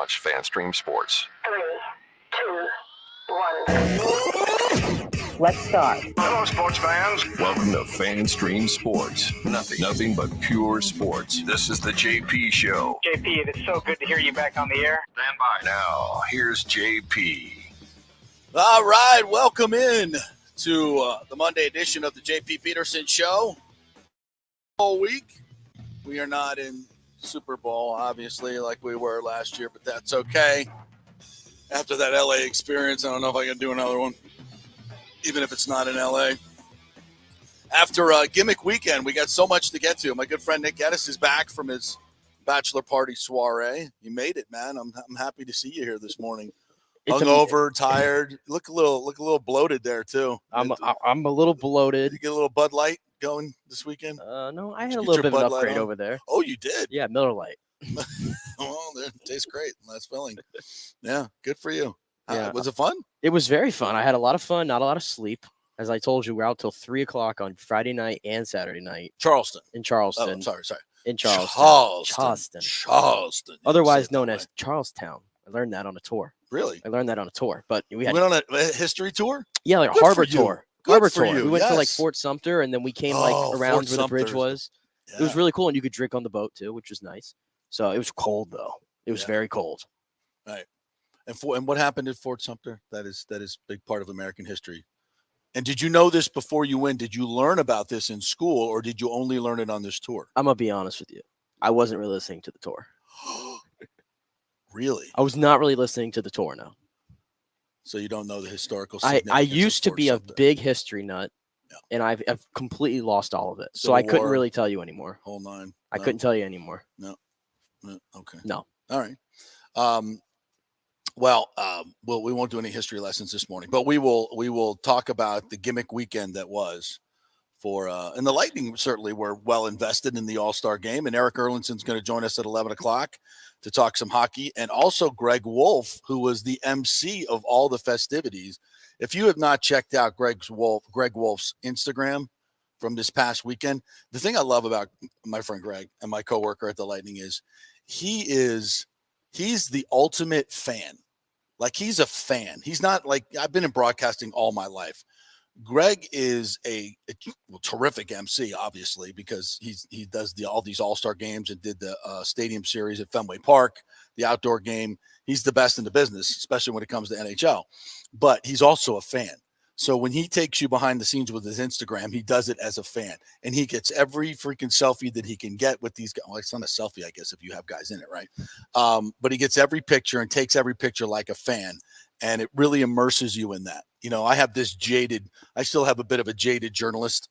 watch FanStream Sports. 3, 2, 1. Let's start. Hello, sports fans. Welcome to FanStream Sports. Nothing but pure sports. This is the JP Show. JP, it's so good to hear you back on the air. Stand by. Now, here's JP. All right, welcome in to the Monday edition of the JP Peterson Show. All week, we are not in Super Bowl, obviously, like we were last year, but that's okay. After that LA experience, I don't know if I can do another one, even if it's not in LA. After a gimmick weekend, we got so much to get to. My good friend Nick Geddes is back from his bachelor party soiree. You made it, man. I'm happy to see you here this morning. Hungover, tired. Look a little bloated there too. I'm a little bloated. Did you get a little Bud Light going this weekend? No, I had a little bit of an upgrade over there. Oh, you did? Yeah, Miller Lite. Oh, it tastes great. That's filling. Yeah, good for you. Yeah. Was it fun? It was very fun. I had a lot of fun, not a lot of sleep. As I told you, we're out till 3 o'clock on Friday night and Saturday night. In Charleston. Oh, sorry. In Charleston. Charleston. Otherwise known as Charlestown. I learned that on a tour. Really? I learned that on a tour. But we went on a history tour? Yeah, like a Good harbor for you. tour. Good Harbor for tour. you, We went to like yes. Fort Sumter, and then we came like around Fort where the bridge Sumter. was. Yeah. It was really cool, and you could drink on the boat too, which was nice. So it was cold though. It was very cold. Right. And what happened at Fort Sumter? That is a big part of American history. And did you know this before you went? Did you learn about this in school, or did you only learn it on this tour? I'm gonna be honest with you. I wasn't really listening to the tour. Really? I was not really listening to the tour, no. So you don't know the historical I significance used of to Fort be Sumter. a big history nut, Yeah. and I've completely lost all of it. So Civil I couldn't War, really tell you anymore. Whole nine. I couldn't tell you anymore. No. Okay. No. All right. Well, we won't do any history lessons this morning, but we will talk about the gimmick weekend that was for and the Lightning certainly were well invested in the All-Star game, and Eric Erlinson's going to join us at 11 o'clock to talk some hockey, and also Greg Wolf, who was the MC of all the festivities. If you have not checked out Greg Wolf's Instagram from this past weekend, the thing I love about my friend Greg and my coworker at the Lightning is he's the ultimate fan. Like, he's a fan. He's not like, I've been in broadcasting all my life. Greg is a terrific MC, obviously, because he does all these All-Star games and did the stadium series at Fenway Park, the outdoor game. He's the best in the business, especially when it comes to NHL. But he's also a fan. So when he takes you behind the scenes with his Instagram, he does it as a fan. And he gets every freaking selfie that he can get with these guys. Well, it's not a selfie, I guess, if you have guys in it, right? But he gets every picture and takes every picture like a fan. And it really immerses you in that. You know, I still have a bit of a jaded journalist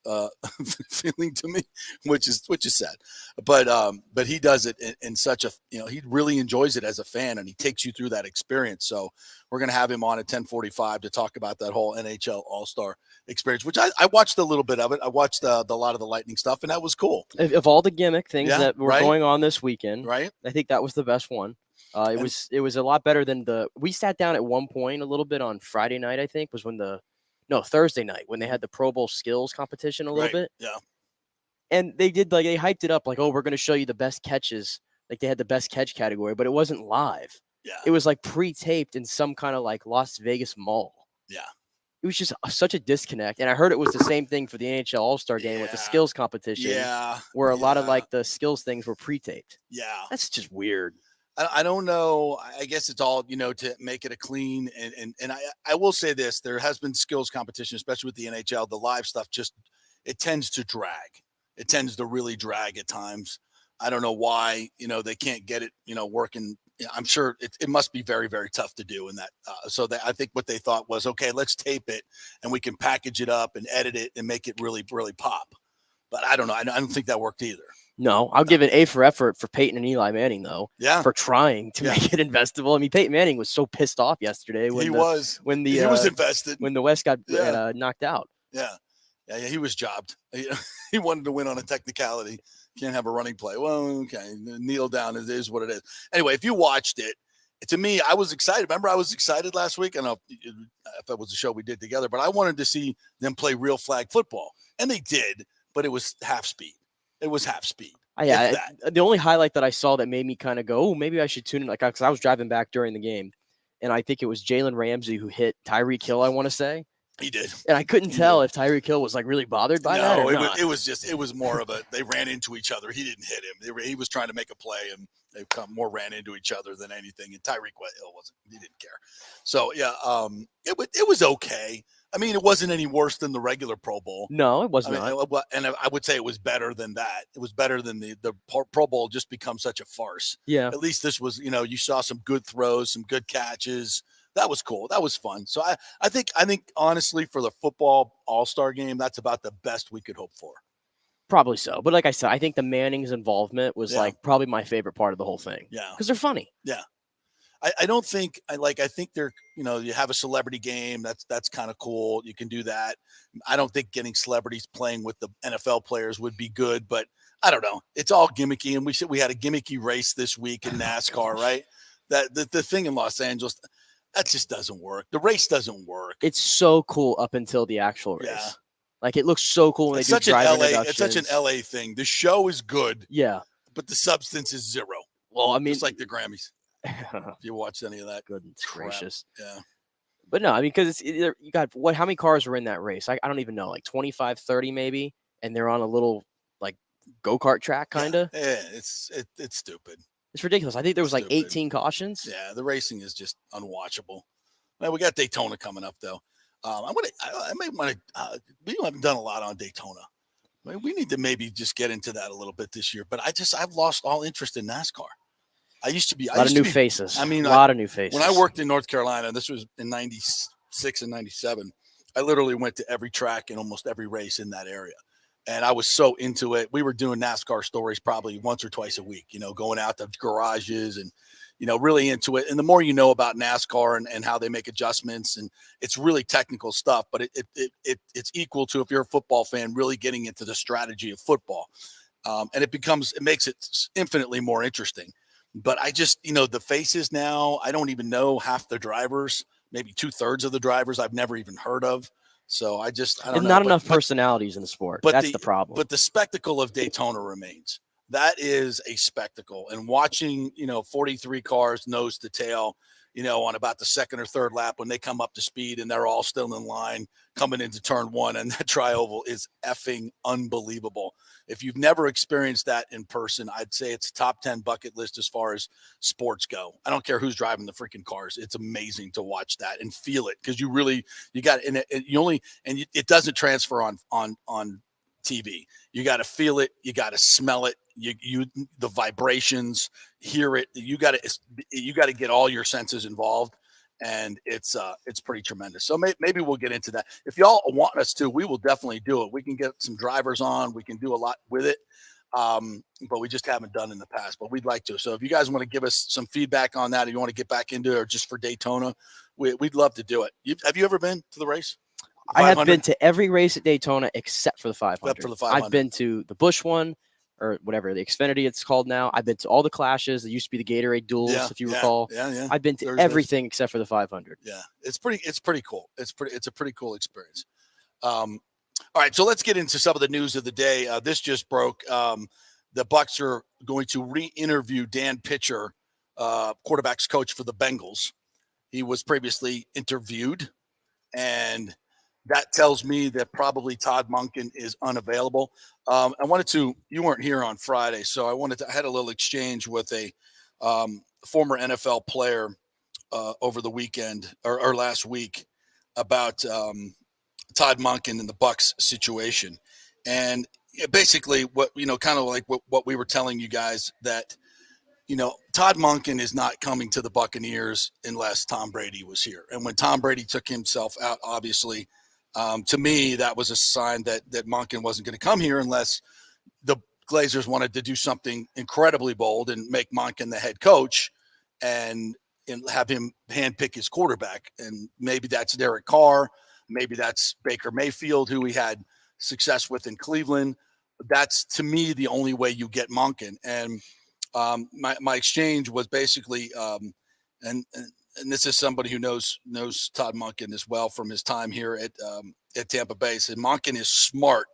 feeling to me, which is sad. But he does it in such a, he really enjoys it as a fan, and he takes you through that experience. So we're going to have him on at 10:45 to talk about that whole NHL All-Star experience, which I watched a little bit of it. I watched a lot of the Lightning stuff, and that was cool. Of all the gimmick things that were going on this weekend, right? I think that was the best one. It was a lot better than we sat down at one point a little bit on Friday night, I think, was Thursday night when they had the Pro Bowl skills competition a little bit. Yeah. And they hyped it up like, oh, we're going to show you the best catches. Like, they had the best catch category, but it wasn't live. Yeah. It was like pre-taped in some kind of like Las Vegas mall. Yeah. It was just such a disconnect. And I heard it was the same thing for the NHL All-Star game with the skills competition. Yeah. Where a lot of like the skills things were pre-taped. Yeah. That's just weird. I don't know. I guess it's all, to make it a clean. And I will say this, there has been skills competition, especially with the NHL. The live stuff it tends to drag. It tends to really drag at times. I don't know why, they can't get it, working. I'm sure it must be very, very tough to do in that. I think what they thought was, okay, let's tape it and we can package it up and edit it and make it really, really pop. But I don't know. I don't think that worked either. No, I'll give an A for effort for Peyton and Eli Manning, though. Yeah. For trying to make it investable. I mean, Peyton Manning was so pissed off yesterday when he was invested when the West got knocked out. Yeah. Yeah, he was jobbed. He wanted to win on a technicality. Can't have a running play. Well, okay, kneel down. It is what it is. Anyway, if you watched it, to me, I was excited. Remember, I was excited last week. I don't know if that was a show we did together, but I wanted to see them play real flag football, and they did. But it was half speed. The only highlight that I saw that made me kind of go, oh, maybe I should tune in, like, because I was driving back during the game, and I think it was Jalen Ramsey who hit Tyreek Hill, I want to say. He did. And I couldn't tell if Tyreek Hill was like really bothered by that or not. It was more of they ran into each other. He didn't hit him. He was trying to make a play, and they more ran into each other than anything. And Tyreek Hill he didn't care. So yeah, it was okay. I mean, it wasn't any worse than the regular Pro Bowl. No, it was not. And I would say it was better than that. It was better than the Pro Bowl just becomes such a farce. Yeah. At least this was, you saw some good throws, some good catches. That was cool. That was fun. So I think honestly for the football all-star game, that's about the best we could hope for. Probably so. But like I said, I think the Manning's involvement was like probably my favorite part of the whole thing. Yeah. Because they're funny. Yeah. I don't think I think they're, you have a celebrity game. That's kind of cool. You can do that. I don't think getting celebrities playing with the NFL players would be good, but I don't know. It's all gimmicky. And we had a gimmicky race this week in NASCAR, right? That the thing in Los Angeles, that just doesn't work. The race doesn't work. It's so cool up until the actual race. Yeah. Like it looks so cool when they do driver introductions. It's such an LA thing. The show is good. Yeah. But the substance is zero. Well, I mean, it's like the Grammys. If you watched any of that, goodness gracious. Yeah. But no, I mean, because you got how many cars were in that race? I don't even know, like 25, 30 maybe. And they're on a little like go-kart track kind of. Yeah, it's stupid. It's ridiculous. I think there was like 18 cautions. Yeah, the racing is just unwatchable. Well, we got Daytona coming up though. I may want to. We haven't done a lot on Daytona. We need to maybe just get into that a little bit this year. But I've lost all interest in NASCAR. I used to be. A lot of new faces. I mean, a lot of new faces. When I worked in North Carolina, this was in '96 and '97. I literally went to every track and almost every race in that area. And I was so into it. We were doing NASCAR stories probably once or twice a week, going out to garages and, really into it. And the more you know about NASCAR and how they make adjustments, and it's really technical stuff, but it's equal to, if you're a football fan, really getting into the strategy of football. And it makes it infinitely more interesting. But I just, the faces now, I don't even know half the drivers, maybe 2/3 of the drivers I've never even heard of. So I don't know. Not enough personalities in the sport. But that's the problem. But the spectacle of Daytona remains. That is a spectacle. And watching, 43 cars nose to tail, on about the second or third lap when they come up to speed and they're all still in line coming into turn one, and that tri-oval is effing unbelievable. If you've never experienced that in person, I'd say it's a top 10 bucket list as far as sports go. I don't care who's driving the freaking cars. It's amazing to watch that and feel it, because it doesn't transfer on TV. You got to feel it. You got to smell it. The vibrations, hear it. You got to get all your senses involved, and it's pretty tremendous. So maybe we'll get into that. If y'all want us to, we will definitely do it. We can get some drivers on. We can do a lot with it, but we just haven't done in the past. But we'd like to. So if you guys want to give us some feedback on that, if you want to get back into it, or just for Daytona, we'd love to do it. Have you ever been to the race? I have been to every race at Daytona except for the 500. Except for the 500. I've been to the Busch one, or whatever, the Xfinity it's called now. I've been to all the clashes. There used to be the Gatorade duels, if you recall. Yeah. I've been to everything except for the 500. Yeah, it's pretty cool. It's a pretty cool experience. All right, so let's get into some of the news of the day. This just broke. The Bucs are going to re-interview Dan Pitcher, quarterback's coach for the Bengals. He was previously interviewed, and that tells me that probably Todd Monken is unavailable. You weren't here on Friday, so I had a little exchange with a former NFL player over the weekend or last week about Todd Monken and the Bucs situation. And basically what we were telling you guys, that, Todd Monken is not coming to the Buccaneers unless Tom Brady was here. And when Tom Brady took himself out, obviously, to me, that was a sign that Monken wasn't going to come here unless the Glazers wanted to do something incredibly bold and make Monken the head coach and have him handpick his quarterback. And maybe that's Derek Carr. Maybe that's Baker Mayfield, who he had success with in Cleveland. That's, to me, the only way you get Monken. And my exchange was basically, and this is somebody who knows Todd Monken as well from his time here at Tampa Bay. Said Monken is smart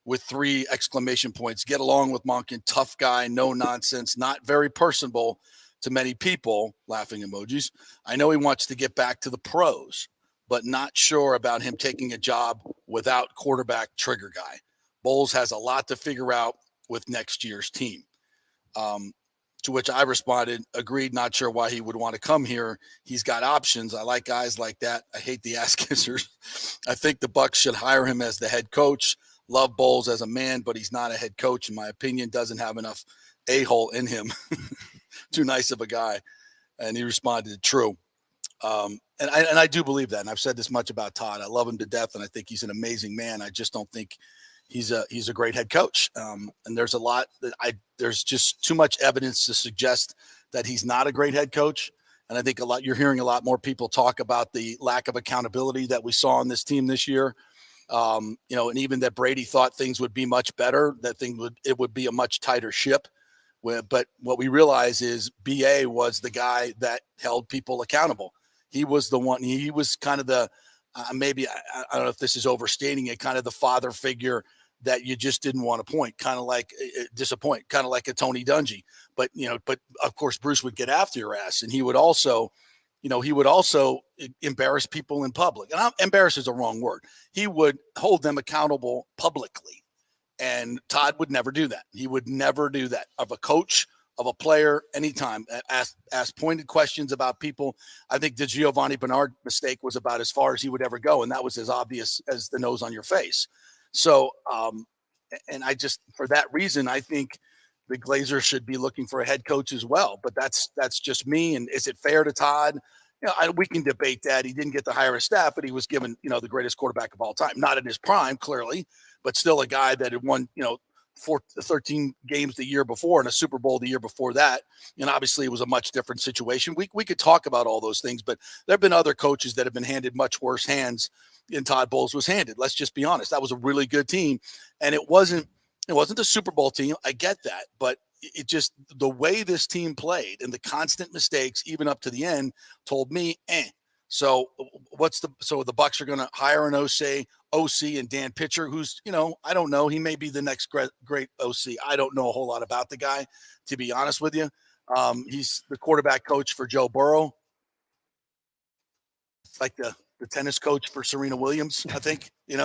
with 3 exclamation points. Get along with Monken, tough guy, no nonsense, not very personable to many people, laughing emojis. I know he wants to get back to the pros, but not sure about him taking a job without quarterback trigger guy. Bowles has a lot to figure out with next year's team. To which I responded, agreed, not sure why he would want to come here. He's got options. I like guys like that. I hate the ass kissers. I think the Bucs should hire him as the head coach. Love Bowles as a man, but he's not a head coach, in my opinion. Doesn't have enough a-hole in him. Too nice of a guy. And he responded, true. And I do believe that. And I've said this much about Todd. I love him to death, and I think he's an amazing man. I just don't think he's a great head coach. And there's a lot that there's just too much evidence to suggest that he's not a great head coach. And I think you're hearing a lot more people talk about the lack of accountability that we saw on this team this year. And even that Brady thought things would be much better, it would be a much tighter ship. But what we realize is BA was the guy that held people accountable. He was the one. He was kind of the maybe I don't know if this is overstating it, kind of the father figure that you just didn't want to disappoint, kind of like a Tony Dungy. But of course Bruce would get after your ass, and he would also embarrass people in public. And embarrass is a wrong word. He would hold them accountable publicly. And Todd would never do that. He would never do that of a coach, of a player, anytime. Ask pointed questions about people. I think the Giovanni Bernard mistake was about as far as he would ever go, and that was as obvious as the nose on your face. So, and I just, for that reason, I think the Glazers should be looking for a head coach as well. But that's just me. And is it fair to Todd? We can debate that. He didn't get to hire a staff, but he was given, the greatest quarterback of all time. Not in his prime, clearly, but still a guy that had won, 13 games the year before and a Super Bowl the year before that. And obviously it was a much different situation. We could talk about all those things, but there have been other coaches that have been handed much worse hands than Todd Bowles was handed. Let's just be honest. That was a really good team. And it wasn't the Super Bowl team. I get that, but it just, the way this team played and the constant mistakes, even up to the end, told me, So the Bucs are going to hire an OC and Dan Pitcher, who's, I don't know. He may be the next great OC. I don't know a whole lot about the guy, to be honest with you. He's the quarterback coach for Joe Burrow. It's like the tennis coach for Serena Williams, I think, you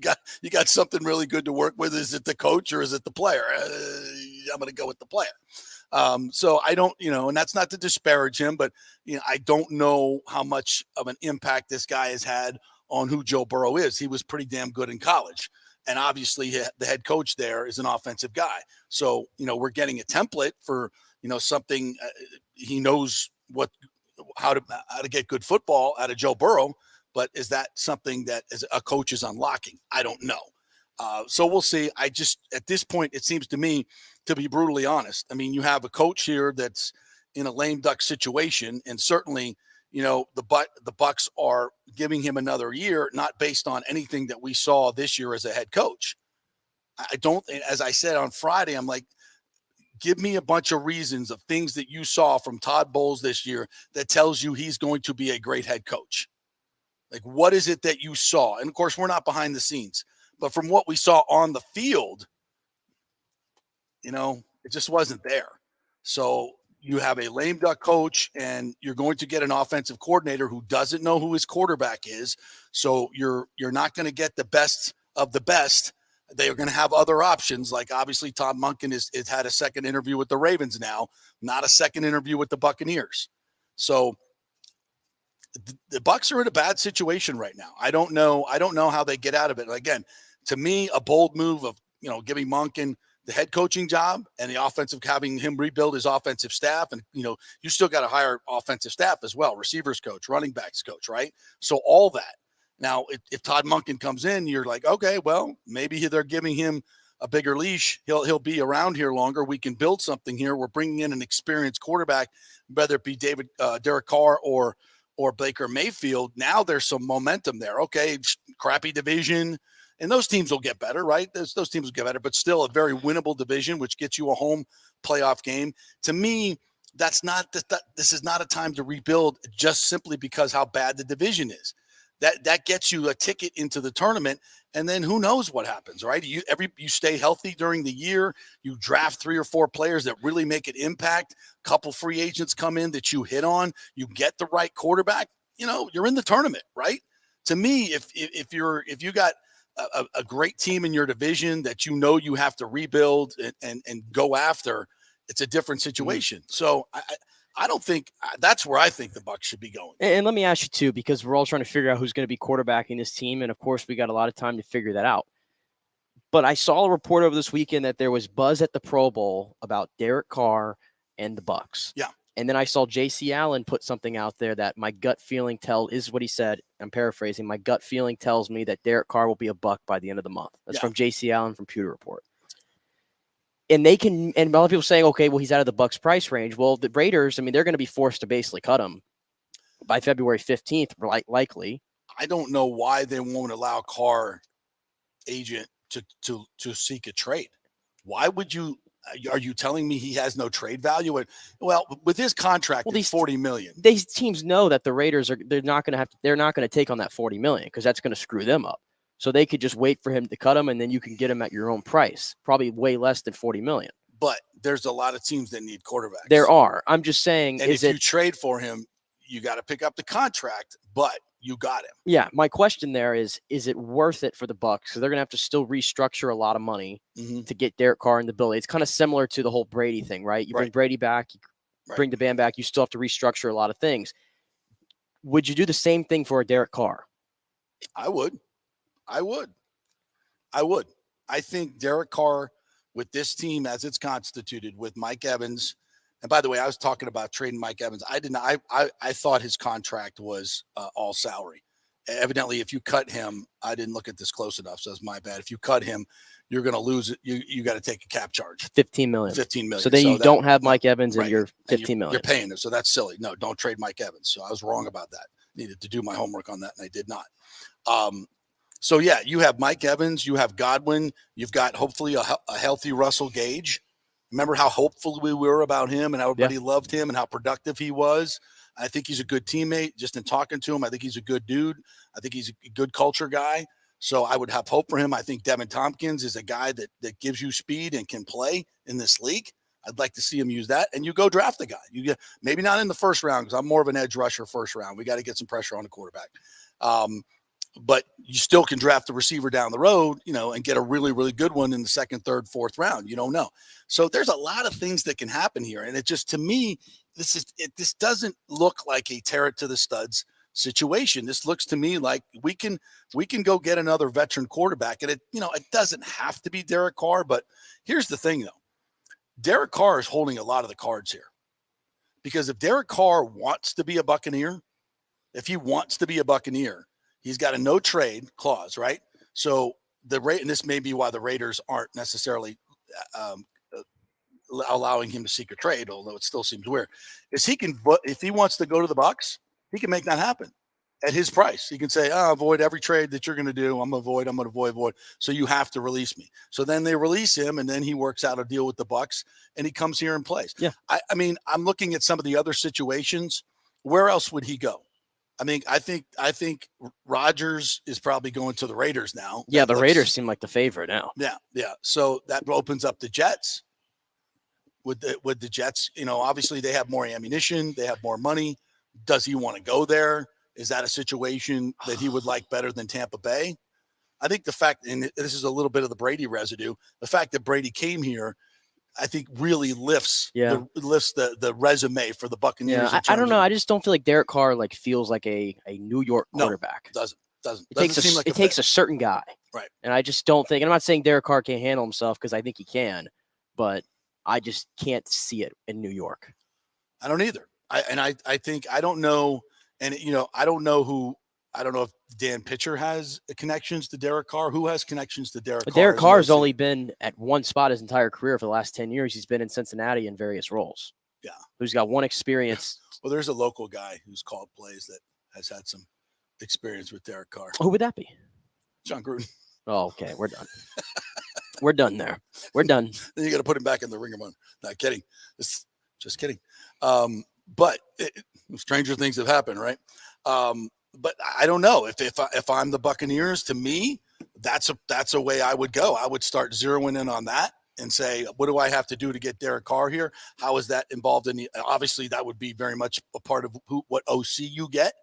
got something really good to work with. Is it the coach or is it the player? I'm going to go with the player. So I don't, and that's not to disparage him, but I don't know how much of an impact this guy has had on who Joe Burrow is. He was pretty damn good in college, and obviously the head coach there is an offensive guy. So, we're getting a template for, something he knows how to get good football out of Joe Burrow, but is that something that is a coach is unlocking? I don't know. So we'll see. At this point, it seems to me, to be brutally honest, I mean, you have a coach here that's in a lame duck situation, and certainly, the Bucs are giving him another year, not based on anything that we saw this year as a head coach. I don't, as I said on Friday, I'm like, give me a bunch of reasons of things that you saw from Todd Bowles this year that tells you he's going to be a great head coach. Like, what is it that you saw? And of course, we're not behind the scenes, but from what we saw on the field, it just wasn't there. So you have a lame duck coach, and you're going to get an offensive coordinator who doesn't know who his quarterback is. So you're not going to get the best of the best. They are going to have other options. Like, obviously Todd Monken has had a second interview with the Ravens now, not a second interview with the Buccaneers. So the Bucs are in a bad situation right now. I don't know how they get out of it. And again, to me, a bold move of, giving Monken the head coaching job and the offensive, having him rebuild his offensive staff. And, you still got to hire offensive staff as well, receivers coach, running backs coach, right? So all that. Now, if Todd Monken comes in, you're like, okay, well, maybe they're giving him a bigger leash. He'll be around here longer. We can build something here. We're bringing in an experienced quarterback, whether it be Derek Carr or Baker Mayfield. Now there's some momentum there. Okay, crappy division, and those teams will get better, right? Those teams will get better, but still a very winnable division, which gets you a home playoff game. To me, this is not a time to rebuild just simply because how bad the division is. that gets you a ticket into the tournament. And then who knows what happens, right? You stay healthy during the year. You draft 3 or 4 players that really make an impact. A couple free agents come in that you hit on. You get the right quarterback. You're in the tournament, right? To me, if you got a great team in your division that you have to rebuild and go after, it's a different situation. So I don't think that's where I think the Bucs should be going. And let me ask you too, because we're all trying to figure out who's going to be quarterbacking this team, and of course we got a lot of time to figure that out. But I saw a report over this weekend that there was buzz at the Pro Bowl about Derek Carr and the Bucs. Yeah. And then I saw J.C. Allen put something out there that my gut feeling is what he said. I'm paraphrasing. My gut feeling tells me that Derek Carr will be a Buck by the end of the month. That's from J.C. Allen from Pewter Report. And and a lot of people saying, okay, well, he's out of the Bucs price range. Well, the Raiders, I mean, they're going to be forced to basically cut him by February 15th, likely. I don't know why they won't allow Carr agent to seek a trade. Why would you? Are you telling me he has no trade value? Well, with his contract, it's $40 million. These teams know that the Raiders they're not going to take on that $40 million because that's going to screw them up. So they could just wait for him to cut him, and then you can get him at your own price, probably way less than $40 million. But there's a lot of teams that need quarterbacks. There are. I'm just saying, and if you trade for him, you got to pick up the contract, but you got him. Yeah, my question there is it worth it for the Bucs? Because they're going to have to still restructure a lot of money to get Derek Carr in the building. It's kind of similar to the whole Brady thing, right? You bring Brady back, you bring the band back, you still have to restructure a lot of things. Would you do the same thing for a Derek Carr? I would. I think Derek Carr with this team as it's constituted with Mike Evans. And by the way, I was talking about trading Mike Evans. I thought his contract was all salary. Evidently, if you cut him, I didn't look at this close enough, so that's my bad. If you cut him, you're going to lose it. You got to take a cap charge. $15 million. So then you don't have Mike Evans and you're $15 million. You're paying him, so that's silly. No, don't trade Mike Evans. So I was wrong about that. Needed to do my homework on that, and I did not. So, yeah, you have Mike Evans. You have Godwin. You've got hopefully a healthy Russell Gage. Remember how hopeful we were about him and how everybody loved him and how productive he was. I think he's a good teammate. Just in talking to him, I think he's a good dude. I think he's a good culture guy. So I would have hope for him. I think Devin Tompkins is a guy that gives you speed and can play in this league. I'd like to see him use that. And you go draft the guy. You get maybe not in the first round because I'm more of an edge rusher first round. We got to get some pressure on the quarterback. But you still can draft the receiver down the road, and get a really, really good one in the second, third, fourth round. You don't know. So there's a lot of things that can happen here. And it just, to me, this doesn't look like a tear it to the studs situation. This looks to me like we can go get another veteran quarterback. And it doesn't have to be Derek Carr, but here's the thing though. Derek Carr is holding a lot of the cards here. Because if Derek Carr wants to be a Buccaneer, he's got a no trade clause, right? So and this may be why the Raiders aren't necessarily allowing him to seek a trade, although it still seems weird. If he wants to go to the Bucs, he can make that happen at his price. He can say, avoid every trade that you're going to do. I'm going to avoid. So you have to release me. So then they release him, and then he works out a deal with the Bucs, and he comes here and plays. Yeah. I mean, I'm looking at some of the other situations. Where else would he go? I mean, I think Rodgers is probably going to the Raiders now. Yeah, the Raiders seem like the favorite now. Yeah. So that opens up the Jets. With the Jets, obviously they have more ammunition, they have more money. Does he want to go there? Is that a situation that he would like better than Tampa Bay? I think the fact, and this is a little bit of the Brady residue, the fact that Brady came here, I think really lifts the resume for the Buccaneers. Yeah, I don't know. I just don't feel like Derek Carr feels like a New York quarterback. No, doesn't. It takes a certain guy. Right. And I just don't think, and I'm not saying Derek Carr can't handle himself because I think he can, but I just can't see it in New York. I don't either. I don't know. And, I don't know if Dan Pitcher has connections to Derek Carr. Who has connections to Derek Carr? Derek Carr's only been at one spot his entire career for the last 10 years. He's been in Cincinnati in various roles. Yeah. Who's got one experience. Well, there's a local guy who's called plays that has had some experience with Derek Carr. Who would that be? John Gruden. Oh, okay. We're done. We're done there. We're done. Then you got to put him back in the Ring of Honor. Not kidding. Just kidding. But stranger things have happened, right? but I don't know if I'm the Buccaneers. To me, that's a way I would go. I would start zeroing in on that and say, what do I have to do to get Derek Carr here? How is that involved in the? Obviously, that would be very much a part of what OC you get.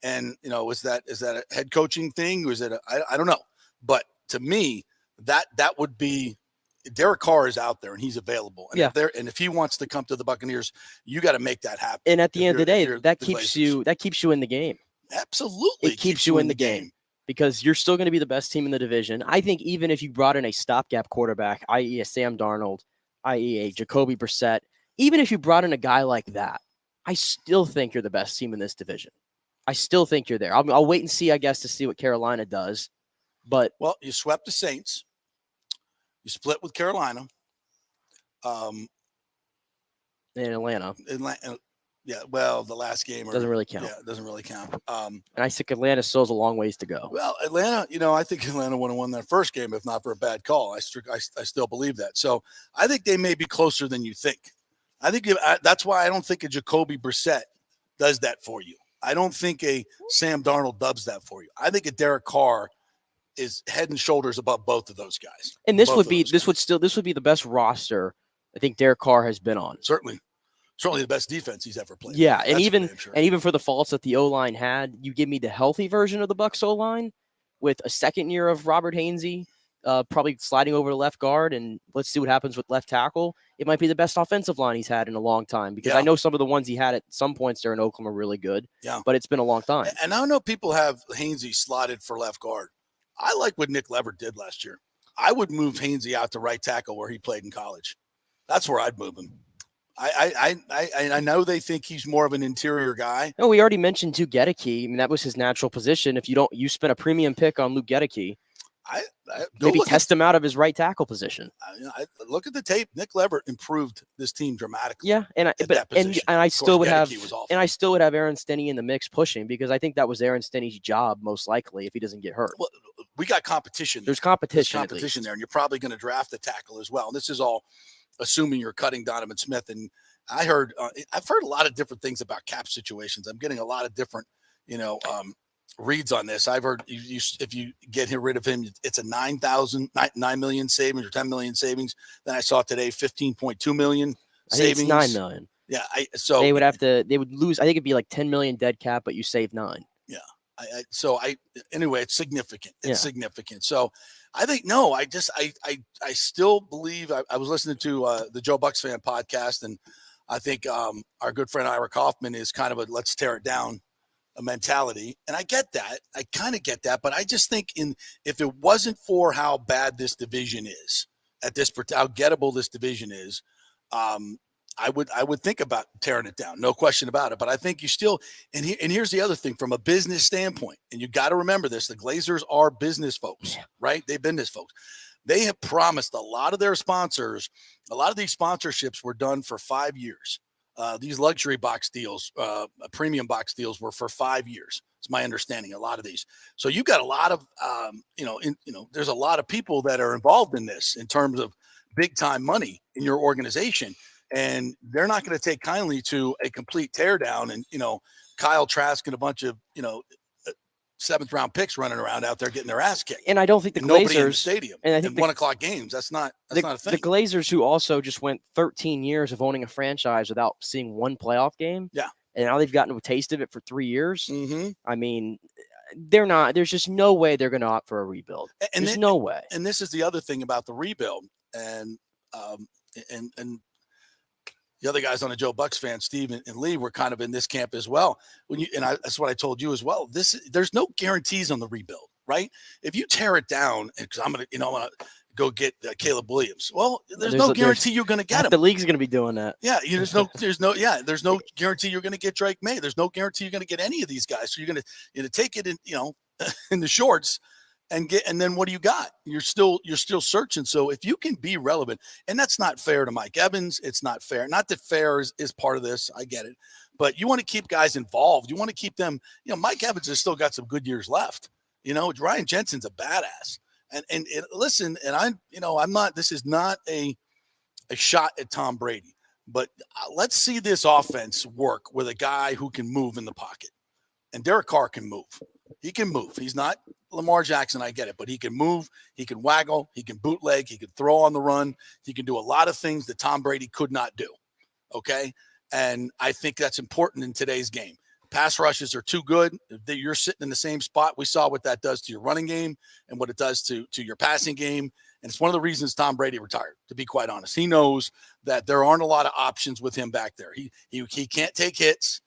And is that a head coaching thing, or is it? I don't know. But to me, that would be. Derek Carr is out there and he's available. And if he wants to come to the Buccaneers, you got to make that happen. And at the end of the day, that keeps you in the game. Absolutely. It keeps you in the game because you're still going to be the best team in the division. I think even if you brought in a stopgap quarterback, i.e. a Sam Darnold, i.e. a Jacoby Brissett, even if you brought in a guy like that, I still think you're the best team in this division. I still think you're there. I'll wait and see, I guess, to see what Carolina does. But you swept the Saints. You split with Carolina. In Atlanta. Yeah, well, the last game doesn't really count. Yeah, it doesn't really count. And I think Atlanta still has a long ways to go. Well, Atlanta, I think Atlanta would have won that first game if not for a bad call. I still believe that. So I think they may be closer than you think. I think that's why I don't think a Jacoby Brissett does that for you. I don't think a Sam Darnold does that for you. I think a Derek Carr is head and shoulders above both of those guys. And this would be the best roster I think Derek Carr has been on. Certainly the best defense he's ever played. Yeah, and even for the faults that the O-line had, you give me the healthy version of the Bucs O-line with a second year of Robert Hainsey, probably sliding over to left guard, and let's see what happens with left tackle. It might be the best offensive line he's had in a long time because I know some of the ones he had at some points there in Oakland are really good. Yeah, but it's been a long time. And I know people have Hainsey slotted for left guard. I like what Nick Leverett did last year. I would move Hainsey out to right tackle where he played in college. That's where I'd move him. I know they think he's more of an interior guy. No, we already mentioned Luke Gedeke. I mean, that was his natural position. If you spent a premium pick on Luke Gedeke, maybe test him out of his right tackle position. Look at the tape. Nick Leverett improved this team dramatically. Yeah, and I still would have Aaron Stinnie in the mix pushing because I think that was Aaron Stinnie's job most likely if he doesn't get hurt. Well, we got competition. There's competition there, and you're probably going to draft a tackle as well. And this is all assuming you're cutting Donovan Smith. And I've heard a lot of different things about cap situations. I'm getting a lot of different, reads on this. I've heard if you get rid of him, it's a 9 million savings or 10 million savings. Then I saw today 15.2 million savings. I think it's 9 million. Yeah. They would lose. I think it'd be like 10 million dead cap, but you save 9. Yeah. Anyway, it's significant. It's significant. So I think, no, I still believe I was listening to the Joe Bucks fan podcast, and I think our good friend Ira Kaufman is kind of a let's tear it down a mentality. And I get that. I kind of get that. But I just think if it wasn't for how bad this division is, how gettable this division is, I would think about tearing it down. No question about it. But I think you still, and here's the other thing from a business standpoint, and you got to remember this, the Glazers are business folks, right? They're business folks. They have promised a lot of their sponsors, a lot of these sponsorships were done for 5 years. These luxury box deals, premium box deals were for 5 years. It's my understanding, a lot of these. So you got a lot of, there's a lot of people that are involved in this in terms of big time money in your organization. And they're not going to take kindly to a complete teardown and, Kyle Trask and a bunch of, 7th round picks running around out there getting their ass kicked. And I don't think the Glazers nobody in the stadium and I think 1 o'clock games. That's not a thing. The Glazers, who also just went 13 years of owning a franchise without seeing one playoff game. Yeah. And now they've gotten a taste of it for 3 years. Mm-hmm. I mean, there's just no way they're going to opt for a rebuild. There's no way. And this is the other thing about the rebuild. And the other guys on the Joe Bucks fan, Steve and Lee, were kind of in this camp as well. That's what I told you as well. There's no guarantees on the rebuild, right? If you tear it down, because I'm gonna go get Caleb Williams. Well, there's no guarantee you're gonna get him. The league's gonna be doing that. Yeah, there's no guarantee you're gonna get Drake May. There's no guarantee you're gonna get any of these guys. So you're gonna take it in, in the shorts. And then what do you got? You're still searching. So if you can be relevant, and that's not fair to Mike Evans, it's not fair. Not that fair is part of this. I get it, but you want to keep guys involved. You want to keep them. Mike Evans has still got some good years left. Ryan Jensen's a badass. And listen, and I'm not. This is not a shot at Tom Brady, but let's see this offense work with a guy who can move in the pocket. And Derek Carr can move. He can move. He's not Lamar Jackson, I get it, but he can move, he can waggle, he can bootleg, he can throw on the run. He can do a lot of things that Tom Brady could not do, okay? And I think that's important in today's game. Pass rushes are too good. You're sitting in the same spot. We saw what that does to your running game and what it does to your passing game. And it's one of the reasons Tom Brady retired, to be quite honest. He knows that there aren't a lot of options with him back there. He can't take hits.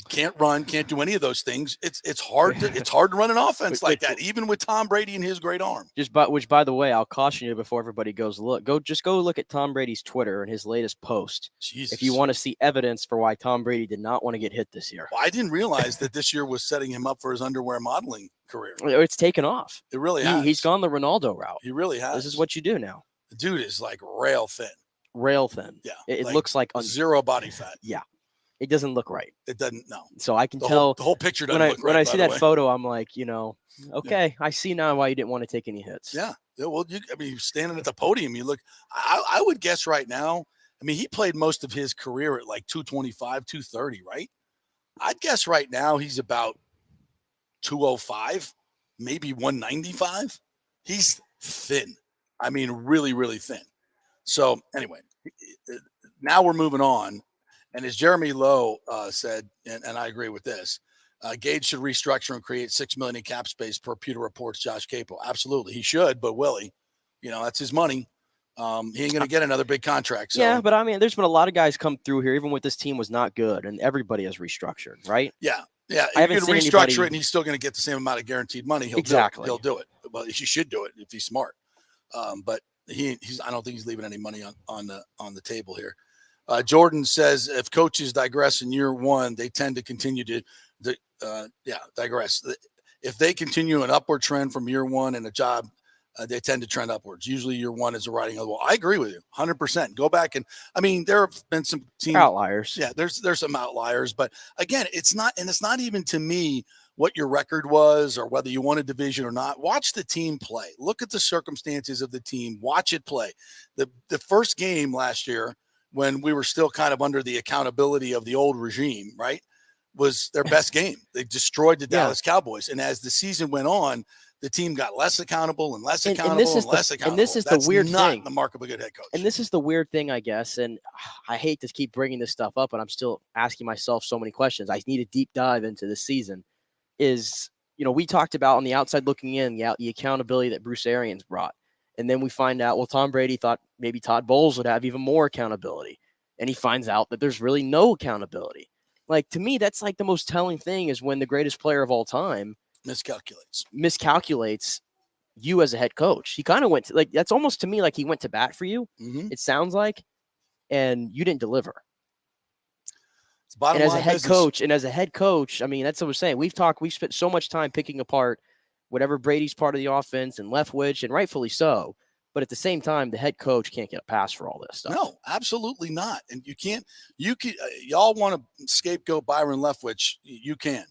Can't run, can't do any of those things. It's hard to run an offense like that, even with Tom Brady and his great arm. Which, by the way, I'll caution you before everybody goes look. Go look at Tom Brady's Twitter and his latest post. Jesus. If you want to see evidence for why Tom Brady did not want to get hit this year. Well, I didn't realize that this year was setting him up for his underwear modeling career. It's taken off. It really has. He's gone the Ronaldo route. He really has. This is what you do now. The dude is like rail thin. Rail thin. Yeah. It looks like zero body fat. Yeah. It doesn't look right. It doesn't. No. So I can tell the whole picture doesn't look right. When I see that photo, I'm like, okay, I see now why you didn't want to take any hits. Yeah. Well, you're standing at the podium. You look. I would guess right now. I mean, he played most of his career at like 225, 230, right? I'd guess right now he's about 205, maybe 195. He's thin. I mean, really, really thin. So anyway, now we're moving on. And as Jeremy Lowe said, and I agree with this, Gage should restructure and create $6 million in cap space per Pewter Report's Josh Capo. Absolutely, he should, but will he? That's his money. He ain't going to get another big contract. So. Yeah, but I mean, there's been a lot of guys come through here, even with this team was not good, and everybody has restructured, right? Yeah. If I haven't you can seen restructure anybody... it, and he's still going to get the same amount of guaranteed money. He'll do it. Well, he should do it if he's smart. But he's. I don't think he's leaving any money on the table here. Jordan says if coaches digress in year one, they tend to continue to digress. If they continue an upward trend from year one in a job, they tend to trend upwards. Usually year one is a writing on the wall. I agree with you 100%. Go back and I mean, there have been some teams outliers. Yeah, there's some outliers, but again, it's not even to me what your record was or whether you won a division or not. Watch the team play. Look at the circumstances of the team. Watch it play. The first game last year, when we were still kind of under the accountability of the old regime, right, was their best game. They destroyed the Dallas Cowboys. And as the season went on, the team got less accountable and less accountable and less accountable. And this is That's the weird not thing. The mark of a good head coach. And this is the weird thing, I guess. And I hate to keep bringing this stuff up, but I'm still asking myself so many questions. I need a deep dive into this season. We talked about on the outside looking in, the accountability that Bruce Arians brought. And then we find out, Tom Brady thought maybe Todd Bowles would have even more accountability. And he finds out that there's really no accountability. Like, to me, that's like the most telling thing is when the greatest player of all time miscalculates you as a head coach. He kind of went to, that's almost to me like he went to bat for you. Mm-hmm. It sounds like, and you didn't deliver. It's bottom line business. As a head coach, I mean, that's what we're saying. We've spent so much time picking apart whatever Brady's part of the offense and Leftwich, and rightfully so. But at the same time, the head coach can't get a pass for all this stuff. No, absolutely not. And y'all want to scapegoat Byron Leftwich. You can.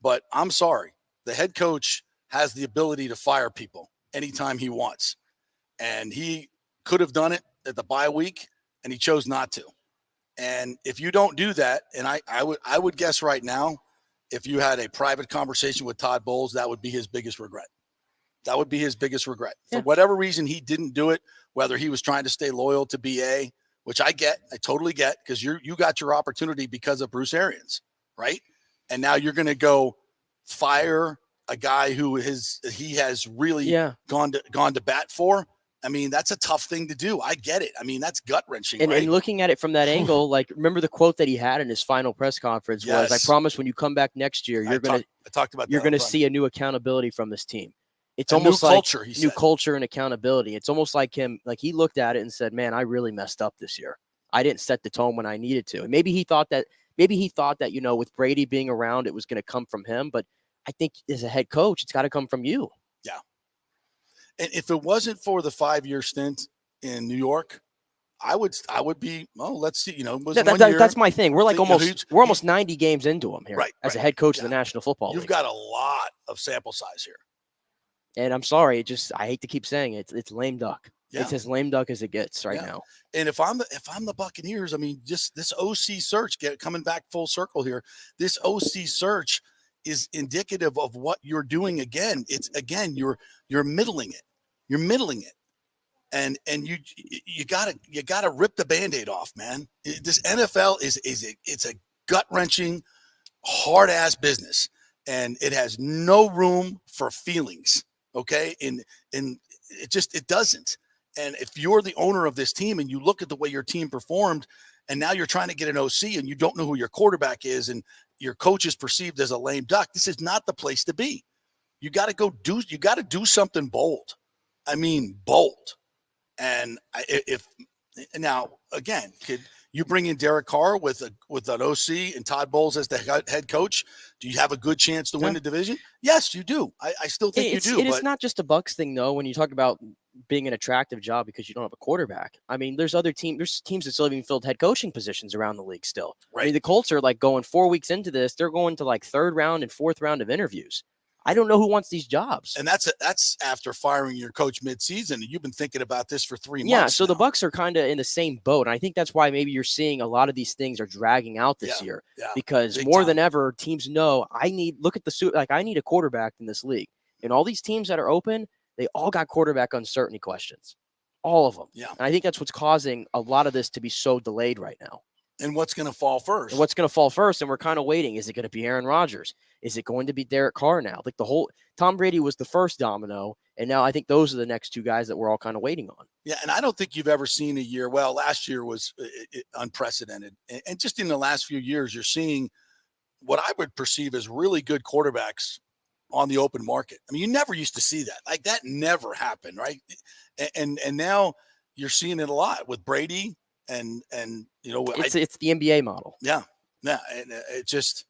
But I'm sorry. The head coach has the ability to fire people anytime he wants. And he could have done it at the bye week, and he chose not to. And if you don't do that, and I would guess right now, if you had a private conversation with Todd Bowles, that would be his biggest regret. That would be his biggest regret. For whatever reason, he didn't do it, whether he was trying to stay loyal to BA, which I totally get, because you got your opportunity because of Bruce Arians, right? And now you're going to go fire a guy who he has really gone to bat for. I mean, that's a tough thing to do. I get it. I mean, that's gut-wrenching, right? And looking at it from that angle, remember the quote that he had in his final press conference was, I promise when you come back next year, you're going to see a new accountability from this team. It's almost like new culture and accountability. It's almost like him, like he looked at it and said, man, I really messed up this year. I didn't set the tone when I needed to. And maybe he thought that, with Brady being around, it was going to come from him. But I think as a head coach, it's got to come from you. Yeah. And if it wasn't for the 5-year stint in New York, I would be, let's see, that's my thing. We're almost 90 games into him here as a head coach of the National Football League. You've got a lot of sample size here. And I'm sorry, I hate to keep saying it. It's lame duck. Yeah. It's as lame duck as it gets right now. And if I'm the Buccaneers, I mean, just this OC search, coming back full circle here, this OC search is indicative of what you're doing again. It's again, you're middling it. You're middling it. And you gotta rip the Band-Aid off, man. This NFL it's a gut-wrenching, hard-ass business, and it has no room for feelings. Okay. And it doesn't. And if you're the owner of this team and you look at the way your team performed, and now you're trying to get an OC and you don't know who your quarterback is, and your coach is perceived as a lame duck, this is not the place to be. You got to do something bold. I mean, bold. And now again, could you bring in Derek Carr with an OC and Todd Bowles as the head coach? Do you have a good chance to win the division? Yes, you do. I still think you do. It's not just a Bucs thing, though, when you talk about being an attractive job because you don't have a quarterback. I mean, there's teams that still haven't filled head coaching positions around the league still. Right. I mean, the Colts are like going 4 weeks into this. They're going to like third round and fourth round of interviews. I don't know who wants these jobs. And that's after firing your coach midseason. You've been thinking about this for 3 months. Yeah, so now the Bucs are kind of in the same boat. And I think that's why maybe you're seeing a lot of these things are dragging out this year. Yeah, because more than ever, teams know I need a quarterback in this league. And all these teams that are open, they all got quarterback uncertainty questions. All of them. Yeah. And I think that's what's causing a lot of this to be so delayed right now. And what's going to fall first? And we're kind of waiting. Is it going to be Aaron Rodgers? Is it going to be Derek Carr now? Like Tom Brady was the first domino, and now I think those are the next two guys that we're all kind of waiting on. Yeah, and I don't think you've ever seen a year. Well, last year was unprecedented, and just in the last few years, you're seeing what I would perceive as really good quarterbacks on the open market. I mean, you never used to see that. Like that never happened, right? And now you're seeing it a lot with Brady. And it's the NBA model. Yeah, and it just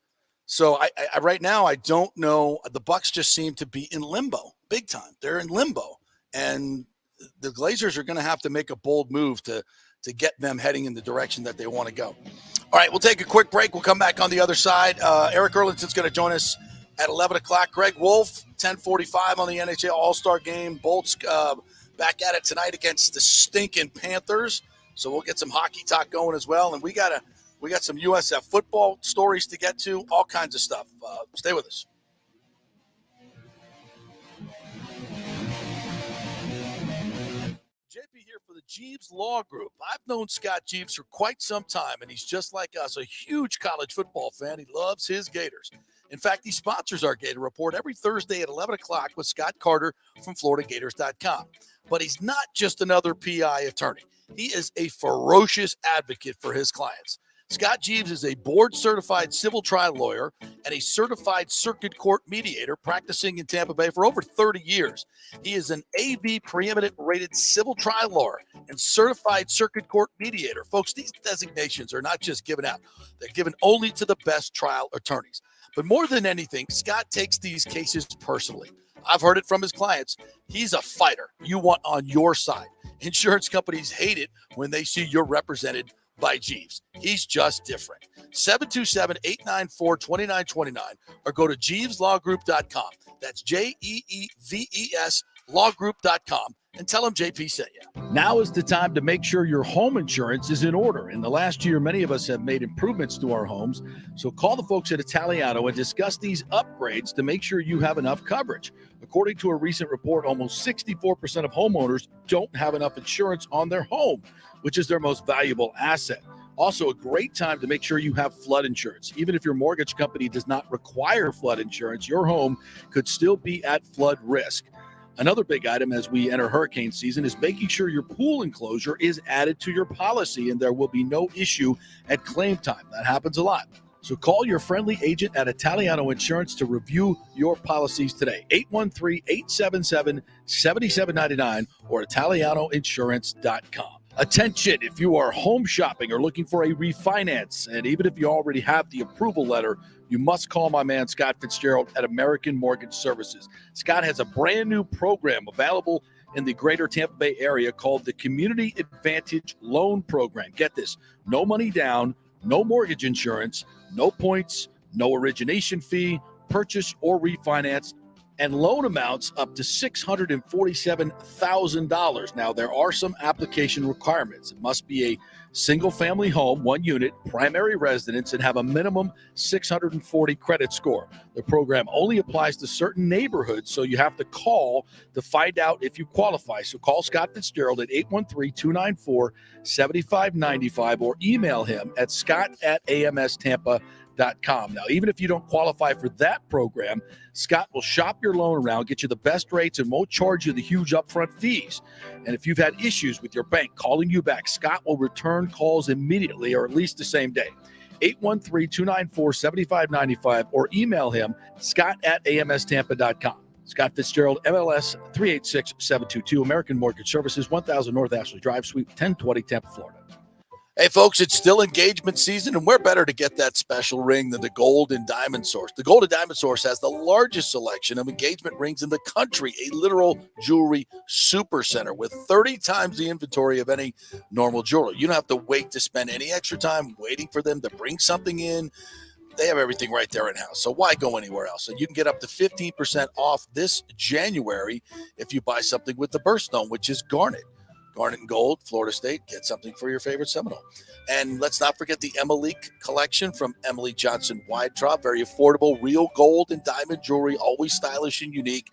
so I right now I don't know. The Bucs just seem to be in limbo, big time. They're in limbo, and the Glazers are going to have to make a bold move to get them heading in the direction that they want to go. All right, we'll take a quick break. We'll come back on the other side. Eric Erlinson's going to join us at 11 o'clock. Greg Wolf, 10:45 on the NHL All-Star Game. Bolts back at it tonight against the stinking Panthers. So we'll get some hockey talk going as well. And we got some USF football stories to get to, all kinds of stuff. Stay with us. JP here for the Jeeves Law Group. I've known Scott Jeeves for quite some time, and he's just like us, a huge college football fan. He loves his Gators. In fact, he sponsors our Gator Report every Thursday at 11 o'clock with Scott Carter from FloridaGators.com. But he's not just another PI attorney. He is a ferocious advocate for his clients. Scott Jeeves is a board-certified civil trial lawyer and a certified circuit court mediator practicing in Tampa Bay for over 30 years. He is an AV preeminent rated civil trial lawyer and certified circuit court mediator. Folks, these designations are not just given out. They're given only to the best trial attorneys. But more than anything, Scott takes these cases personally. I've heard it from his clients. He's a fighter you want on your side. Insurance companies hate it when they see you're represented by Jeeves. He's just different. 727-894-2929 or go to JeevesLawGroup.com. That's JEEVES lawgroup.com and tell them JP sent you. Now is the time to make sure your home insurance is in order. In the last year, many of us have made improvements to our homes. So call the folks at Italiano and discuss these upgrades to make sure you have enough coverage. According to a recent report, almost 64% of homeowners don't have enough insurance on their home, which is their most valuable asset. Also, a great time to make sure you have flood insurance. Even if your mortgage company does not require flood insurance, your home could still be at flood risk. Another big item as we enter hurricane season is making sure your pool enclosure is added to your policy and there will be no issue at claim time. That happens a lot. So call your friendly agent at Italiano Insurance to review your policies today. 813-877-7799 or ItalianoInsurance.com. Attention, if you are home shopping or looking for a refinance, and even if you already have the approval letter, you must call my man Scott Fitzgerald at American Mortgage Services. Scott has a brand new program available in the greater Tampa Bay area called the Community Advantage Loan Program. Get this, no money down, no mortgage insurance, no points, no origination fee, purchase or refinance, and loan amounts up to $647,000. Now, there are some application requirements. It must be a single-family home, 1 unit, primary residence, and have a minimum 640 credit score. The program only applies to certain neighborhoods, so you have to call to find out if you qualify. So call Scott Fitzgerald at 813-294-7595 or email him at scott@amstampa.com. Now, even if you don't qualify for that program, Scott will shop your loan around, get you the best rates, and won't charge you the huge upfront fees. And if you've had issues with your bank calling you back, Scott will return calls immediately or at least the same day. 813-294-7595 or email him, scott@amstampa.com. Scott Fitzgerald, MLS 386722, American Mortgage Services, 1000 North Ashley Drive, Suite 1020, Tampa, Florida. Hey, folks, it's still engagement season, and where better to get that special ring than the Gold and Diamond Source? The Gold and Diamond Source has the largest selection of engagement rings in the country, a literal jewelry super center with 30 times the inventory of any normal jeweler. You don't have to wait to spend any extra time waiting for them to bring something in. They have everything right there in-house, so why go anywhere else? And you can get up to 15% off this January if you buy something with the birthstone, which is garnet. Garnet and gold, Florida State, get something for your favorite Seminole. And let's not forget the Emily collection from Emily Johnson Weintraub. Very affordable, real gold and diamond jewelry, always stylish and unique.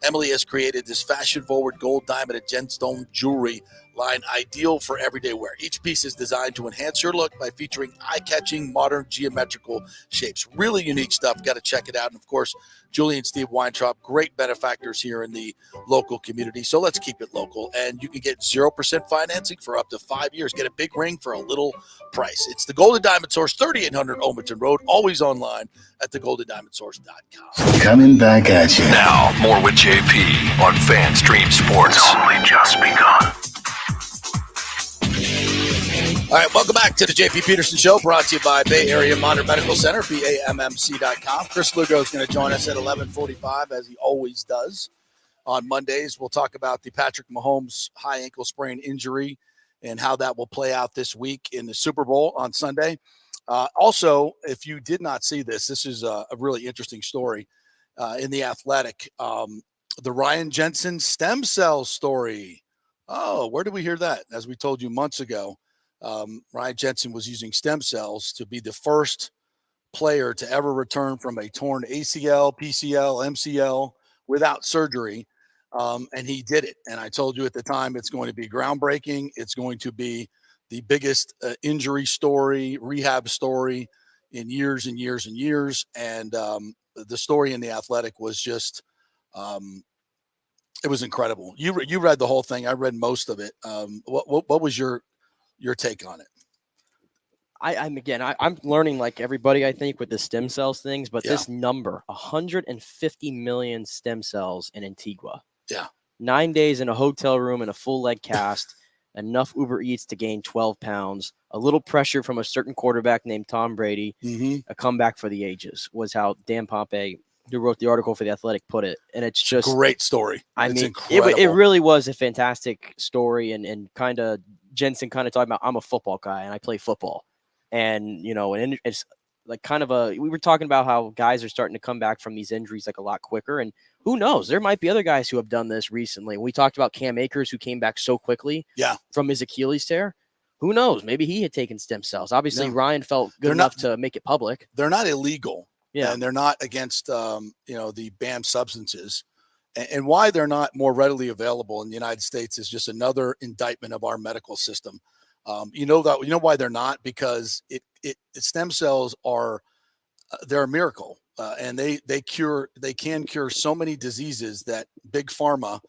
Emily has created this fashion-forward gold, diamond, and gemstone jewelry line ideal for everyday wear. Each piece is designed to enhance your look by featuring eye-catching, modern geometrical shapes. Really unique stuff. Got to check it out. And, of course, Julie and Steve Weintraub, great benefactors here in the local community. So let's keep it local. And you can get 0% financing for up to 5 years. Get a big ring for a little price. It's the Golden Diamond Source, 3800 Omerton Road, always online at thegoldendiamondsource.com. Coming back at you. Now, more with JP on FanStream Sports. It's only just begun. All right, welcome back to the JP Peterson Show, brought to you by Bay Area Modern Medical Center, BAMMC.com. Chris Lugo is going to join us at 11:45, as he always does. On Mondays, we'll talk about the Patrick Mahomes high ankle sprain injury and how that will play out this week in the Super Bowl on Sunday. Also, if you did not see this, this is a really interesting story in The Athletic. The Ryan Jensen stem cell story. Oh, where did we hear that? As we told you months ago, Ryan Jensen was using stem cells to be the first player to ever return from a torn ACL, PCL, MCL without surgery. And he did it. And I told you at the time, it's going to be groundbreaking. It's going to be the biggest injury story, rehab story in years and years and years. And the story in The Athletic was just, it was incredible. You read the whole thing. I read most of it. What was your take on it? I'm learning like everybody, I think, with the stem cells things, but this number, 150 million stem cells in Antigua. Yeah. 9 days in a hotel room in a full leg cast, enough Uber Eats to gain 12 pounds, a little pressure from a certain quarterback named Tom Brady, a comeback for the ages was how Dan Pompei, who wrote the article for The Athletic, put it. And it's just a great story. I mean, it really was a fantastic story, and kind of Jensen kind of talking about, I'm a football guy and I play football. And, you know, and it's like kind of we were talking about how guys are starting to come back from these injuries like a lot quicker. And who knows, there might be other guys who have done this recently. We talked about Cam Akers, who came back so quickly from his Achilles tear. Who knows? Maybe he had taken stem cells. Obviously, Ryan felt good enough to make it public. They're not illegal. Yeah. And they're not against, the banned substances. And why they're not more readily available in the United States is just another indictment of our medical system. You know why they're not? Because stem cells they're a miracle, and they can cure so many diseases that big pharma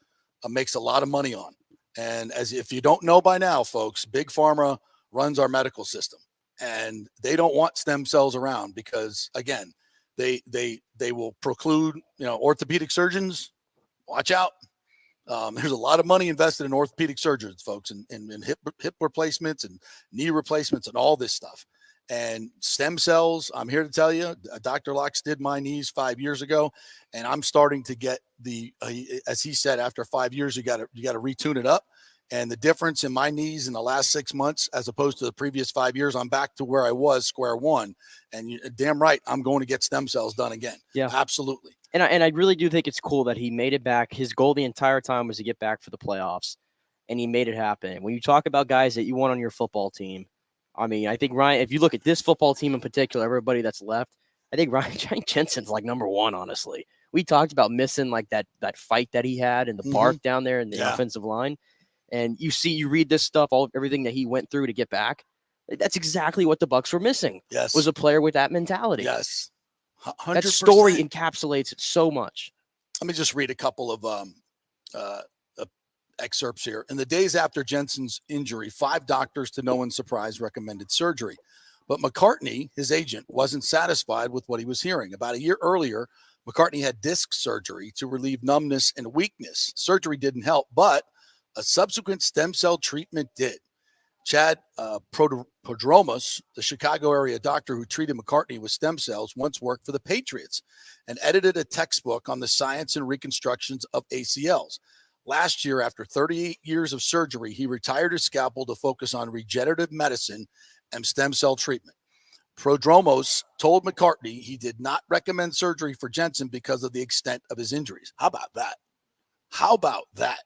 makes a lot of money on. And as if you don't know by now, folks, big pharma runs our medical system, and they don't want stem cells around because, again, they will preclude, orthopedic surgeons. Watch out. There's a lot of money invested in orthopedic surgeons, folks, and hip replacements and knee replacements and all this stuff. And stem cells, I'm here to tell you, Dr. Locks did my knees 5 years ago, and I'm starting to get as he said, after 5 years, you got to retune it up. And the difference in my knees in the last 6 months, as opposed to the previous 5 years, I'm back to where I was, square one. And damn right, I'm going to get stem cells done again. Yeah, absolutely. And I really do think it's cool that he made it back. His goal the entire time was to get back for the playoffs, and he made it happen. When you talk about guys that you want on your football team, I mean, I think Ryan, if you look at this football team in particular, everybody that's left, I think Ryan Jensen's like number one, honestly. We talked about missing like that fight that he had in the park down there in the offensive line. And you read this stuff, everything that he went through to get back. That's exactly what the Bucs were missing. Yes. Was a player with that mentality. Yes. 100%. That story encapsulates it so much. Let me just read a couple of excerpts here. In the days after Jensen's injury, 5 doctors, to no one's surprise, recommended surgery. But McCartney, his agent, wasn't satisfied with what he was hearing. About a year earlier, McCartney had disc surgery to relieve numbness and weakness. Surgery didn't help, but a subsequent stem cell treatment did. Chad Prodromos, the Chicago area doctor who treated McCartney with stem cells, once worked for the Patriots and edited a textbook on the science and reconstructions of ACLs. Last year, after 38 years of surgery, he retired his scalpel to focus on regenerative medicine and stem cell treatment. Prodromos told McCartney he did not recommend surgery for Jensen because of the extent of his injuries. How about that? How about that?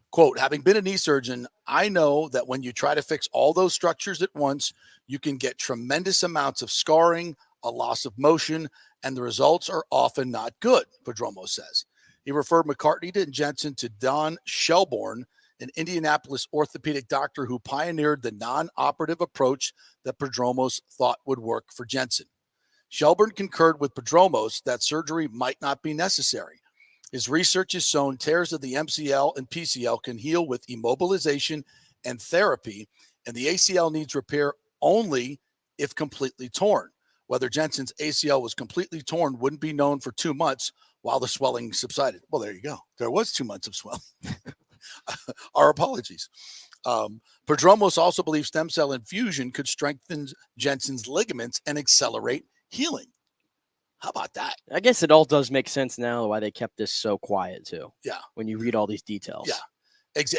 Quote, having been a knee surgeon, I know that when you try to fix all those structures at once, you can get tremendous amounts of scarring, a loss of motion, and the results are often not good, Prodromos says. He referred McCartney and Jensen to Don Shelbourne, an Indianapolis orthopedic doctor who pioneered the non-operative approach that Prodromos thought would work for Jensen. Shelbourne concurred with Prodromos that surgery might not be necessary. His research has shown tears of the MCL and PCL can heal with immobilization and therapy, and the ACL needs repair only if completely torn. Whether Jensen's ACL was completely torn wouldn't be known for 2 months while the swelling subsided. Well, there you go. There was 2 months of swelling. Our apologies. Prodromos also believes stem cell infusion could strengthen Jensen's ligaments and accelerate healing. How about that? I guess it all does make sense now why they kept this so quiet too. Yeah. When you read all these details. Yeah.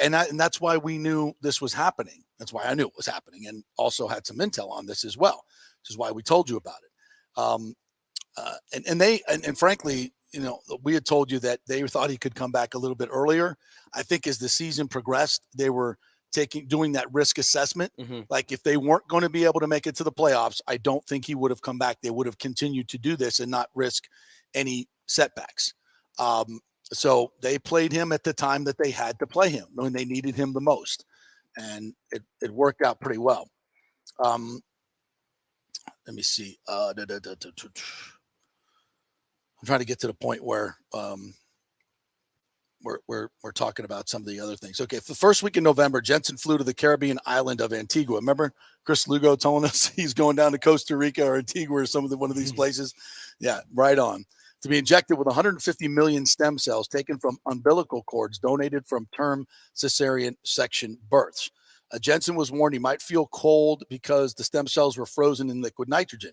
And that's why we knew this was happening. That's why I knew it was happening, and also had some intel on this as well, which is why we told you about it. And frankly, you know, we had told you that they thought he could come back a little bit earlier. I think as the season progressed, they were doing that risk assessment. Like if they weren't going to be able to make it to the playoffs, I don't think he would have come back. They would have continued to do this and not risk any setbacks. So they played him at the time that they had to play him when they needed him the most. And it worked out pretty well. Let me see. I'm trying to get to the point where we're talking about some of the other things. Okay, for the first week in November, Jensen flew to the Caribbean island of Antigua. Remember Chris Lugo telling us he's going down to Costa Rica or Antigua or one of these places? Yeah, right on. To be injected with 150 million stem cells taken from umbilical cords donated from term cesarean section births. Jensen was warned he might feel cold because the stem cells were frozen in liquid nitrogen.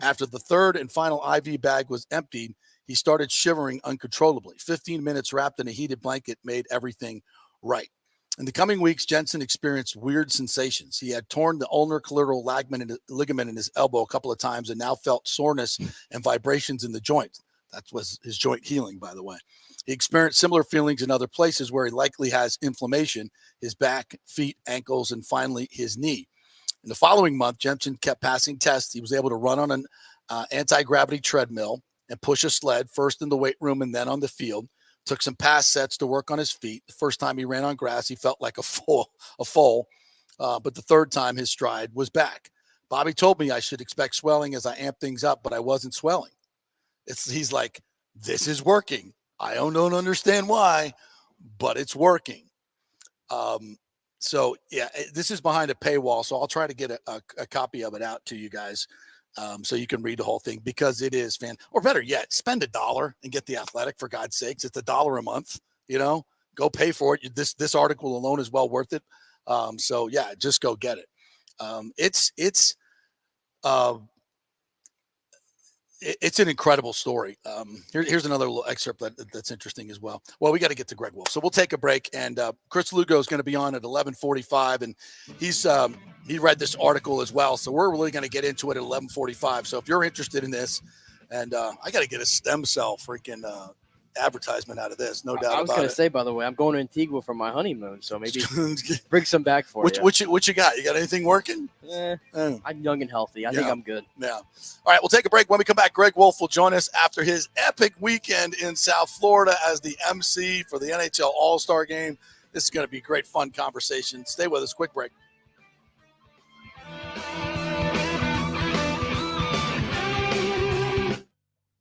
After the third and final IV bag was emptied, he started shivering uncontrollably. 15 minutes wrapped in a heated blanket made everything right. In the coming weeks, Jensen experienced weird sensations. He had torn the ulnar collateral ligament in his elbow a couple of times and now felt soreness and vibrations in the joint. That was his joint healing, by the way. He experienced similar feelings in other places where he likely has inflammation, his back, feet, ankles, and finally his knee. In the following month, Jensen kept passing tests. He was able to run on an anti-gravity treadmill and push a sled, first in the weight room and then on the field. Took some pass sets to work on his feet. The first time he ran on grass, he felt like a foal. But the third time, his stride was back. Bobby told me I should expect swelling as I amp things up, but I wasn't swelling. He's like, this is working. I don't understand why, but it's working. So, yeah, this is behind a paywall, so I'll try to get a copy of it out to you guys so you can read the whole thing, because it is or better yet, spend $1 and get The Athletic, for God's sakes. It's $1 a month, go pay for it. This article alone is well worth it. So, yeah, just go get it. It's an incredible story. Here's another little excerpt that's interesting as well. Well, we got to get to Greg Wolf, so we'll take a break. And Chris Lugo is going to be on at 11:45, and he read this article as well. So we're really going to get into it at 11:45. So if you're interested in this, And I got to get a stem cell freaking advertisement out of this, no doubt about it. I was going to say, by the way, I'm going to Antigua for my honeymoon, so maybe bring some back for you. What you got? You got anything working? I'm young and healthy. I think I'm good. Yeah. All right, we'll take a break. When we come back, Greg Wolf will join us after his epic weekend in South Florida as the MC for the NHL All-Star Game. This is going to be a great, fun conversation. Stay with us. Quick break.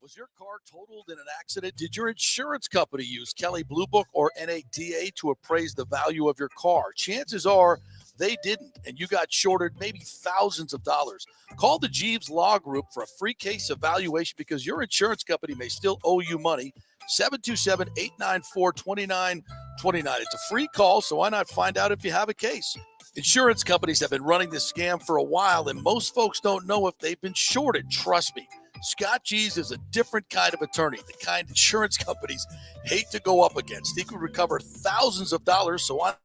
Was your car totaled in an accident? Did your insurance company use Kelley Blue Book or NADA to appraise the value of your car? Chances are they didn't, and you got shorted maybe thousands of dollars. Call the Jeeves Law Group for a free case evaluation because your insurance company may still owe you money. 727-894-2929. It's a free call, so why not find out if you have a case? Insurance companies have been running this scam for a while, and most folks don't know if they've been shorted. Trust me. Scott Jeeves is a different kind of attorney, the kind insurance companies hate to go up against. He could recover thousands of dollars, so on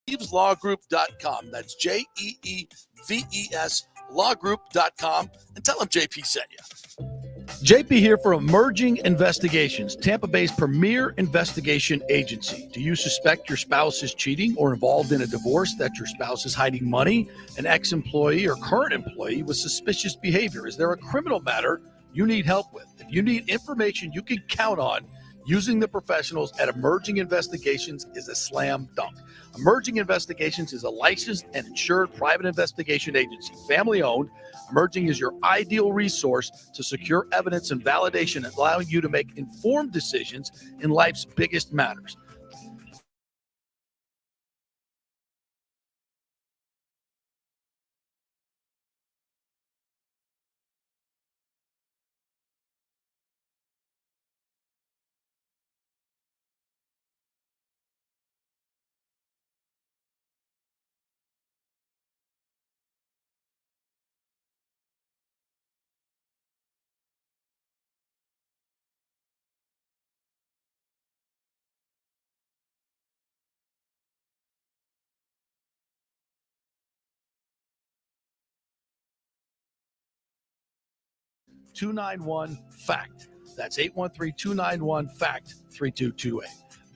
JeevesLawGroup.com. That's JEEVES lawgroup.com, and tell him JP sent you. JP here for Emerging Investigations, Tampa Bay's premier investigation agency. Do you suspect your spouse is cheating or involved in a divorce, that your spouse is hiding money, an ex-employee or current employee with suspicious behavior? Is there a criminal matter you need help with? If you need information you can count on, using the professionals at Emerging Investigations is a slam dunk. Emerging Investigations is a licensed and insured private investigation agency, family-owned. Emerging is your ideal resource to secure evidence and validation, allowing you to make informed decisions in life's biggest matters. $291-FACT. That's 813-291-FACT-3228.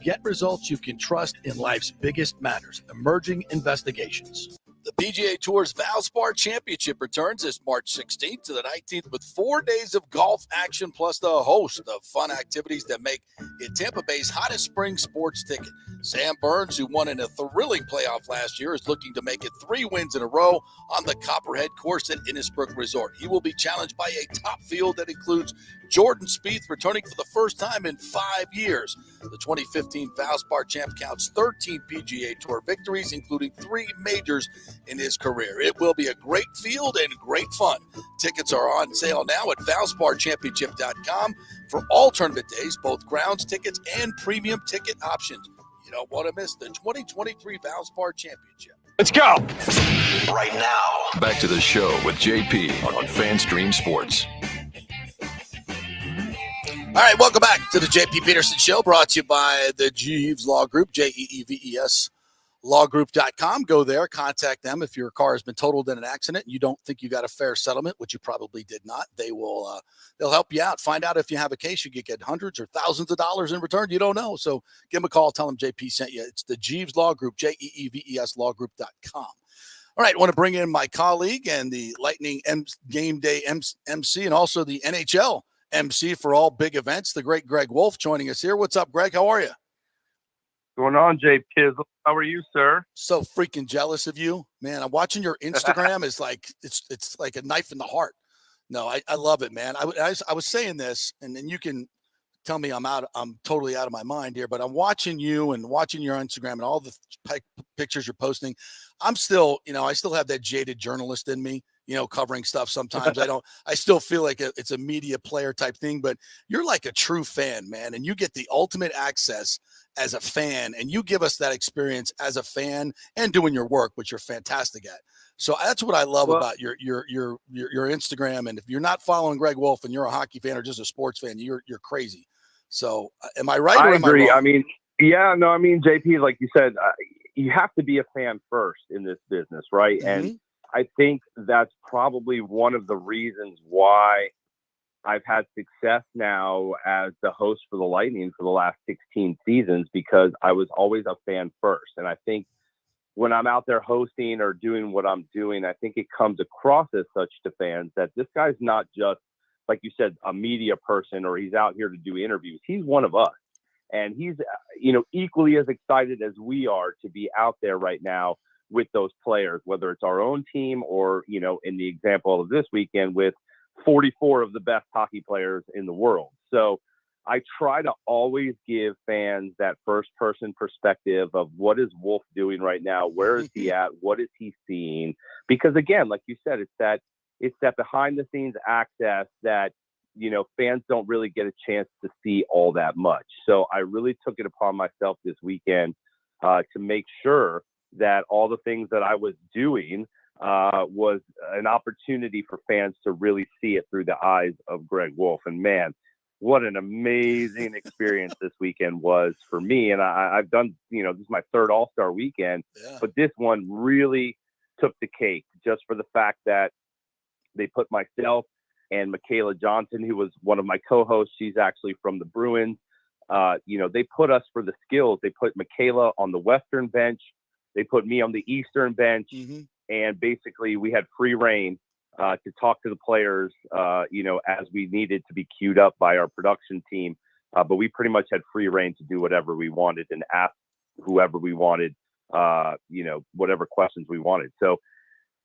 Get results you can trust in life's biggest matters. Emerging Investigations. The PGA Tour's Valspar Championship returns this March 16th to the 19th with 4 days of golf action plus the host of fun activities that make it Tampa Bay's hottest spring sports ticket. Sam Burns, who won in a thrilling playoff last year, is looking to make it 3 wins in a row on the Copperhead course at Innisbrook Resort. He will be challenged by a top field that includes Jordan Spieth, returning for the first time in 5 years. The 2015 Valspar champ counts 13 PGA Tour victories, including 3 majors in his career. It will be a great field and great fun. Tickets are on sale now at ValsparChampionship.com for all tournament days, both grounds tickets and premium ticket options. You don't want to miss the 2023 Valspar Championship. Let's go. Right now, back to the show with JP on FanStream Sports. All right, welcome back to the JP Peterson Show, brought to you by the Jeeves Law Group, JEEVES lawgroup.com. Go there, contact them if your car has been totaled in an accident and you don't think you got a fair settlement, which you probably did not. They'll help you out. Find out if you have a case. You could get hundreds or thousands of dollars in return. You don't know. So give them a call. Tell them JP sent you. It's the Jeeves Law Group, JEEVES lawgroup.com. All right, I want to bring in my colleague and the Lightning Game Day MC and also the NHL MC for all big events, the great Greg Wolf, joining us here. What's up, Greg? How are you? Going on, Jay Pizzle. How are you, sir? So freaking jealous of you, man. I'm watching your Instagram. Is like it's like a knife in the heart. No, I love it, man. I was saying this, and then you can tell me I'm totally out of my mind here, but I'm watching you and watching your Instagram and all the pictures you're posting. I'm still, I still have that jaded journalist in me, covering stuff. Sometimes I still feel like it's a media player type thing, but you're like a true fan, man. And you get the ultimate access as a fan, and you give us that experience as a fan and doing your work, which you're fantastic at. So that's what I love about your Instagram. And if you're not following Greg Wolf and you're a hockey fan or just a sports fan, you're crazy. So am I right? I or agree. Am I wrong? JP, like you said, you have to be a fan first in this business, right? Mm-hmm. And I think that's probably one of the reasons why I've had success now as the host for the Lightning for the last 16 seasons, because I was always a fan first. And I think when I'm out there hosting or doing what I'm doing, I think it comes across as such to fans that this guy's not just, like you said, a media person, or he's out here to do interviews. He's one of us. And he's, equally as excited as we are to be out there right now with those players, whether it's our own team or, in the example of this weekend with 44 of the best hockey players in the world. So I try to always give fans that first person perspective of what is Wolf doing right now? Where is he at? What is he seeing? Because again, like you said, it's that behind the scenes access that, fans don't really get a chance to see all that much. So I really took it upon myself this weekend to make sure that all the things that I was doing was an opportunity for fans to really see it through the eyes of Greg Wolf. And man, what an amazing experience this weekend was for me. And I've done, this is my third All-Star weekend, but this one really took the cake just for the fact that they put myself and Michaela Johnson, who was one of my co-hosts, she's actually from the Bruins. They put us for the skills. They put Michaela on the Western bench. They put me on the Eastern bench. And basically we had free reign to talk to the players, as we needed to be queued up by our production team. But we pretty much had free reign to do whatever we wanted and ask whoever we wanted, whatever questions we wanted. So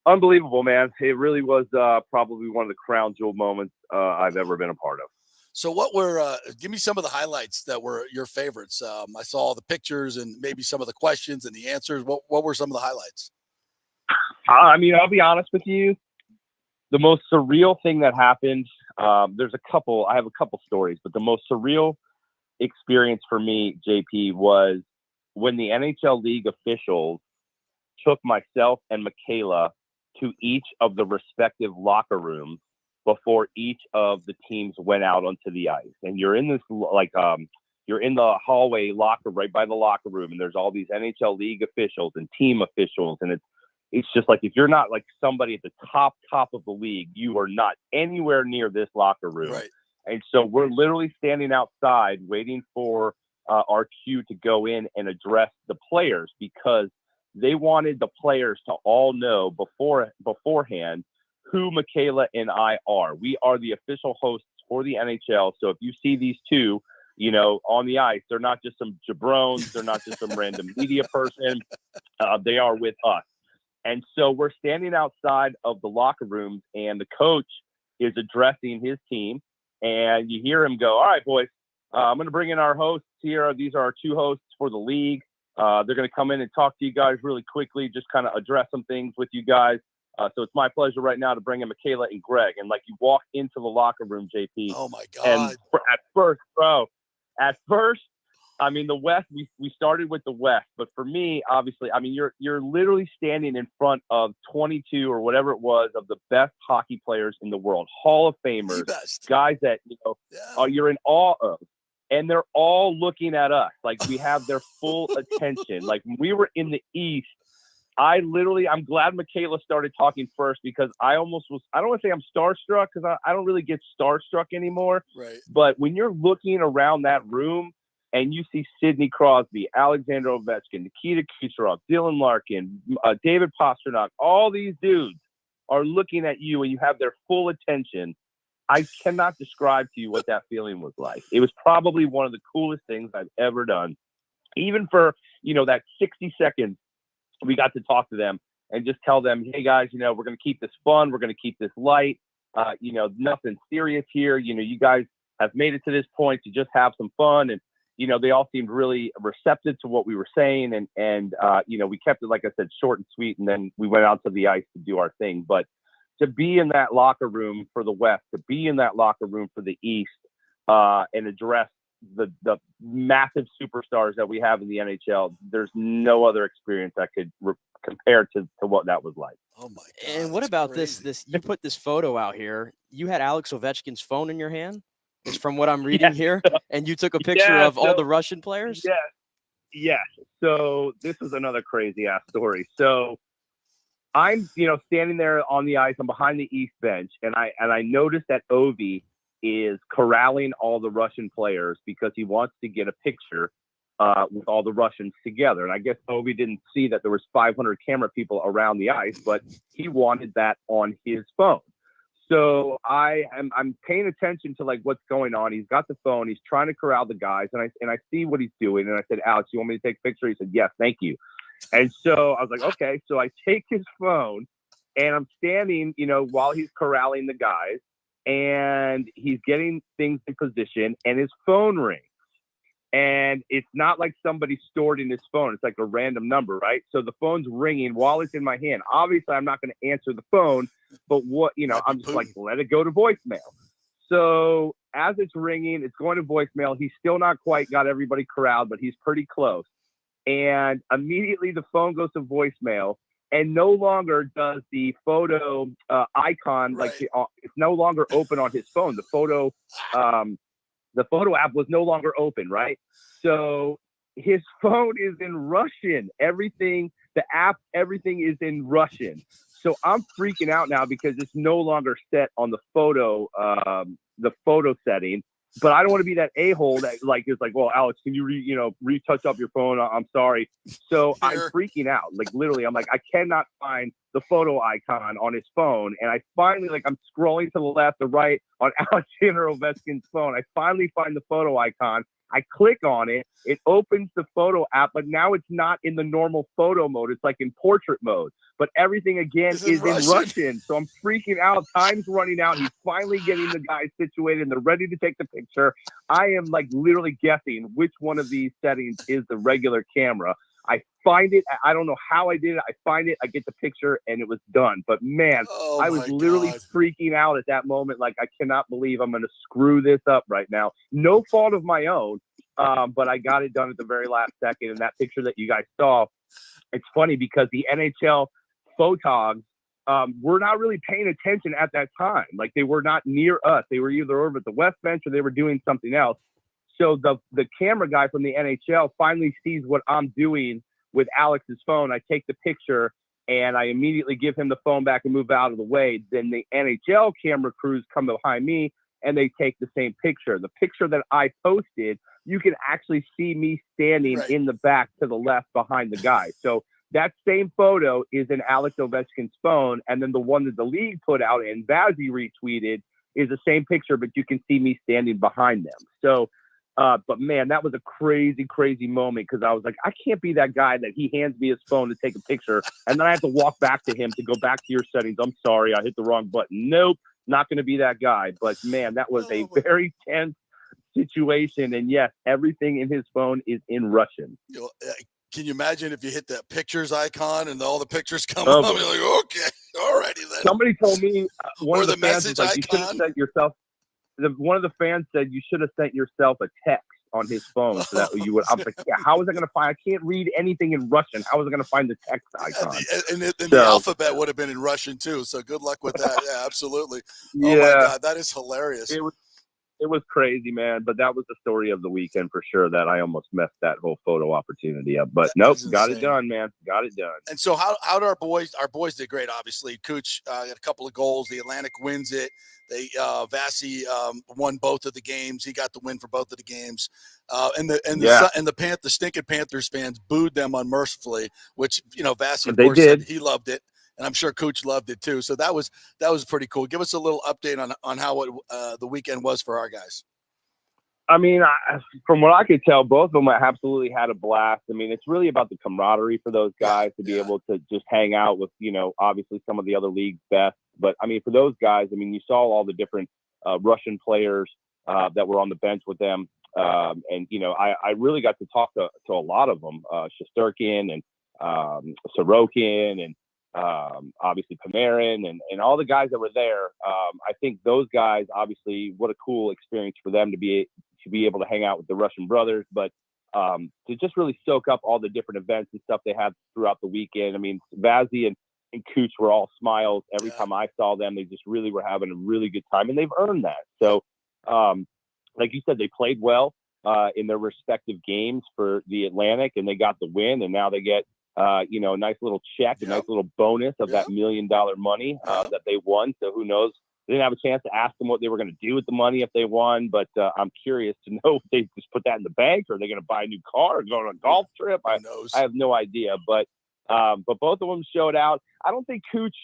unbelievable, man. It really was probably one of the crown jewel moments I've ever been a part of. So what were, give me some of the highlights that were your favorites. I saw the pictures and maybe some of the questions and the answers. What were some of the highlights? I'll be honest with you. The most surreal thing that happened, I have a couple stories, but the most surreal experience for me, JP, was when the NHL league officials took myself and Michaela to each of the respective locker rooms before each of the teams went out onto the ice. And you're in this, you're in the hallway locker right by the locker room, and there's all these NHL league officials and team officials. And it's just like, if you're not like somebody at the top of the league, you are not anywhere near this locker room. Right. And so we're literally standing outside waiting for our cue to go in and address the players, because they wanted the players to all know beforehand who Michaela and I are. We are the official hosts for the NHL. So if you see these two, on the ice, they're not just some jabrones. They're not just some random media person. They are with us. And so we're standing outside of the locker rooms, and the coach is addressing his team. And you hear him go, "All right, boys, I'm going to bring in our hosts here. These are our two hosts for the league. They're going to come in and talk to you guys really quickly, just kind of address some things with you guys. So it's my pleasure right now to bring in Michaela and Greg." And like, you walk into the locker room, JP. Oh my God. And at first, the West, we started with the West, but for me, obviously, you're literally standing in front of 22 or whatever it was of the best hockey players in the world, Hall of Famers, guys that, you're in awe of. And they're all looking at us like we have their full attention. Like, when we were in the East, I'm glad Michaela started talking first, because I almost was, I don't want to say I'm starstruck, because I don't really get starstruck anymore. Right. But when you're looking around that room and you see Sidney Crosby, Alexander Ovechkin, Nikita Kucherov, Dylan Larkin, David Pastrnak, all these dudes are looking at you and you have their full attention. I cannot describe to you what that feeling was like. It was probably one of the coolest things I've ever done. Even for, that 60 seconds, we got to talk to them and just tell them, "Hey guys, we're going to keep this fun. We're going to keep this light. Nothing serious here. You guys have made it to this point to just have some fun." And, they all seemed really receptive to what we were saying. And we kept it, like I said, short and sweet. And then we went out to the ice to do our thing. But to be in that locker room for the West, to be in that locker room for the East, and address the massive superstars that we have in the NHL, there's no other experience that could compare to what that was like. Oh my God! And what about this? You put this photo out here. You had Alex Ovechkin's phone in your hand. It's from what I'm reading here, and you took a picture of all the Russian players. Yes. So this was another crazy ass story. So I'm, standing there on the ice. I'm behind the East bench, and I noticed that Ovi is corralling all the Russian players because he wants to get a picture with all the Russians together. And I guess Ovi didn't see that there was 500 camera people around the ice, but he wanted that on his phone. So I'm paying attention to like what's going on. He's got the phone. He's trying to corral the guys, and I see what he's doing. And I said, Alex, you want me to take a picture? He said, yes, thank you. And so I was like, okay. So I take his phone, and I'm standing, while he's corralling the guys, and he's getting things in position, and his phone rings. And it's not like somebody stored in his phone. It's like a random number, right? So the phone's ringing while it's in my hand. Obviously, I'm not going to answer the phone, but I'm just like, let it go to voicemail. So as it's ringing, it's going to voicemail. He's still not quite got everybody corralled, but he's pretty close. And immediately the phone goes to voicemail, and no longer does the photo icon, Right. it's no longer open on his phone. The photo app was no longer open, right? So his phone is in Russian. Everything is in Russian. So I'm freaking out now because it's no longer set on the photo setting. But I don't want to be that a-hole that is like, well, Alex, can you retouch up your phone? I'm sorry. So I'm freaking out. Like literally, I'm like, I cannot find the photo icon on his phone. And I finally, I'm scrolling to the left or right on Alexander Ovechkin's phone. I finally find the photo icon. I click on it. It opens the photo app, but now it's not in the normal photo mode. It's like in portrait mode. But everything again is in Russian. So I'm freaking out. Time's running out. He's finally getting the guys situated, and they're ready to take the picture. I am literally guessing which one of these settings is the regular camera. I find it. I don't know how I did it. I find it. I get the picture, and it was done. But man, I was literally freaking out at that moment. Like, I cannot believe I'm going to screw this up right now. No fault of my own, but I got it done at the very last second. And that picture that you guys saw, it's funny because the NHL photogs were not really paying attention at that time. Like, they were not near us. They were either over at the West Bench or they were doing something else. So the camera guy from the NHL finally sees what I'm doing with Alex's phone. I take the picture and I immediately give him the phone back and move out of the way. Then the NHL camera crews come behind me and they take the same picture. The picture that I posted, you can actually see me standing in the back to the left behind the guy. So that same photo is in Alex Ovechkin's phone. And then the one that the league put out and Vazzy retweeted is the same picture, but you can see me standing behind them. So, but man, that was a crazy, crazy moment because I was like, I can't be that guy that he hands me his phone to take a picture, and then I have to walk back to him to go back to your settings. I'm sorry, I hit the wrong button. Nope, not going to be that guy. But man, that was a very tense situation. And yes, everything in his phone is in Russian. Can you imagine if you hit that pictures icon and all the pictures come up? You're like, okay, alrighty then. Somebody told me one or of the fans was like, you should have sent yourself. One of the fans said you should have sent yourself a text on his phone so that you would. I was like, yeah, how was I going to find? I can't read anything in Russian. How was I going to find the text icon? And the alphabet would have been in Russian too. So good luck with that. Yeah, absolutely. Yeah. Oh my God, that is hilarious. It was crazy, man. But that was the story of the weekend for sure. That I almost messed that whole photo opportunity up. But nope, got it done, man. Got it done. And so how did our boys did great, obviously. Cooch got a couple of goals. The Atlantic wins it. They Vasi won both of the games. He got the win for both of the games. The stinking Panthers fans booed them unmercifully, which Vasi of course said he loved it. And I'm sure Cooch loved it too. So that was pretty cool. Give us a little update on how the weekend was for our guys. I mean, from what I could tell, both of them absolutely had a blast. I mean, it's really about the camaraderie for those guys to be able to just hang out with, obviously some of the other league's best. But I mean, for those guys, I mean, you saw all the different Russian players that were on the bench with them. And I really got to talk to a lot of them, Shesterkin and Sorokin and obviously Panarin and all the guys that were there. I think those guys, obviously, what a cool experience for them to be able to hang out with the Russian brothers, but to just really soak up all the different events and stuff they had throughout the weekend. I mean, Vazzy and Cooch were all smiles every time I saw them. They just really were having a really good time, and they've earned that. So, like you said, they played well in their respective games for the Atlantic, and they got the win, and now they get a nice little check, a nice little bonus of that $1 million money that they won. So who knows? They didn't have a chance to ask them what they were going to do with the money if they won, but I'm curious to know if they just put that in the bank, or are they going to buy a new car or go on a golf trip? I have no idea, but both of them showed out. I don't think Cooch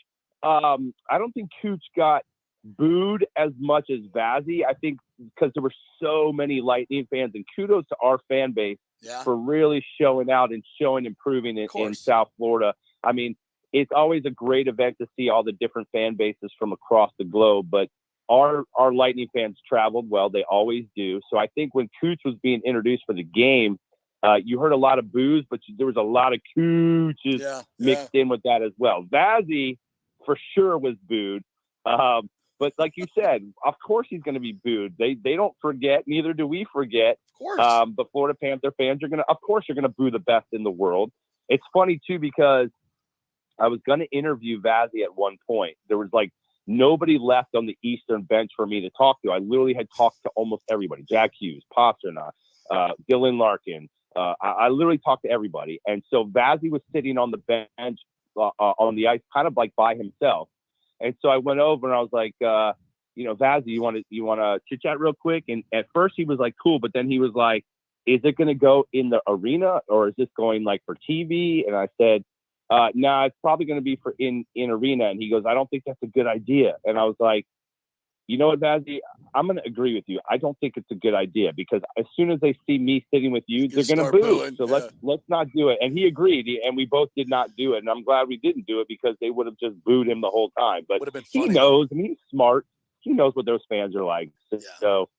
got booed as much as Vazzy. I think because there were so many Lightning fans, and kudos to our fan base for really showing out and improving in South Florida. I mean, it's always a great event to see all the different fan bases from across the globe, but our Lightning fans traveled well. They always do. So I think when Cooch was being introduced for the game, you heard a lot of boos, but there was a lot of Cooches mixed in with that as well. Vazzy for sure was booed. But like you said, of course he's going to be booed. They don't forget. Neither do we forget. Of course. But Florida Panther fans are going to boo the best in the world. It's funny too, because I was going to interview Vazzy at one point. There was like nobody left on the Eastern bench for me to talk to. I literally had talked to almost everybody. Jack Hughes, Pasternak, Dylan Larkin. I literally talked to everybody. And so Vazzy was sitting on the bench on the ice, kind of like by himself. And so I went over and I was like, Vazzy, you want to chit chat real quick? And at first he was like, cool. But then he was like, is it going to go in the arena, or is this going like for TV? And I said, no, it's probably going to be for in arena. And he goes, I don't think that's a good idea. And I was like, you know what, Vazzy, I'm going to agree with you. I don't think it's a good idea, because as soon as they see me sitting with you, they're going to boo. Booing. So let's not do it. And he agreed, and we both did not do it. And I'm glad we didn't do it, because they would have just booed him the whole time. But he knows. I mean, he's smart. He knows what those fans are like. So,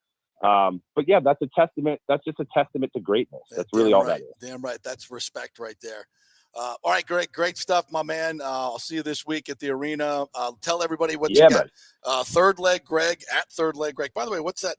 but yeah, that's a testament. That's just a testament to greatness. That's really all that is. Damn right. That's respect right there. All right, great stuff, my man. I'll see you this week at the arena. Tell everybody what you got. Third Leg Greg at Third Leg Greg. By the way, what's that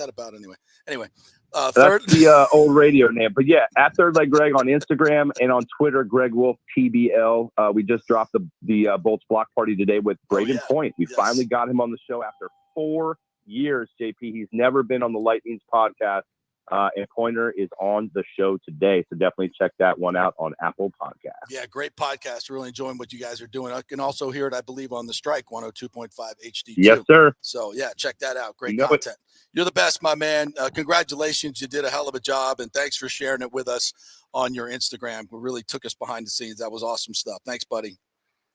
about anyway? Anyway, that's the old radio name. But yeah, at Third Leg Greg on Instagram, and on Twitter, Greg Wolf TBL. We just dropped the Bolts block party today with Braden Point. We finally got him on the show after 4 years. JP, he's never been on the Lightning's podcast. And Pointer is on the show today. So definitely check that one out on Apple Podcasts. Yeah, great podcast. Really enjoying what you guys are doing. I can also hear it, I believe, on the Strike 102.5 HD2. Yes, sir. So, yeah, check that out. Great content. You're the best, my man. Congratulations. You did a hell of a job, and thanks for sharing it with us on your Instagram. It really took us behind the scenes. That was awesome stuff. Thanks, buddy.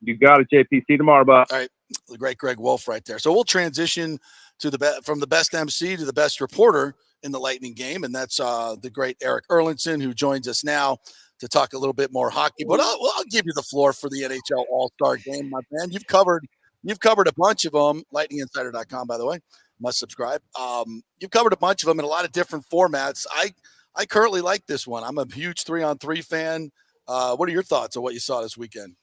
You got it, JP. See you tomorrow, bud. All right. The great Greg Wolf right there. So we'll transition to from the best MC to the best reporter in the Lightning game, and that's the great Eric Erlinson, who joins us now to talk a little bit more hockey. But I'll give you the floor for the NHL All-Star game, my man. You've covered a bunch of them. LightningInsider.com, by the way, must subscribe. You've covered a bunch of them in a lot of different formats. I currently like this one. I'm a huge 3-on-3 fan. What are your thoughts on what you saw this weekend?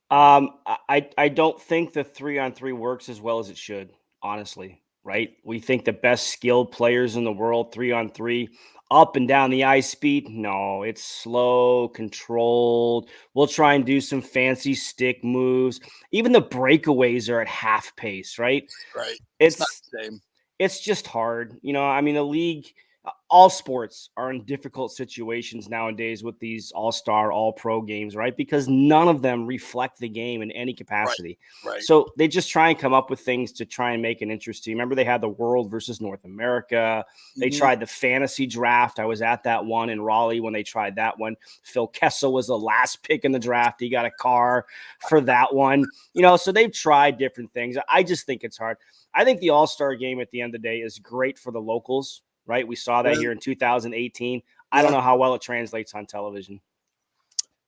I don't think the 3-on-3 works as well as it should, honestly. Right? We think the best skilled players in the world, 3-on-3, up and down the ice speed. No, it's slow, controlled. We'll try and do some fancy stick moves. Even the breakaways are at half pace, right? Right. It's not the same. It's just hard. I mean, the league, all sports are in difficult situations nowadays with these all-star, all-pro games, right? Because none of them reflect the game in any capacity. Right. So they just try and come up with things to try and make it interesting. Remember, they had the World versus North America. They tried the fantasy draft. I was at that one in Raleigh when they tried that one. Phil Kessel was the last pick in the draft. He got a car for that one. So they've tried different things. I just think it's hard. I think the all-star game at the end of the day is great for the locals. Right. We saw that here in 2018. I don't know how well it translates on television.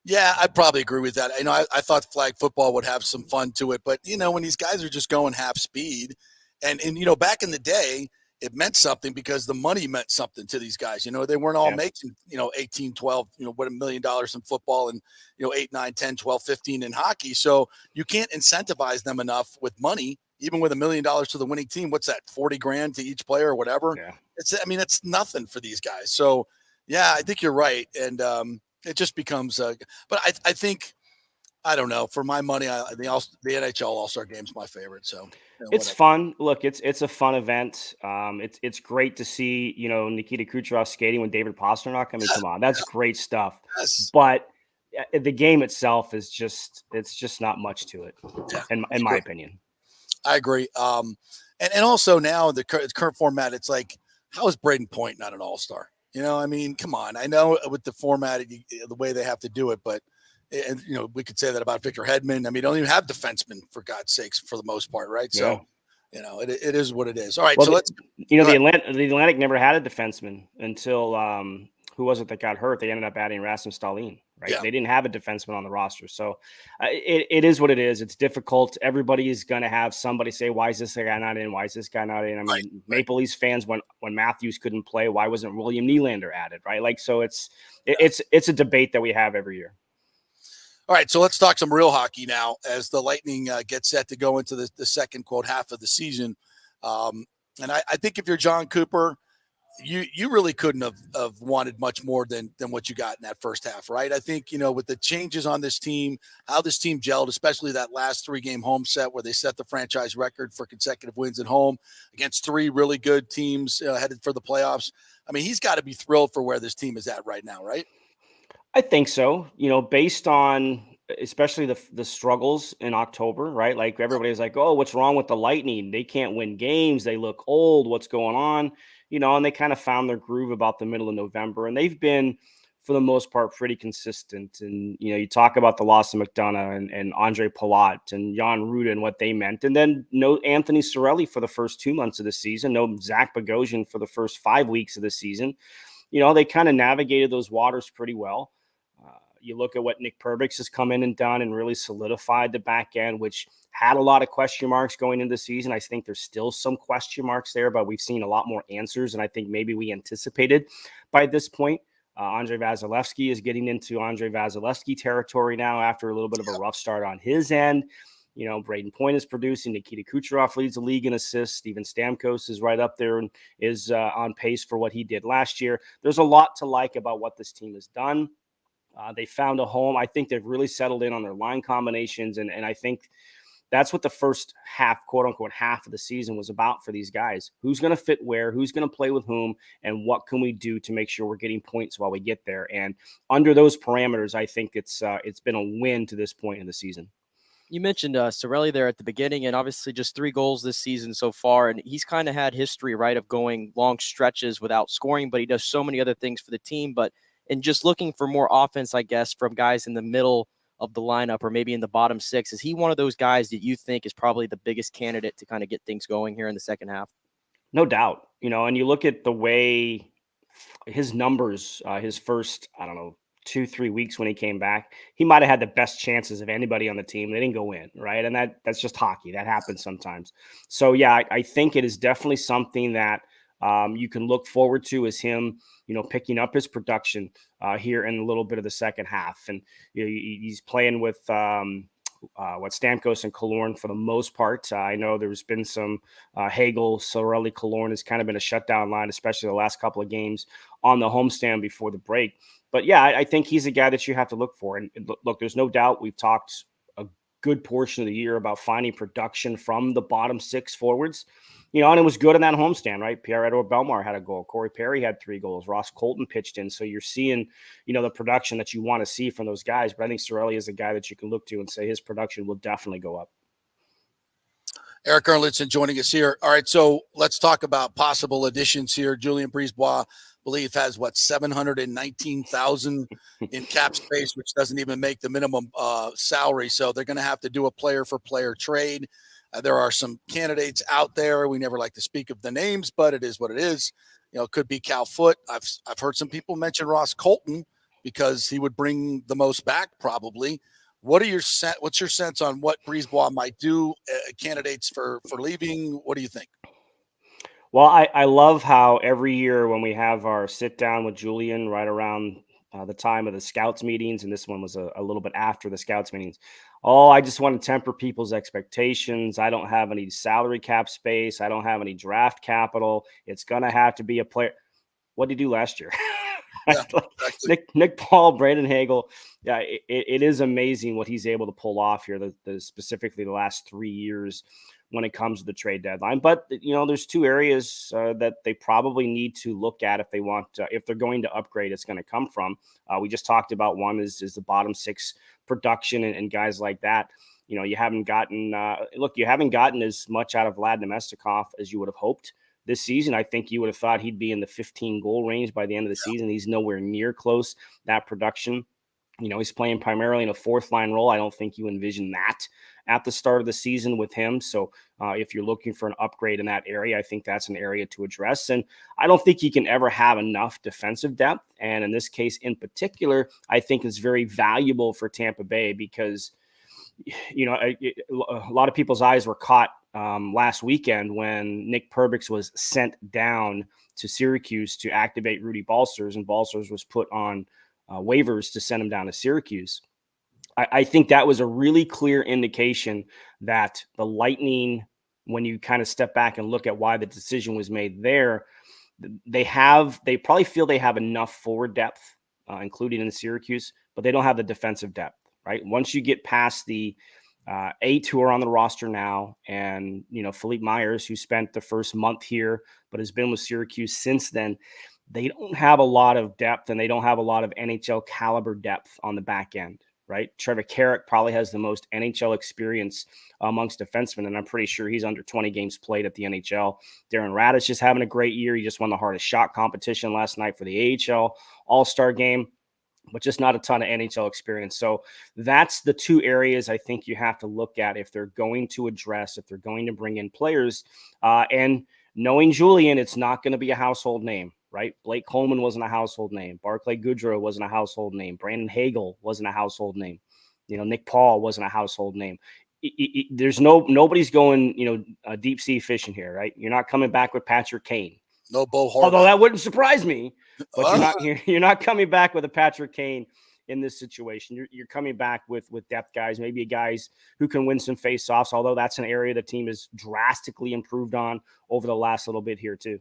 Yeah, I probably agree with that. I thought flag football would have some fun to it, but when these guys are just going half speed and back in the day, it meant something because the money meant something to these guys. They weren't all making, 18, 12, what $1 million in football and, 8, 9, 10, 12, 15 in hockey. So you can't incentivize them enough with money. Even with $1 million to the winning team, what's that? $40,000 to each player or whatever. Yeah. It's nothing for these guys. So yeah, I think you're right. And it just becomes, but I think, I don't know, for my money, the NHL All-Star game is my favorite. So it's fun. Look, it's a fun event. It's great to see, Nikita Kucherov skating with David Pasternak. I mean, come on, that's great stuff. Yes. But the game itself is it's just not much to it, in my opinion. I agree. And also now the current format, it's like, how is Braden Point not an all-star? You know, I mean, come on. I know with the format, the way they have to do it, but and we could say that about Victor Hedman. I mean, don't even have defensemen, for God's sakes, for the most part, right? Yeah. So, it is what it is. All right, well, so let's. The Atlantic never had a defenseman until who was it that got hurt? They ended up adding Rasmus Dahlin, right? Yeah. They didn't have a defenseman on the roster. So it is what it is. It's difficult. Everybody is going to have somebody say, why is this guy not in? Why is this guy not in? I mean, Maple Leafs fans, when Matthews couldn't play, why wasn't William Nylander added, right? Like, so it's a debate that we have every year. All right, so let's talk some real hockey now as the Lightning get set to go into the second, quote, half of the season. And I think if you're John Cooper, you really couldn't have wanted much more than what you got in that first half, right? I think, with the changes on this team, how this team gelled, especially that last 3-game home set where they set the franchise record for consecutive wins at home against 3 really good teams headed for the playoffs. I mean, he's got to be thrilled for where this team is at right now, right? I think so. Based on especially the struggles in October, right? Like everybody's like, oh, what's wrong with the Lightning? They can't win games. They look old. What's going on? And they kind of found their groove about the middle of November, and they've been, for the most part, pretty consistent. And, you talk about the loss of McDonough and Andre Palat and Jan Ruda and what they meant. And then no Anthony Cirelli for the first 2 months of the season, no Zach Bogosian for the first 5 weeks of the season. They kind of navigated those waters pretty well. You look at what Nick Perbix has come in and done and really solidified the back end, which had a lot of question marks going into the season. I think there's still some question marks there, but we've seen a lot more answers, and I think maybe we anticipated by this point. Andre Vasilevsky is getting into Andre Vasilevsky territory now after a little bit of a rough start on his end. Braden Point is producing. Nikita Kucherov leads the league in assists. Steven Stamkos is right up there and is on pace for what he did last year. There's a lot to like about what this team has done. They found a home. I think they've really settled in on their line combinations. And I think that's what the first half, quote unquote, half of the season was about for these guys. Who's going to fit where, who's going to play with whom, and what can we do to make sure we're getting points while we get there? And under those parameters, I think it's been a win to this point in the season. You mentioned Cirelli there at the beginning, and obviously just 3 goals this season so far. And he's kind of had history, right, of going long stretches without scoring, but he does so many other things for the team. And just looking for more offense, I guess, from guys in the middle of the lineup or maybe in the bottom 6. Is he one of those guys that you think is probably the biggest candidate to kind of get things going here in the second half? No doubt. And you look at the way his numbers, his first, 2-3 weeks when he came back, he might have had the best chances of anybody on the team. They didn't go in, right? And that's just hockey. That happens sometimes. So, yeah, I think it is definitely something that you can look forward to is him, picking up his production here in a little bit of the second half. And he's playing with Stamkos and Killorn for the most part. I know there's been some Hagel, Cirelli, Killorn has kind of been a shutdown line, especially the last couple of games on the homestand before the break. But yeah, I think he's a guy that you have to look for. And look, there's no doubt we've talked a good portion of the year about finding production from the bottom 6 forwards. And it was good in that homestand, right? Pierre-Edouard Bellemare had a goal. Corey Perry had 3 goals. Ross Colton pitched in. So you're seeing, the production that you want to see from those guys. But I think Cirelli is a guy that you can look to and say his production will definitely go up. Eric Erlinson joining us here. All right, so let's talk about possible additions here. Julien Brisebois, I believe, has 719,000 in cap space, which doesn't even make the minimum salary. So they're going to have to do a player-for-player trade. There are some candidates out there. We never like to speak of the names, but it is what it is. It could be Cal Foote. I've heard some people mention Ross Colton because he would bring the most back probably. What's your sense on what Brisebois might do? Candidates for leaving? What do you think? Well, I love how every year when we have our sit down with Julien right around the time of the scouts meetings, and this one was a little bit after the scouts meetings. Oh, I just want to temper people's expectations. I don't have any salary cap space. I don't have any draft capital. It's going to have to be a player. What did he do last year? Yeah, exactly. Nick Paul, Brandon Hagel. Yeah, it is amazing what he's able to pull off here, specifically the last 3 years. when it comes to the trade deadline. But, there's two areas that they probably need to look at if they want if they're going to upgrade, it's going to come from. We just talked about one is the bottom six production and guys like that. You haven't gotten you haven't gotten as much out of Vlad Nemestikov as you would have hoped this season. I think you would have thought he'd be in the 15 goal range by the end of the season. He's nowhere near close that production. He's playing primarily in a fourth line role. I don't think you envision that at the start of the season with him. So if you're looking for an upgrade in that area, I think that's an area to address. And I don't think you can ever have enough defensive depth. And in this case in particular, I think it's very valuable for Tampa Bay because, a lot of people's eyes were caught last weekend when Nick Perbix was sent down to Syracuse to activate Rudy Balcers, and Balcers was put on waivers to send him down to Syracuse. I think that was a really clear indication that the Lightning, when you kind of step back and look at why the decision was made there, they probably feel they have enough forward depth, including in Syracuse, but they don't have the defensive depth, right? Once you get past the 8 who are on the roster now, and Philippe Myers, who spent the first month here but has been with Syracuse since then, they don't have a lot of depth, and they don't have a lot of NHL caliber depth on the back end, right? Trevor Carrick probably has the most NHL experience amongst defensemen, and I'm pretty sure he's under 20 games played at the NHL. Darren Raddysh is having a great year. He just won the hardest shot competition last night for the AHL All-Star game, but just not a ton of NHL experience. So that's the two areas I think you have to look at if they're going to address, if they're going to bring in players. And knowing Julian, it's not going to be a household name, right? Blake Coleman wasn't a household name. Barclay Goodrow wasn't a household name. Brandon Hagel wasn't a household name. Nick Paul wasn't a household name. There's nobody's going, deep sea fishing here, right? You're not coming back with Patrick Kane. No Bo Horvath. Although that wouldn't surprise me, but you're not coming back with a Patrick Kane in this situation. You're coming back with depth guys, maybe guys who can win some faceoffs, although that's an area the team has drastically improved on over the last little bit here too.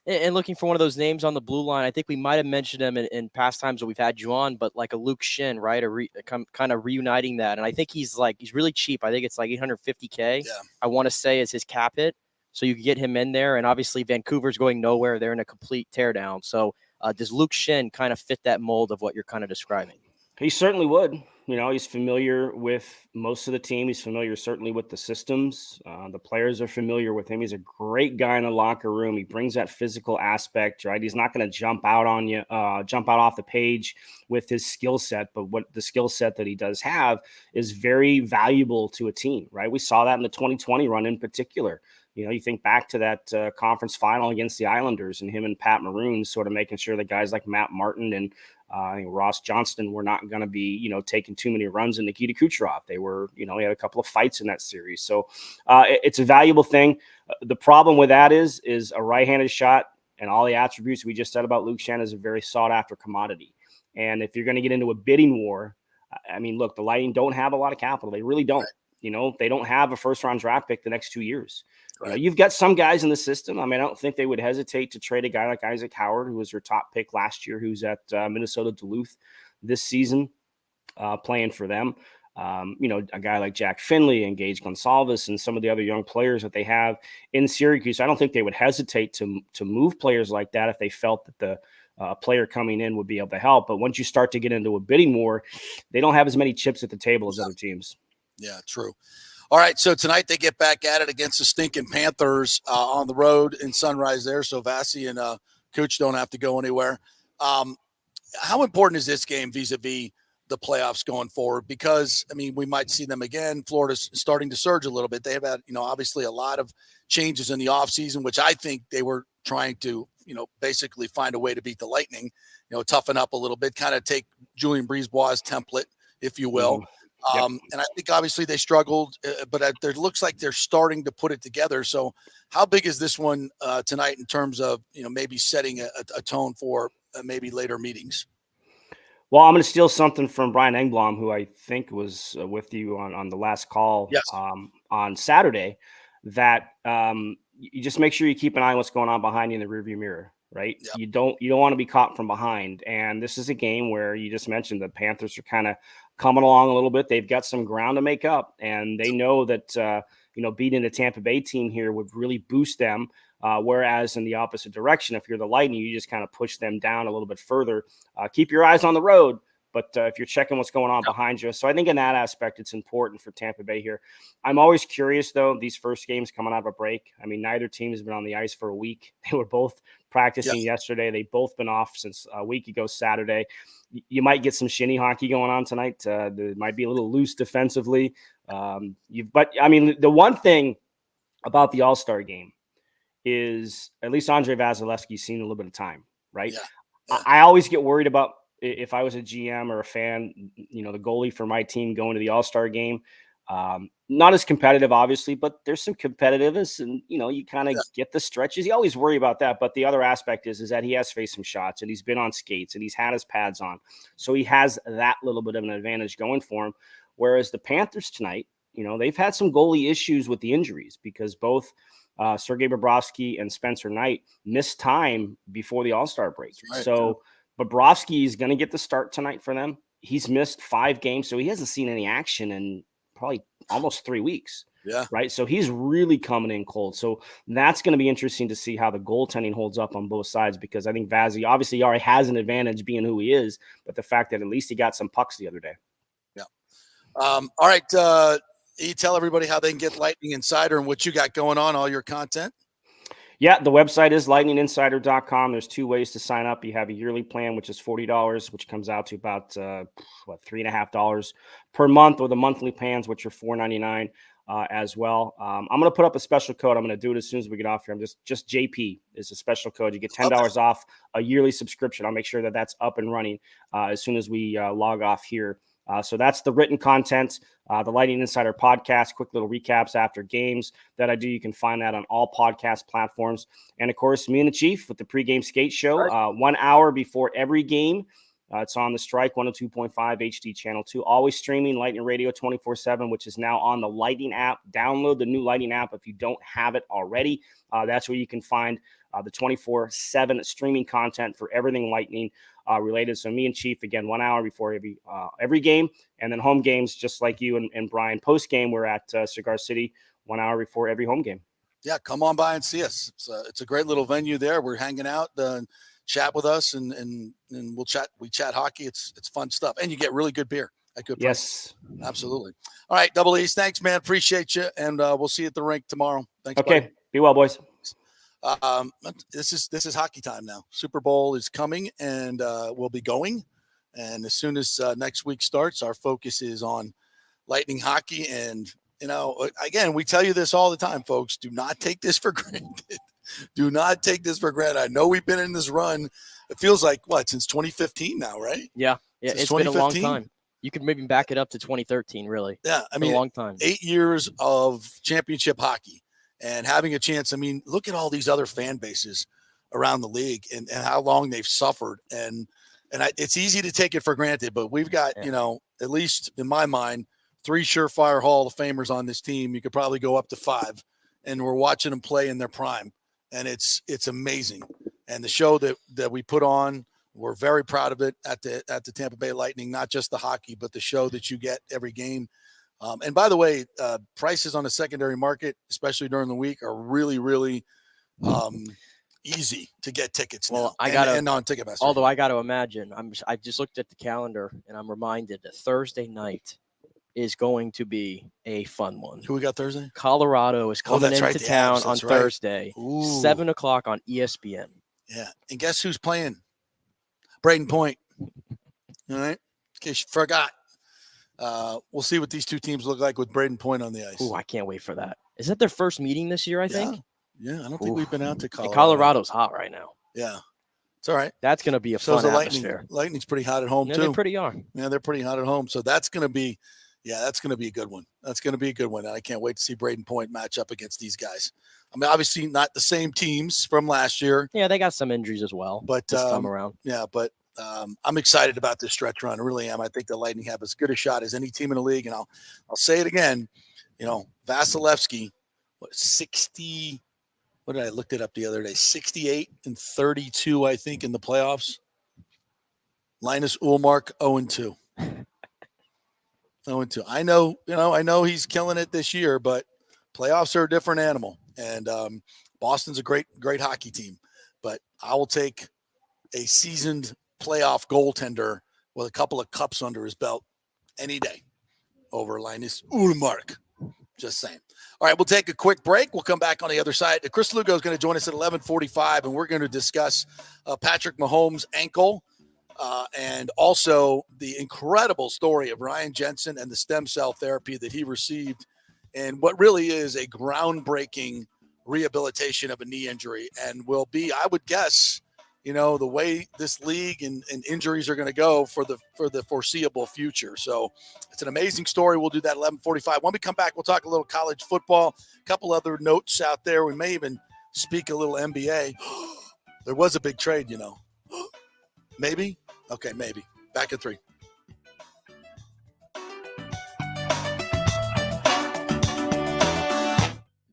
And looking for one of those names on the blue line, I think we might have mentioned him in past times that we've had you on, but like a Luke Shin, right? Kind of reuniting that. And I think he's really cheap. I think it's like $850K. Yeah. I want to say is his cap hit. So you can get him in there. And obviously Vancouver's going nowhere. They're in a complete teardown. So does Luke Shin kind of fit that mold of what you're kind of describing? He certainly would. He's familiar with most of the team. He's familiar certainly with the systems. The players are familiar with him. He's a great guy in the locker room. He brings that physical aspect, right? He's not going to jump out on you, jump out off the page with his skill set. But what the skill set that he does have is very valuable to a team, right? We saw that in the 2020 run in particular. You think back to that conference final against the Islanders and him and Pat Maroon sort of making sure that guys like Matt Martin and Ross Johnston were not going to be, taking too many runs in Nikita Kucherov. They were, he had a couple of fights in that series. So it's a valuable thing. The problem with that is a right-handed shot and all the attributes we just said about Luke Shen is a very sought-after commodity. And if you're going to get into a bidding war, look, the Lightning don't have a lot of capital. They really don't. They don't have a first-round draft pick the next 2 years. Right. You've got some guys in the system. I don't think they would hesitate to trade a guy like Isaac Howard, who was their top pick last year, who's at Minnesota Duluth this season, playing for them. A guy like Jack Finley and Gage Gonsalves and some of the other young players that they have in Syracuse. I don't think they would hesitate to move players like that if they felt that the player coming in would be able to help. But once you start to get into a bidding war, they don't have as many chips at the table as other teams. Yeah, true. All right, so tonight they get back at it against the stinking Panthers on the road in Sunrise there, so Vasi and Cooch don't have to go anywhere. How important is this game vis-a-vis the playoffs going forward? Because, we might see them again. Florida's starting to surge a little bit. They have had, obviously a lot of changes in the offseason, which I think they were trying to, basically find a way to beat the Lightning, toughen up a little bit, kind of take Julien Brisebois' template, if you will. Yep. And I think obviously they struggled, but there looks like they're starting to put it together. So how big is this one tonight in terms of, maybe setting a tone for maybe later meetings? Well, I'm going to steal something from Brian Engblom, who I think was with you on the last call. Yes. On Saturday, that you just make sure you keep an eye on what's going on behind you in the rearview mirror. Right. Yep. You don't want to be caught from behind. And this is a game where you just mentioned the Panthers are kind of coming along a little bit. They've got some ground to make up, and they know that, beating the Tampa Bay team here would really boost them. Whereas in the opposite direction, if you're the Lightning, you just kind of push them down a little bit further. Keep your eyes on the road, but if you're checking what's going on behind you. So I think in that aspect, it's important for Tampa Bay here. I'm always curious, though, these first games coming out of a break. I mean, neither team has been on the ice for a week. They were both practicing yesterday. They've both been off since a week ago Saturday. You might get some shinny hockey going on tonight. There might be a little loose defensively. But, I mean, the one thing about the All-Star game is at least Andre Vasilevsky's seen a little bit of time, right? Yeah. I always get worried about if I was a GM or a fan, the goalie for my team going to the All-Star game. Not as competitive, obviously, but there's some competitiveness, and you kind of get the stretches. You always worry about that, but the other aspect is that he has faced some shots, and he's been on skates, and he's had his pads on, so he has that little bit of an advantage going for him. Whereas the Panthers tonight, they've had some goalie issues with the injuries because both Sergei Bobrovsky and Spencer Knight missed time before the All-Star break. Right. So Bobrovsky is going to get the start tonight for them. He's missed 5 games, so he hasn't seen any action in probably almost 3 weeks. Yeah. Right. So he's really coming in cold. So that's going to be interesting to see how the goaltending holds up on both sides, because I think Vazzy obviously already has an advantage being who he is, but the fact that at least he got some pucks the other day. Yeah. All right. You tell everybody how they can get Lightning Insider and what you got going on, all your content. Yeah, the website is lightninginsider.com. There's 2 ways to sign up. You have a yearly plan, which is $40, which comes out to about $3.50 per month, or the monthly plans, which are $4.99 as well. I'm going to put up a special code. I'm going to do it as soon as we get off here. I'm just JP is a special code. You get $10 off a yearly subscription. I'll make sure that that's up and running as soon as we log off here. So that's the written content, the Lightning Insider podcast, quick little recaps after games that I do. You can find that on all podcast platforms. And, of course, me and the Chief with the pregame skate show, 1 hour before every game. It's on the Strike 102.5 HD channel 2. Always streaming Lightning Radio 24/7, which is now on the Lightning app. Download the new Lightning app if you don't have it already. That's where you can find the 24/7 streaming content for everything Lightning related. So me and Chief, again, 1 hour before every game, and then home games, just like you and Brian. Post game, we're at Cigar City 1 hour before every home game. Yeah, come on by and see us. It's a great little venue there. We're hanging out, chat with us, and we'll chat. We chat hockey. It's fun stuff, and you get really good beer at good price. Yes, absolutely. All right, Double E's, thanks, man. Appreciate you, and we'll see you at the rink tomorrow. Thanks. Okay, buddy. Be well, boys. This is hockey time now. Super Bowl is coming, and we'll be going. And as soon as next week starts, our focus is on Lightning hockey. And again, we tell you this all the time, folks. Do not take this for granted. Do not take this for granted. I know we've been in this run. It feels like since 2015 now, right? Yeah, it's been a long time. You could maybe back it up to 2013, really. Yeah, I mean, a long time. 8 years of championship hockey. And having a chance, I mean, look at all these other fan bases around the league and how long they've suffered. And it's easy to take it for granted, but we've got, at least in my mind, 3 surefire Hall of Famers on this team. You could probably go up to 5, and we're watching them play in their prime. And it's amazing. And the show that we put on, we're very proud of it at the Tampa Bay Lightning, not just the hockey, but the show that you get every game. And by the way, prices on the secondary market, especially during the week, are really, really easy to get tickets. Well, now. And on Ticketmaster. Although I got to imagine, I just looked at the calendar and I'm reminded that Thursday night is going to be a fun one. Who we got Thursday? Colorado is coming into town on Thursday, 7 o'clock on ESPN. Yeah, and guess who's playing? Braden Point. All right, in case you forgot. We'll see what these two teams look like with Braden Point on the ice. Oh, I can't wait for that. Is that their first meeting this year, I think? Yeah, I don't think we've been out to Colorado. And Colorado's hot right now. Yeah. It's all right. That's going to be a fun atmosphere. Lightning's pretty hot at home, too. They pretty are. Yeah, they're pretty hot at home. So that's going to be a good one. That's going to be a good one. And I can't wait to see Braden Point match up against these guys. I mean, obviously not the same teams from last year. Yeah, they got some injuries as well but this time around. Yeah, but I'm excited about this stretch run. I really am. I think the Lightning have as good a shot as any team in the league. And I'll say it again. Vasilevsky, 60? What did I looked it up the other day? 68-32, I think, in the playoffs. Linus Ullmark 0-2. 0-2. I know he's killing it this year, but Playoffs are a different animal, and Boston's a great hockey team. But I will take a seasoned playoff goaltender with a couple of cups under his belt any day over Linus Ullmark. Just saying. All right, we'll take a quick break. We'll come back on the other side. Chris Lugo is going to join us at 11:45, and we're going to discuss Patrick Mahomes' ankle and also the incredible story of Ryan Jensen and the stem cell therapy that he received and what really is a groundbreaking rehabilitation of a knee injury and will be, I would guess, the way this league and injuries are going to go for the foreseeable future. So it's an amazing story. We'll do that at 11:45. When we come back, we'll talk a little college football, a couple other notes out there. We may even speak a little NBA. There was a big trade, Maybe? Okay, maybe. Back at 3.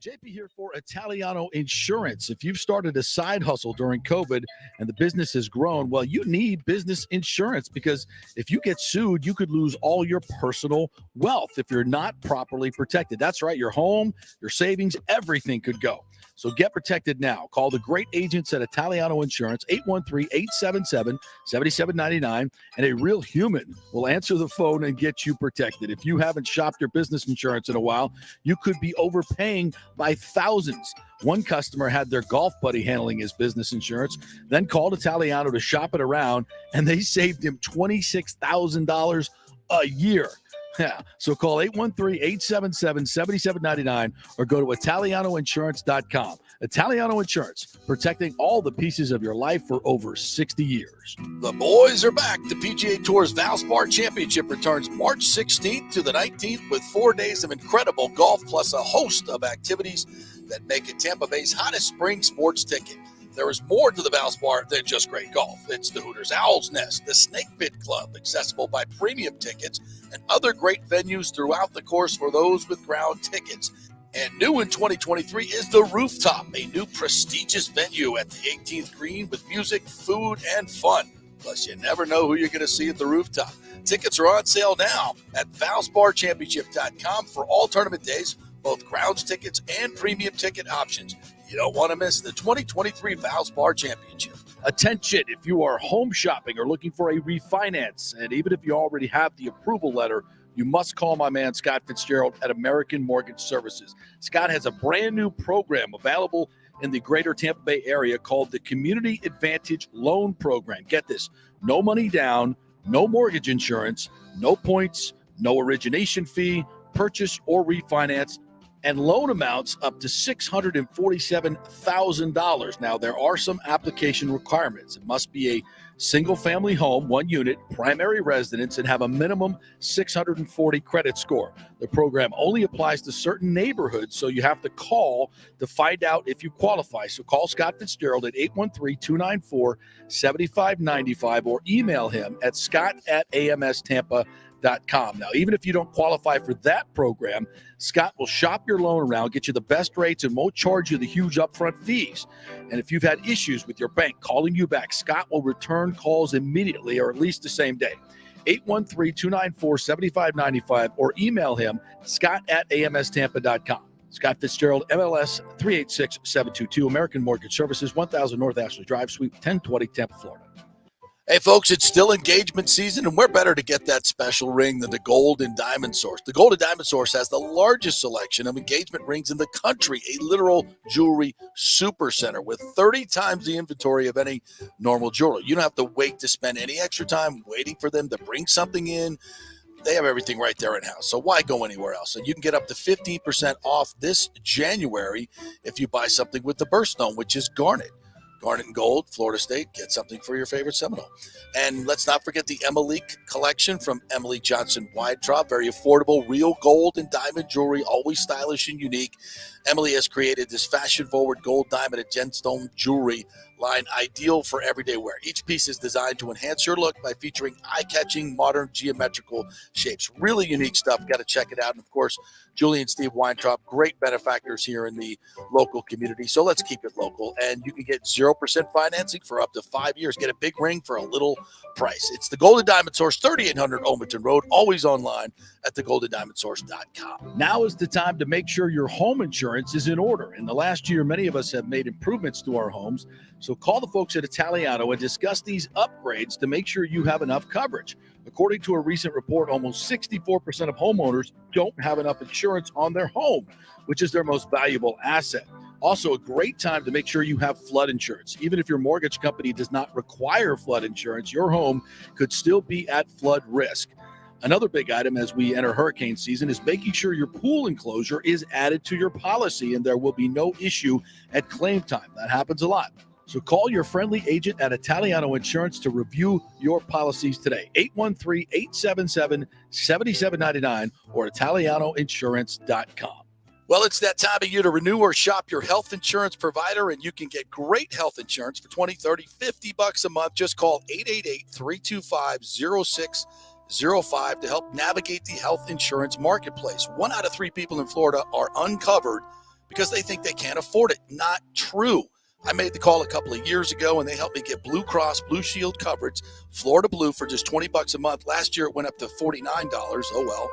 JP here for Italiano Insurance. If you've started a side hustle during COVID and the business has grown, well, you need business insurance because if you get sued, you could lose all your personal wealth if you're not properly protected. That's right. Your home, your savings, everything could go. So get protected now. Call the great agents at Italiano Insurance, 813-877-7799, and a real human will answer the phone and get you protected. If you haven't shopped your business insurance in a while, you could be overpaying by thousands. One customer had their golf buddy handling his business insurance, then called Italiano to shop it around, and they saved him $26,000 a year. Yeah. So call 813-877-7799 or go to ItalianoInsurance.com. Italiano Insurance, protecting all the pieces of your life for over 60 years. The boys are back. The PGA Tour's Valspar Championship returns March 16th to the 19th with 4 days of incredible golf plus a host of activities that make it Tampa Bay's hottest spring sports ticket. There is more to the Valspar than just great golf. It's the Hooters Owl's Nest, the Snake Pit Club, accessible by premium tickets, and other great venues throughout the course for those with ground tickets. And new in 2023 is the Rooftop, a new prestigious venue at the 18th green with music, food, and fun. Plus, you never know who you're going to see at the Rooftop. Tickets are on sale now at ValsparChampionship.com for all tournament days, both grounds tickets and premium ticket options. You don't want to miss the 2023 Valspar Championship. Attention, if you are home shopping or looking for a refinance, and even if you already have the approval letter, you must call my man Scott Fitzgerald at American Mortgage Services. Scott has a brand new program available in the greater Tampa Bay area called the Community Advantage Loan Program. Get this, no money down, no mortgage insurance, no points, no origination fee, purchase or refinance, and loan amounts up to $647,000. Now, there are some application requirements. It must be a single-family home, 1 unit, primary residence, and have a minimum 640 credit score. The program only applies to certain neighborhoods, so you have to call to find out if you qualify. So call Scott Fitzgerald at 813-294-7595 or email him at scott@amstampa.com. Now, even if you don't qualify for that program, Scott will shop your loan around, get you the best rates, and won't charge you the huge upfront fees. And if you've had issues with your bank calling you back, Scott will return calls immediately or at least the same day. 813-294-7595 or email him, scott@amstampa.com. Scott Fitzgerald, MLS 386722, American Mortgage Services, 1000 North Ashley Drive, Suite 1020, Tampa, Florida. Hey, folks, it's still engagement season, and we're better to get that special ring than the Gold and Diamond Source. The Gold and Diamond Source has the largest selection of engagement rings in the country, a literal jewelry supercenter with 30 times the inventory of any normal jeweler. You don't have to wait to spend any extra time waiting for them to bring something in. They have everything right there in-house, so why go anywhere else? And you can get up to 15% off this January if you buy something with the birthstone, which is garnet. Garnet and gold, Florida State, get something for your favorite Seminole. And let's not forget the Emily collection from Emily Johnson Weintraub. Very affordable, real gold and diamond jewelry, always stylish and unique. Emily has created this fashion-forward gold, diamond, and gemstone jewelry line ideal for everyday wear. Each piece is designed to enhance your look by featuring eye-catching modern geometrical shapes. Really unique stuff. Got to check it out. And of course, Julie and Steve Weintraub, great benefactors here in the local community. So let's keep it local. And you can get 0% financing for up to 5 years. Get a big ring for a little price. It's the Golden Diamond Source, 3800 Olmerton Road, always online at thegoldendiamondsource.com. Now is the time to make sure your home insurance is in order. In the last year, many of us have made improvements to our homes. So call the folks at Italiano and discuss these upgrades to make sure you have enough coverage. According to a recent report, almost 64% of homeowners don't have enough insurance on their home, which is their most valuable asset. Also, a great time to make sure you have flood insurance. Even if your mortgage company does not require flood insurance, your home could still be at flood risk. Another big item as we enter hurricane season is making sure your pool enclosure is added to your policy and there will be no issue at claim time. That happens a lot. So call your friendly agent at Italiano Insurance to review your policies today. 813-877-7799 or italianoinsurance.com. Well, it's that time of year to renew or shop your health insurance provider, and you can get great health insurance for $20, $30, $50 a month. Just call 888-325-0605 to help navigate the health insurance marketplace. 1 out of 3 people in Florida are uncovered because they think they can't afford it. Not true. I made the call a couple of years ago, and they helped me get Blue Cross Blue Shield coverage, Florida Blue, for just $20 a month. Last year, it went up to $49. Oh, well.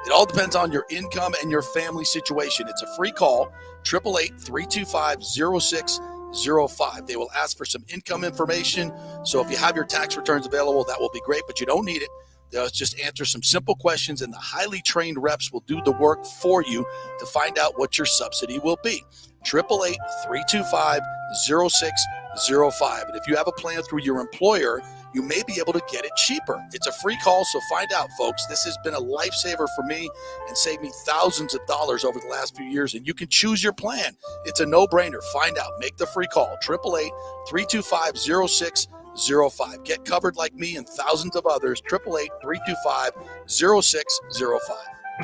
It all depends on your income and your family situation. It's a free call, 888-325-0605. They will ask for some income information. So if you have your tax returns available, that will be great, but you don't need it. They'll just answer some simple questions, and the highly trained reps will do the work for you to find out what your subsidy will be. 888-325-0605. And if you have a plan through your employer, you may be able to get it cheaper. It's a free call, so find out, folks. This has been a lifesaver for me and saved me thousands of dollars over the last few years, and you can choose your plan. It's a no-brainer. Find out. Make the free call. 888-325-0605. Get covered like me and thousands of others. 888-325-0605.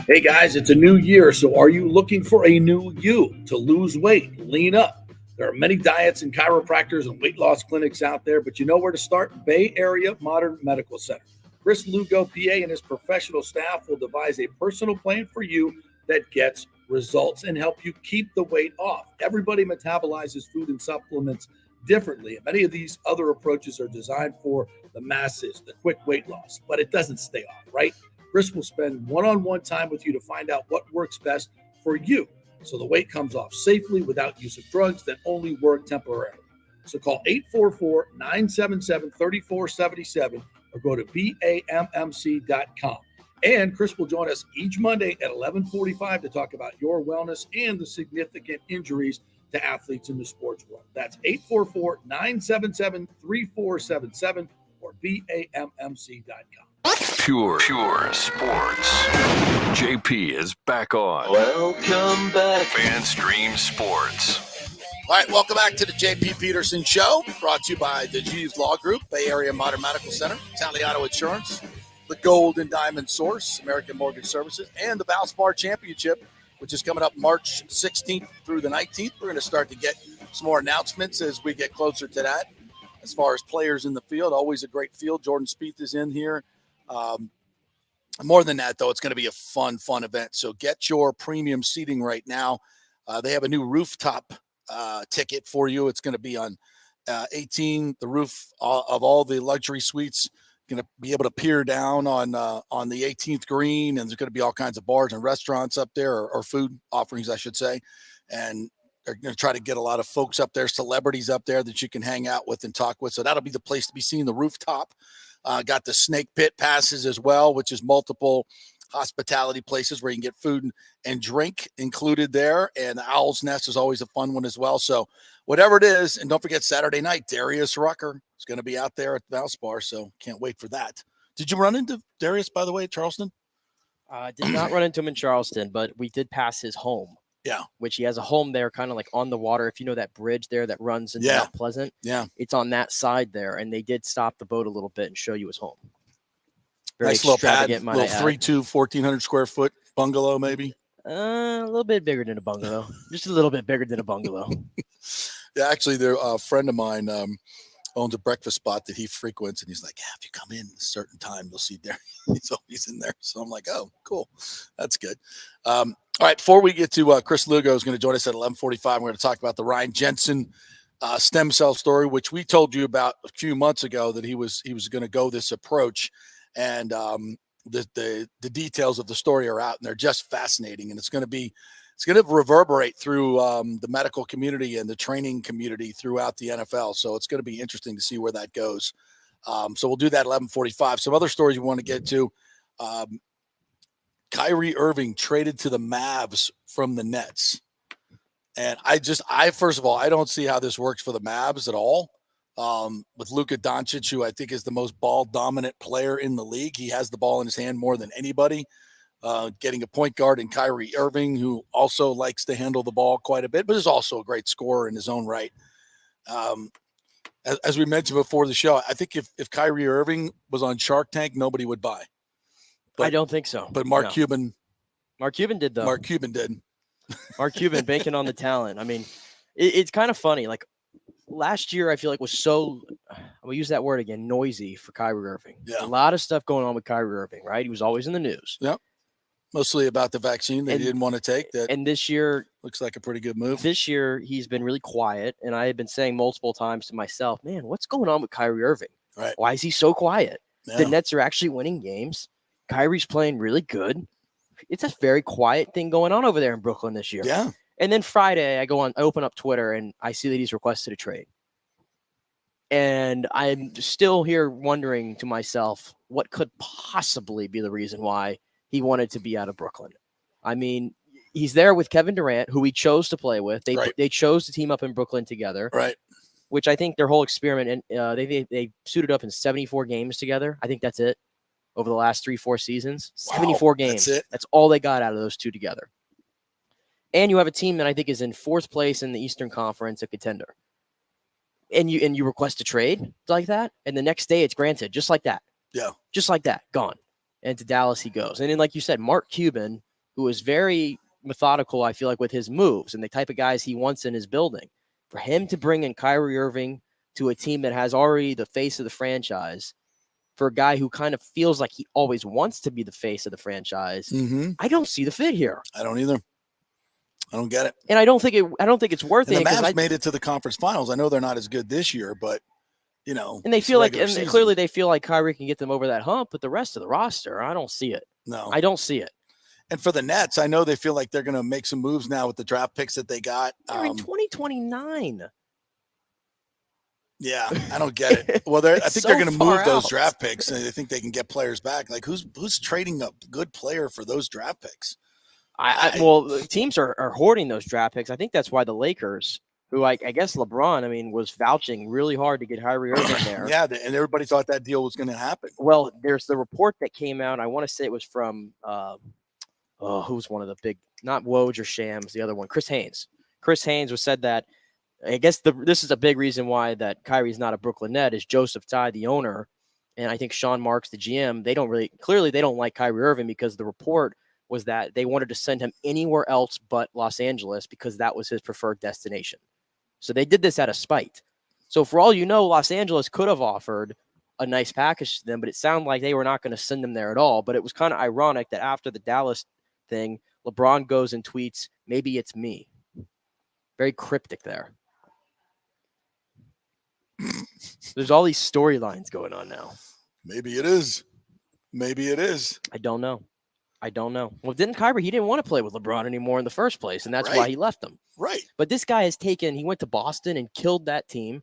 Hey guys, it's a new year, so are you looking for a new you to lose weight, lean up? There are many diets and chiropractors and weight loss clinics out there, but you know where to start? Bay Area Modern Medical Center. Chris Lugo, PA, and his professional staff will devise a personal plan for you that gets results and help you keep the weight off. Everybody metabolizes food and supplements differently, and many of these other approaches are designed for the masses, the quick weight loss, but it doesn't stay off, right? Chris will spend one-on-one time with you to find out what works best for you, so the weight comes off safely without use of drugs that only work temporarily. So call 844-977-3477 or go to BAMMC.com. And Chris will join us each Monday at 11:45 to talk about your wellness and the significant injuries to athletes in the sports world. That's 844-977-3477 or BAMMC.com. Pure sports. JP is back on. Welcome back. FanStream Sports. All right, welcome back to the JP Peterson Show, brought to you by the Jeeves Law Group, Bay Area Modern Medical Center, Italiano Insurance, the Golden Diamond Source, American Mortgage Services, and the Valspar Championship, which is coming up March 16th through the 19th. We're going to start to get some more announcements as we get closer to that. As far as players in the field, always a great field. Jordan Spieth is in here. More than that, though, it's going to be a fun event. So get your premium seating right now. They have a new rooftop ticket for you. It's going to be on 18, the roof of all the luxury suites. Going to be able to peer down on the 18th green, and there's going to be all kinds of bars and restaurants up there, or food offerings, I should say. And they're going to try to get a lot of folks up there, celebrities up there that you can hang out with and talk with. So that'll be the place to be seen, the rooftop. Got the Snake Pit passes as well, which is multiple hospitality places where you can get food and drink included there. And the Owl's Nest is always a fun one as well. So whatever it is, and don't forget Saturday night, Darius Rucker is going to be out there at Valspar. So can't wait for that. Did you run into Darius, by the way, at Charleston? Did not run into him in Charleston, but we did pass his home. Yeah. Which he has a home there, kind of like on the water. If you know that bridge there that runs into Mount Pleasant. Yeah. It's on that side there. And they did stop the boat a little bit and show you his home. Very nice little pad, little 3-2, 1,400 square foot bungalow, maybe. A little bit bigger than a bungalow. Just a little bit bigger than a bungalow. Yeah, actually, there a friend of mine owns a breakfast spot that he frequents, and he's like, "Yeah, if you come in a certain time, you'll see Darren. He's always in there." So I'm like, "Oh, cool, that's good." All right, before we get to Chris Lugo is going to join us at 11:45. We're going to talk about the Ryan Jensen stem cell story, which we told you about a few months ago that he was going to go this approach, and the details of the story are out, and they're just fascinating, and it's going to reverberate through the medical community and the training community throughout the NFL. So it's going to be interesting to see where that goes. So we'll do that at 11:45. Some other stories we want to get to. Kyrie Irving traded to the Mavs from the Nets. And first of all, I don't see how this works for the Mavs at all. With Luka Doncic, who I think is the most ball dominant player in the league. He has the ball in his hand more than anybody. Getting a point guard in Kyrie Irving, who also likes to handle the ball quite a bit, but is also a great scorer in his own right. As we mentioned before the show, I think if Kyrie Irving was on Shark Tank, nobody would buy. I don't think so. But Mark Cuban did, though. Mark Cuban did. Mark Cuban banking on the talent. I mean, it's kind of funny. Like last year, I feel like was so, we'll use that word again, noisy for Kyrie Irving. Yeah. A lot of stuff going on with Kyrie Irving, right? He was always in the news. Yep. Mostly about the vaccine that he didn't want to take. And this year looks like a pretty good move. This year, he's been really quiet. And I have been saying multiple times to myself, man, what's going on with Kyrie Irving? Right. Why is he so quiet? Yeah. The Nets are actually winning games. Kyrie's playing really good. It's a very quiet thing going on over there in Brooklyn this year. Yeah. And then Friday, I open up Twitter, and I see that he's requested a trade. And I'm still here wondering to myself, what could possibly be the reason why he wanted to be out of Brooklyn? I mean, he's there with Kevin Durant, who he chose to play with. They chose to team up in Brooklyn together. Right. Which I think their whole experiment, and they suited up in 74 games together. I think that's it. Over the last 3-4 seasons, 74 games. That's it. That's all they got out of those two together. And you have a team that I think is in 4th place in the Eastern Conference, a contender. And you request a trade like that, and the next day it's granted, just like that. Yeah. Just like that, gone. And to Dallas he goes. And then, like you said, Mark Cuban, who is very methodical, I feel like, with his moves and the type of guys he wants in his building. For him to bring in Kyrie Irving to a team that has already the face of the franchise, for a guy who kind of feels like he always wants to be the face of the franchise, I don't see the fit here. I don't either. I don't get it. And I don't think it's worth it. The Mavs made it to the conference finals. I know they're not as good this year, but and they feel like, and clearly they feel like Kyrie can get them over that hump, but the rest of the roster, I don't see it. No, I don't see it. And for the Nets, I know they feel like they're going to make some moves now with the draft picks that they got. They're in 2029. Yeah, I don't get it. Well, I think they're going to move those draft picks, and I think they can get players back. Like who's trading a good player for those draft picks? Well, teams are hoarding those draft picks. I think that's why the Lakers, who I guess LeBron, was vouching really hard to get Kyrie Irving there. Yeah, and everybody thought that deal was going to happen. Well, there's the report that came out. I want to say it was from who's one of the big, not Woj or Shams, the other one, Chris Haynes. Chris Haynes was said that. I guess this is a big reason why that Kyrie's not a Brooklyn Net is Joseph Tsai, the owner, and I think Sean Marks, the GM. They don't like Kyrie Irving because the report was that they wanted to send him anywhere else but Los Angeles because that was his preferred destination. So they did this out of spite. So for all you know, Los Angeles could have offered a nice package to them, but it sounded like they were not going to send them there at all. But it was kind of ironic that after the Dallas thing, LeBron goes and tweets, "Maybe it's me." Very cryptic there. There's all these storylines going on now. Maybe it is. I don't know. Well, didn't Kyrie, he didn't want to play with LeBron anymore in the first place, and that's why he left them. Right. But this guy he went to Boston and killed that team.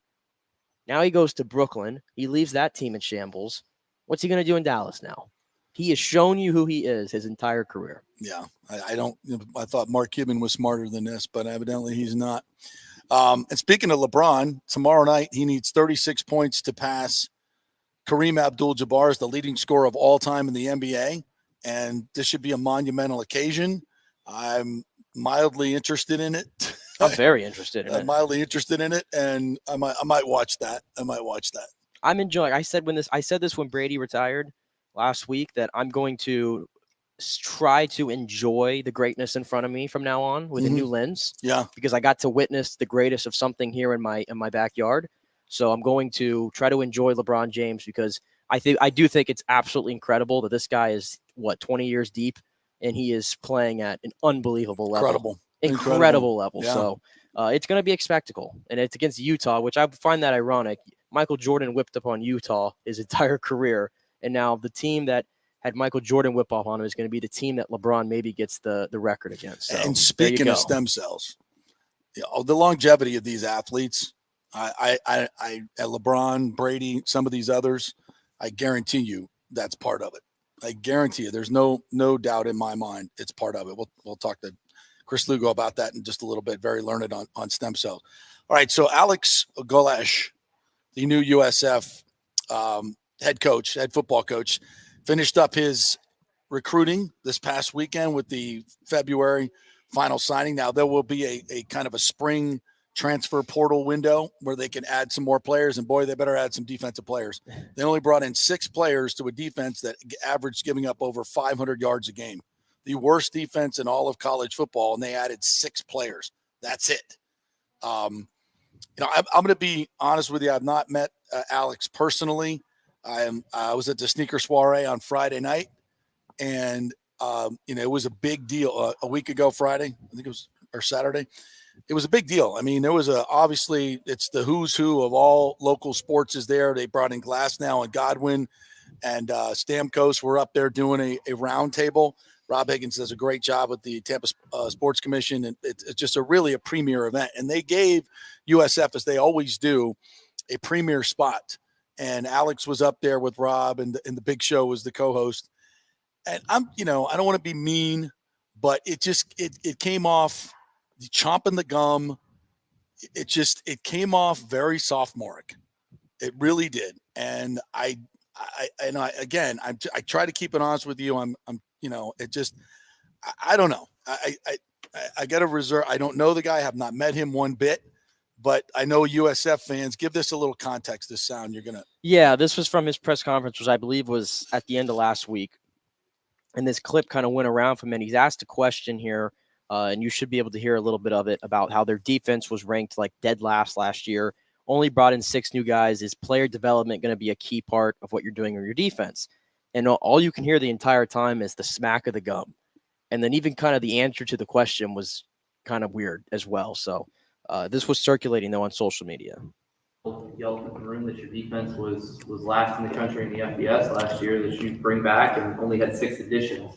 Now he goes to Brooklyn. He leaves that team in shambles. What's he going to do in Dallas now? He has shown you who he is his entire career. Yeah. I thought Mark Cuban was smarter than this, but evidently he's not. And speaking of LeBron, tomorrow night he needs 36 points to pass Kareem Abdul-Jabbar as the leading scorer of all time in the NBA. And this should be a monumental occasion. I'm mildly interested in it. I'm very interested in it. I'm mildly interested in it, and I might watch that. I'm enjoying. I said this when Brady retired last week that I'm going to try to enjoy the greatness in front of me from now on with a new lens. Yeah. Because I got to witness the greatest of something here in my backyard. So I'm going to try to enjoy LeBron James, because I do think it's absolutely incredible that this guy is 20 years deep, and he is playing at an unbelievable level. Incredible level. Yeah. So it's going to be a spectacle, and it's against Utah, which I find that ironic. Michael Jordan whipped up on Utah his entire career, and now the team that had Michael Jordan whip off on him is going to be the team that LeBron maybe gets the record against. So, and speaking of stem cells, the longevity of these athletes, I LeBron, Brady, some of these others, I guarantee you that's part of it. I guarantee you, there's no doubt in my mind it's part of it. We'll talk to Chris Lugo about that in just a little bit. Very learned on stem cells. All right, so Alex Golesh, the new USF head football coach, finished up his recruiting this past weekend with the February final signing. Now there will be a kind of a spring transfer portal window where they can add some more players, and boy, they better add some defensive players. They only brought in 6 players to a defense that averaged giving up over 500 yards a game, the worst defense in all of college football, and they added 6 players. That's it. I'm going to be honest with you. I've not met Alex personally. I was at the sneaker soiree on Friday night, and it was a big deal a week ago Friday. I think it was, or Saturday. It was a big deal. I mean, there was obviously it's the who's who of all local sports is there. They brought in Glasnow and Godwin, and Stamkos were up there doing a round table. Rob Higgins does a great job with the Tampa Sports Commission, and it's just a premier event. And they gave USF, as they always do, a premier spot. And Alex was up there with Rob, and the Big Show was the co-host. And I don't want to be mean, but it came off chomping the gum. It came off very sophomoric. It really did. And I try to keep it honest with you. I don't know. I got to reserve. I don't know the guy. I have not met him one bit, but I know USF fans. Give this a little context. This sound you're gonna. Yeah, this was from his press conference, which I believe was at the end of last week. And this clip kind of went around from him. He's asked a question here, and you should be able to hear a little bit of it about how their defense was ranked like dead last year. Only brought in 6 new guys. Is player development going to be a key part of what you're doing on your defense? And all you can hear the entire time is the smack of the gum. And then even kind of the answer to the question was kind of weird as well. So this was circulating, though, on social media. Yelled in the room that your defense was last in the country in the FBS last year, that you bring back and only had 6 additions.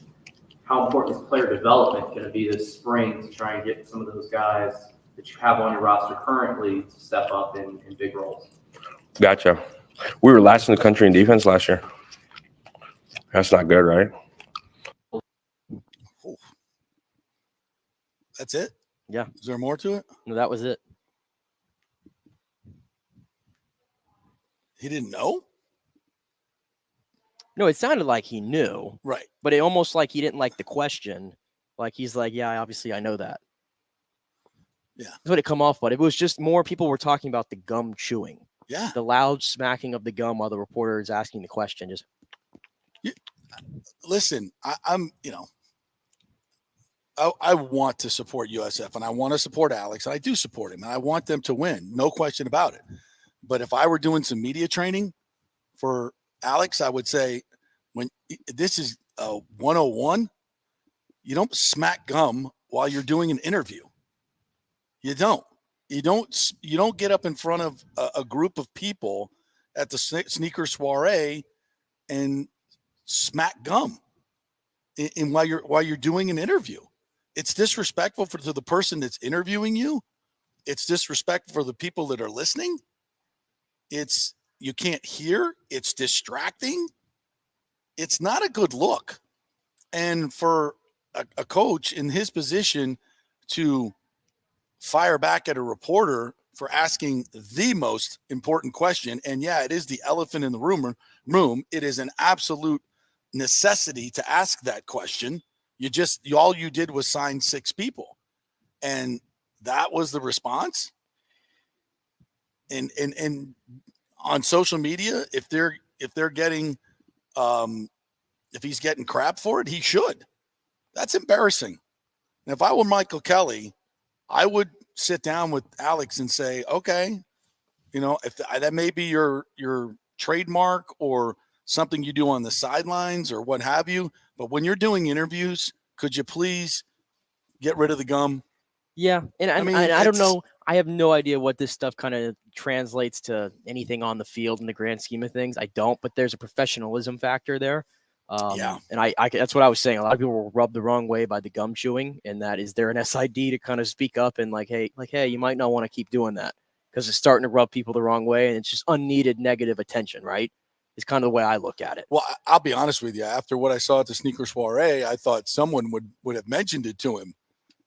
How important is player development going to be this spring to try and get some of those guys that you have on your roster currently to step up in big roles? Gotcha. We were last in the country in defense last year. That's not good, right? That's it? Yeah. Is there more to it? No, that was it. He didn't know? No, it sounded like he knew. Right. But it almost like he didn't like the question. Like he's like, yeah, obviously I know that. Yeah. That's what it come off, but it was just more people were talking about the gum chewing. Yeah. The loud smacking of the gum while the reporter is asking the question. Just listen, I want to support USF, and I want to support Alex, and I do support him, and I want them to win. No question about it. But if I were doing some media training for Alex, I would say when this is 101, you don't smack gum while you're doing an interview. You don't get up in front of a group of people at the sneaker soiree and smack gum in while you're doing an interview. It's disrespectful to the person that's interviewing you. It's disrespectful for the people that are listening. You can't hear. It's distracting. It's not a good look. And for a coach in his position to fire back at a reporter for asking the most important question, and yeah, it is the elephant in the room. It is an absolute necessity to ask that question. All you did was sign 6 people, and that was the response. And on social media, if they're getting if he's getting crap for it, he should. That's embarrassing. And if I were Michael Kelly, I would sit down with Alex and say, okay, if that may be your trademark or something you do on the sidelines or what have you, but when you're doing interviews, could you please get rid of the gum? Yeah, and I don't know. I have no idea what this stuff kind of translates to anything on the field in the grand scheme of things. I don't, but there's a professionalism factor there. And I that's what I was saying. A lot of people were rubbed the wrong way by the gum chewing, and that is there an SID to kind of speak up and hey, you might not want to keep doing that because it's starting to rub people the wrong way, and it's just unneeded negative attention, right? It's kind of the way I look at it. Well, I'll be honest with you. After what I saw at the sneaker soiree, I thought someone would have mentioned it to him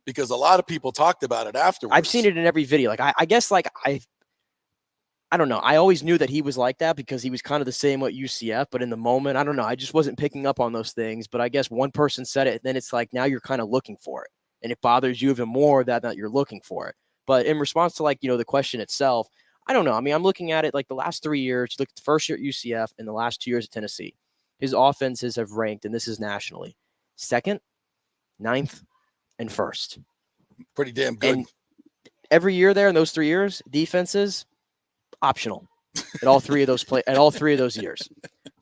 because a lot of people talked about it afterwards. I've seen it in every video. I guess I don't know. I always knew that he was like that because he was kind of the same at UCF, but in the moment, I don't know. I just wasn't picking up on those things. But I guess one person said it, and then it's now you're kind of looking for it. And it bothers you even more that you're looking for it. But in response to the question itself, I don't know. I mean, I'm looking at it the last 3 years. Look at the first year at UCF and the last 2 years at Tennessee. His offenses have ranked, and this is nationally, 2nd, 9th, and 1st. Pretty damn good. And every year there in those 3 years, defenses optional at all three of those years.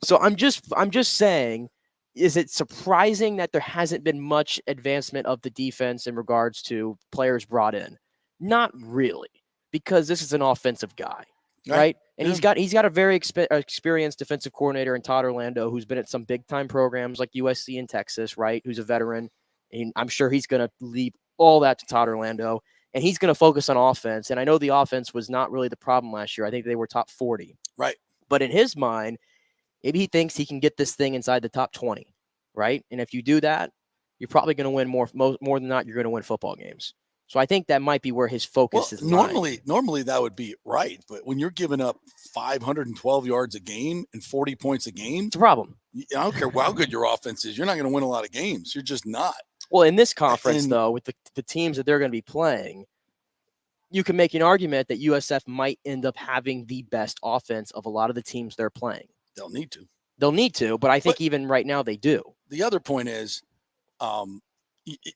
So I'm just saying, is it surprising that there hasn't been much advancement of the defense in regards to players brought in? Not really, because this is an offensive guy, right? And yeah. he's got a very experienced defensive coordinator in Todd Orlando, who's been at some big time programs like USC and Texas, right? Who's a veteran, and I'm sure he's going to leave all that to Todd Orlando. And he's going to focus on offense. And I know the offense was not really the problem last year. I think they were top 40. Right. But in his mind, maybe he thinks he can get this thing inside the top 20. Right. And if you do that, you're probably going to win more than not. You're going to win football games. So I think that might be where his focus is. Normally that would be right. But when you're giving up 512 yards a game and 40 points a game, it's a problem. I don't care how good your offense is. You're not going to win a lot of games. You're just not. Well, in this conference, though, with the teams that they're going to be playing, you can make an argument that USF might end up having the best offense of a lot of the teams they're playing. They'll need to. But I think even right now they do. The other point is,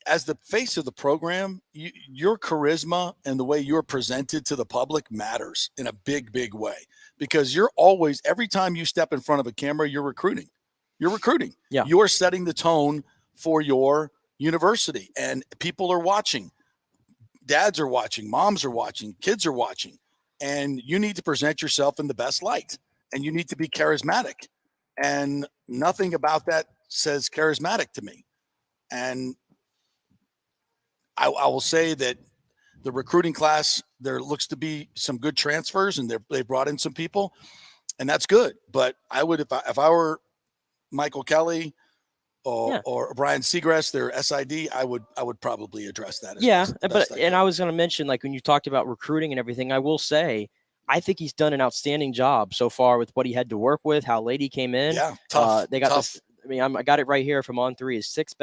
as the face of the program, your charisma and the way you're presented to the public matters in a big, big way because you're always, every time you step in front of a camera, you're recruiting. Yeah. You're setting the tone for your university, and people are watching. Dads are watching, moms are watching, kids are watching, and you need to present yourself in the best light, and you need to be charismatic, and nothing about that says charismatic to me. And I will say that the recruiting class, there looks to be some good transfers, and they brought in some people, and that's good. But I would, if I were Michael Kelly or Brian Seagrass, their SID, I would probably address that. I was going to mention, when you talked about recruiting and everything, I will say, I think he's done an outstanding job so far with what he had to work with, how late he came in. Yeah, tough. They got tough. this. I mean, I got it right here from On3, his sixth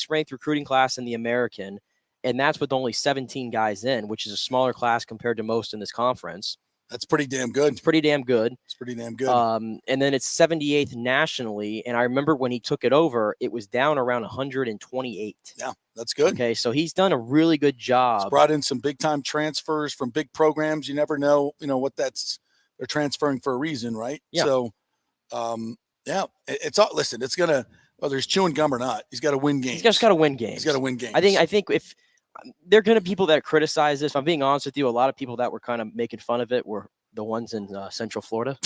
ranked recruiting class in the American, and that's with only 17 guys in, which is a smaller class compared to most in this conference. That's pretty damn good. It's pretty damn good. And then it's 78th nationally. And I remember when he took it over, it was down around 128. Yeah, that's good. Okay, so he's done a really good job. He's brought in some big time transfers from big programs. You never know, what they're transferring for a reason, right? Yeah. So, it's all. Listen, it's gonna whether he's chewing gum or not. He's got to win games. He's just got to win games. He's got to win games. I think if there are going to be people that criticize this. If I'm being honest with you, a lot of people that were kind of making fun of it were the ones in Central Florida,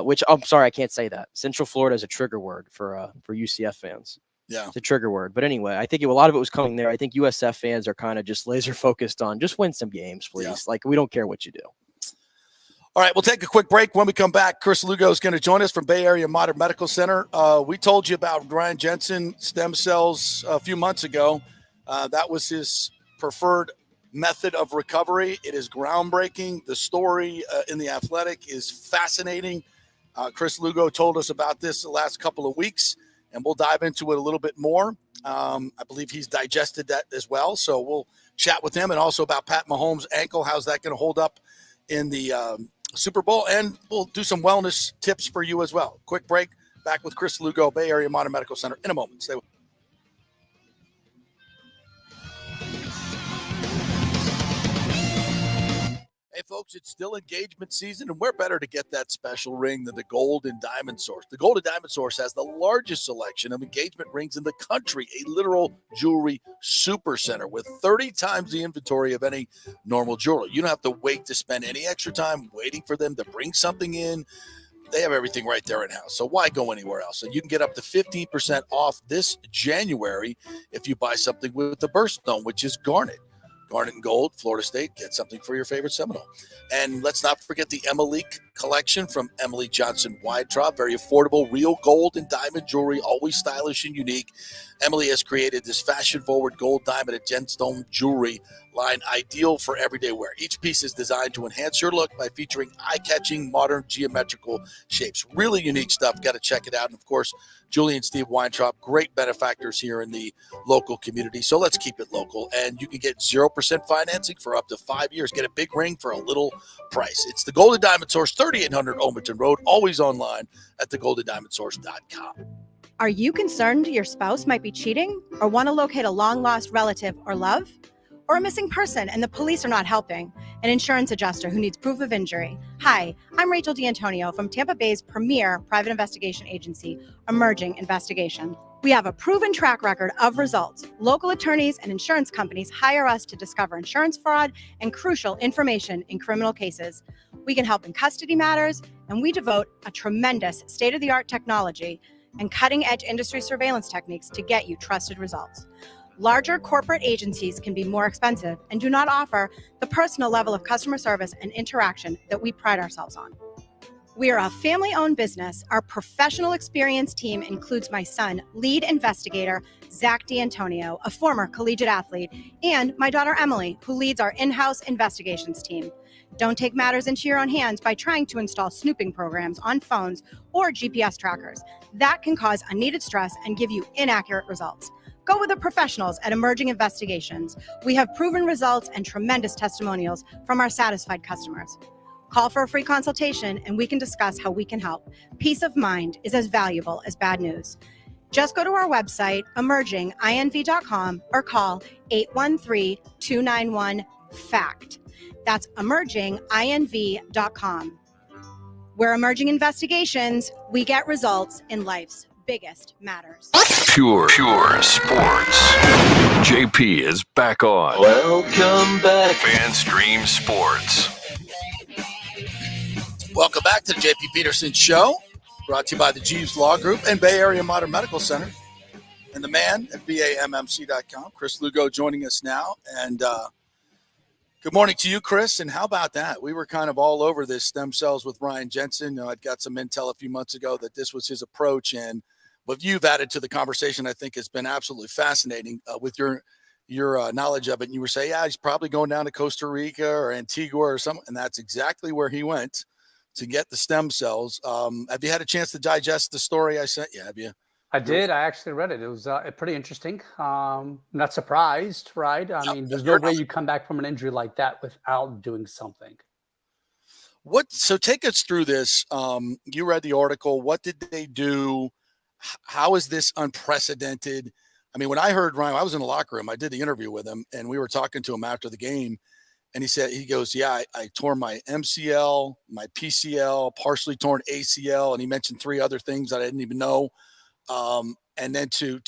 which I'm sorry, I can't say that. Central Florida is a trigger word for UCF fans. Yeah, it's a trigger word. But anyway, I think a lot of it was coming there. I think USF fans are kind of just laser focused on just win some games, please. Yeah. We don't care what you do. All right, we'll take a quick break. When we come back, Chris Lugo is going to join us from Bay Area Modern Medical Center. We told you about Ryan Jensen stem cells a few months ago. That was his preferred method of recovery. It is groundbreaking. The story in The Athletic is fascinating. Chris Lugo told us about this the last couple of weeks, and we'll dive into it a little bit more. I believe he's digested that as well, so we'll chat with him, and also about Pat Mahomes' ankle. How's that going to hold up in the Super Bowl? And we'll do some wellness tips for you as well. Quick break. Back with Chris Lugo, Bay Area Modern Medical Center in a moment. Stay with Hey, folks, it's still engagement season, and where better to get that special ring than the Gold and Diamond Source? The Gold and Diamond Source has the largest selection of engagement rings in the country, a literal jewelry super center with 30 times the inventory of any normal jeweler. You don't have to wait to spend any extra time waiting for them to bring something in. They have everything right there in-house, so why go anywhere else? So you can get up to 15% off this January if you buy something with the birthstone, which is garnet. Garnet and Gold, Florida State, get something for your favorite Seminole. And let's not forget the Emily collection from Emily Johnson Weintraub. Very affordable, real gold and diamond jewelry, always stylish and unique. Emily has created this fashion-forward gold, diamond, and gemstone jewelry line ideal for everyday wear. Each piece is designed to enhance your look by featuring eye-catching, modern geometrical shapes. Really unique stuff. Got to check it out. And, of course, Julie and Steve Weintraub, great benefactors here in the local community. So let's keep it local. And you can get 0% financing for up to 5 years. Get a big ring for a little price. It's the Golden Diamond Source, 3800 Omerton Road, always online at thegoldendiamondsource.com. Are you concerned your spouse might be cheating or want to locate a long-lost relative or love? Or a missing person and the police are not helping? An insurance adjuster who needs proof of injury. Hi, I'm Rachel D'Antonio from Tampa Bay's premier private investigation agency, Emerging Investigation. We have a proven track record of results. Local attorneys and insurance companies hire us to discover insurance fraud and crucial information in criminal cases. We can help in custody matters, and we devote a tremendous state-of-the-art technology and cutting-edge industry surveillance techniques to get you trusted results. Larger corporate agencies can be more expensive and do not offer the personal level of customer service and interaction that we pride ourselves on. We are a family-owned business. Our professional experience team includes my son, lead investigator Zach D'Antonio, a former collegiate athlete, and my daughter Emily, who leads our in-house investigations team. Don't take matters into your own hands by trying to install snooping programs on phones or GPS trackers. That can cause unneeded stress and give you inaccurate results. Go with the professionals at Emerging Investigations. We have proven results and tremendous testimonials from our satisfied customers. Call for a free consultation and we can discuss how we can help. Peace of mind is as valuable as bad news. Just go to our website, emerginginv.com, or call 813-291-FACT. That's emerginginv.com. We're Emerging Investigations. We get results in life's biggest matters. Pure sports. JP is back on. Welcome back. Fanstream Sports. Welcome back to the JP Peterson Show, brought to you by the Jeeves Law Group and Bay Area Modern Medical Center. And the man at BAMMC.com, Chris Lugo, joining us now. And good morning to you, Chris. And how about that? We were kind of all over this stem cells with Ryan Jensen. I'd got some intel a few months ago that this was his approach. And what you've added to the conversation, I think, has been absolutely fascinating with your knowledge of it. And you were saying, yeah, he's probably going down to Costa Rica or Antigua or something. And that's exactly where he went to get the stem cells. Have you had a chance to digest the story I sent you? Have you? I did. I actually read it. It was pretty interesting. Not surprised, right? I mean, there's no way you come back from an injury like that without doing something. So take us through this. You read the article. What did they do? How is this unprecedented? I mean, when I heard Ryan, I was in the locker room. I did the interview with him, and we were talking to him after the game. And he goes, yeah, I tore my MCL, my PCL, partially torn ACL. And he mentioned 3 other things that I didn't even know. And then to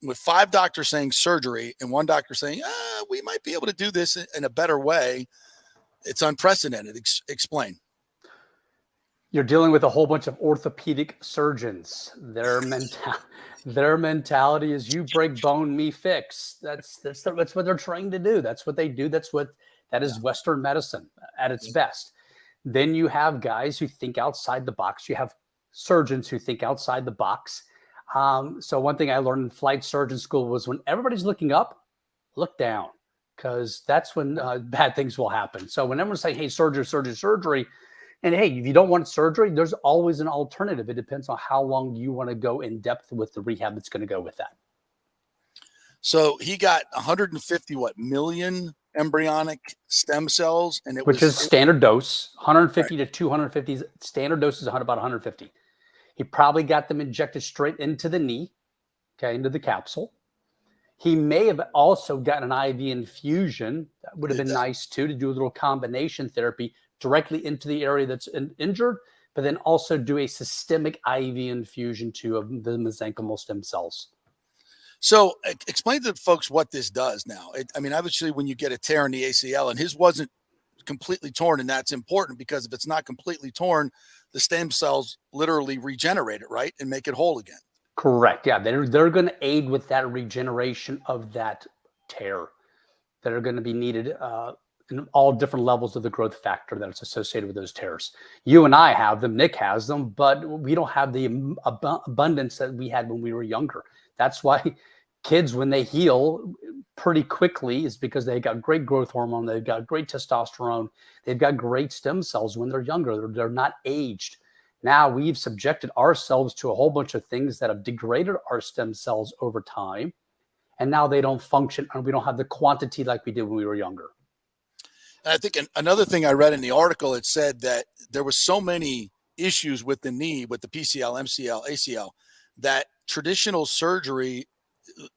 with 5 doctors saying surgery and 1 doctor saying, we might be able to do this in a better way. It's unprecedented. Explain. You're dealing with a whole bunch of orthopedic surgeons. Their mentality is you break bone, me fix. That's what they're trying to do. That's what they do. That is Western medicine at its best. Then you have guys who think outside the box. You have surgeons who think outside the box. So one thing I learned in flight surgeon school was when everybody's looking up, look down, because that's when bad things will happen. So when everyone's saying, hey, surgery, and hey, if you don't want surgery, there's always an alternative. It depends on how long you want to go in depth with the rehab that's going to go with that. So he got 150 million embryonic stem cells, and which is standard dose. 150 to 250 standard dose is about 150. He probably got them injected straight into the knee, okay, into the capsule. He may have also gotten an IV infusion. That would have been nice too, to do a little combination therapy directly into the area that's injured, but then also do a systemic IV infusion too of the mesenchymal stem cells. So explain to the folks what this does now. I mean, obviously when you get a tear in the ACL, and his wasn't completely torn, and that's important because if it's not completely torn, the stem cells literally regenerate it, right, and make it whole again. Correct. Yeah, they're going to aid with that regeneration of that tear that are going to be needed in all different levels of the growth factor that's associated with those tears. You and I have them, Nick has them, but we don't have the abundance that we had when we were younger. That's why kids, when they heal pretty quickly, is because they got great growth hormone, they've got great testosterone, they've got great stem cells when they're younger. They're not aged. Now we've subjected ourselves to a whole bunch of things that have degraded our stem cells over time. And now they don't function and we don't have the quantity like we did when we were younger. And I think another thing I read in the article, it said that there was so many issues with the knee, with the PCL, MCL, ACL, that traditional surgery,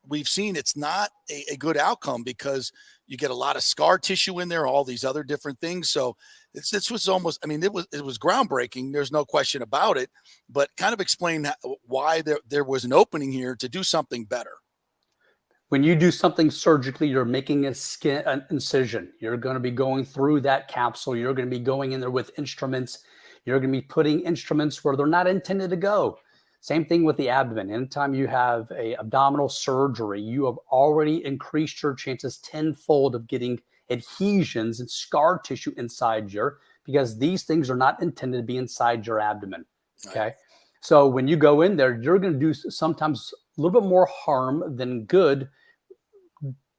we've seen it's not a good outcome because you get a lot of scar tissue in there, all these other different things. So this was almost, I mean, it was groundbreaking. There's no question about it, but kind of explain why there was an opening here to do something better. When you do something surgically, you're making an incision. You're going to be going through that capsule. You're going to be going in there with instruments. You're going to be putting instruments where they're not intended to go. Same thing with the abdomen. Anytime you have a abdominal surgery, you have already increased your chances tenfold of getting adhesions and scar tissue inside because these things are not intended to be inside your abdomen. Okay. Right. So when you go in there, you're going to do sometimes a little bit more harm than good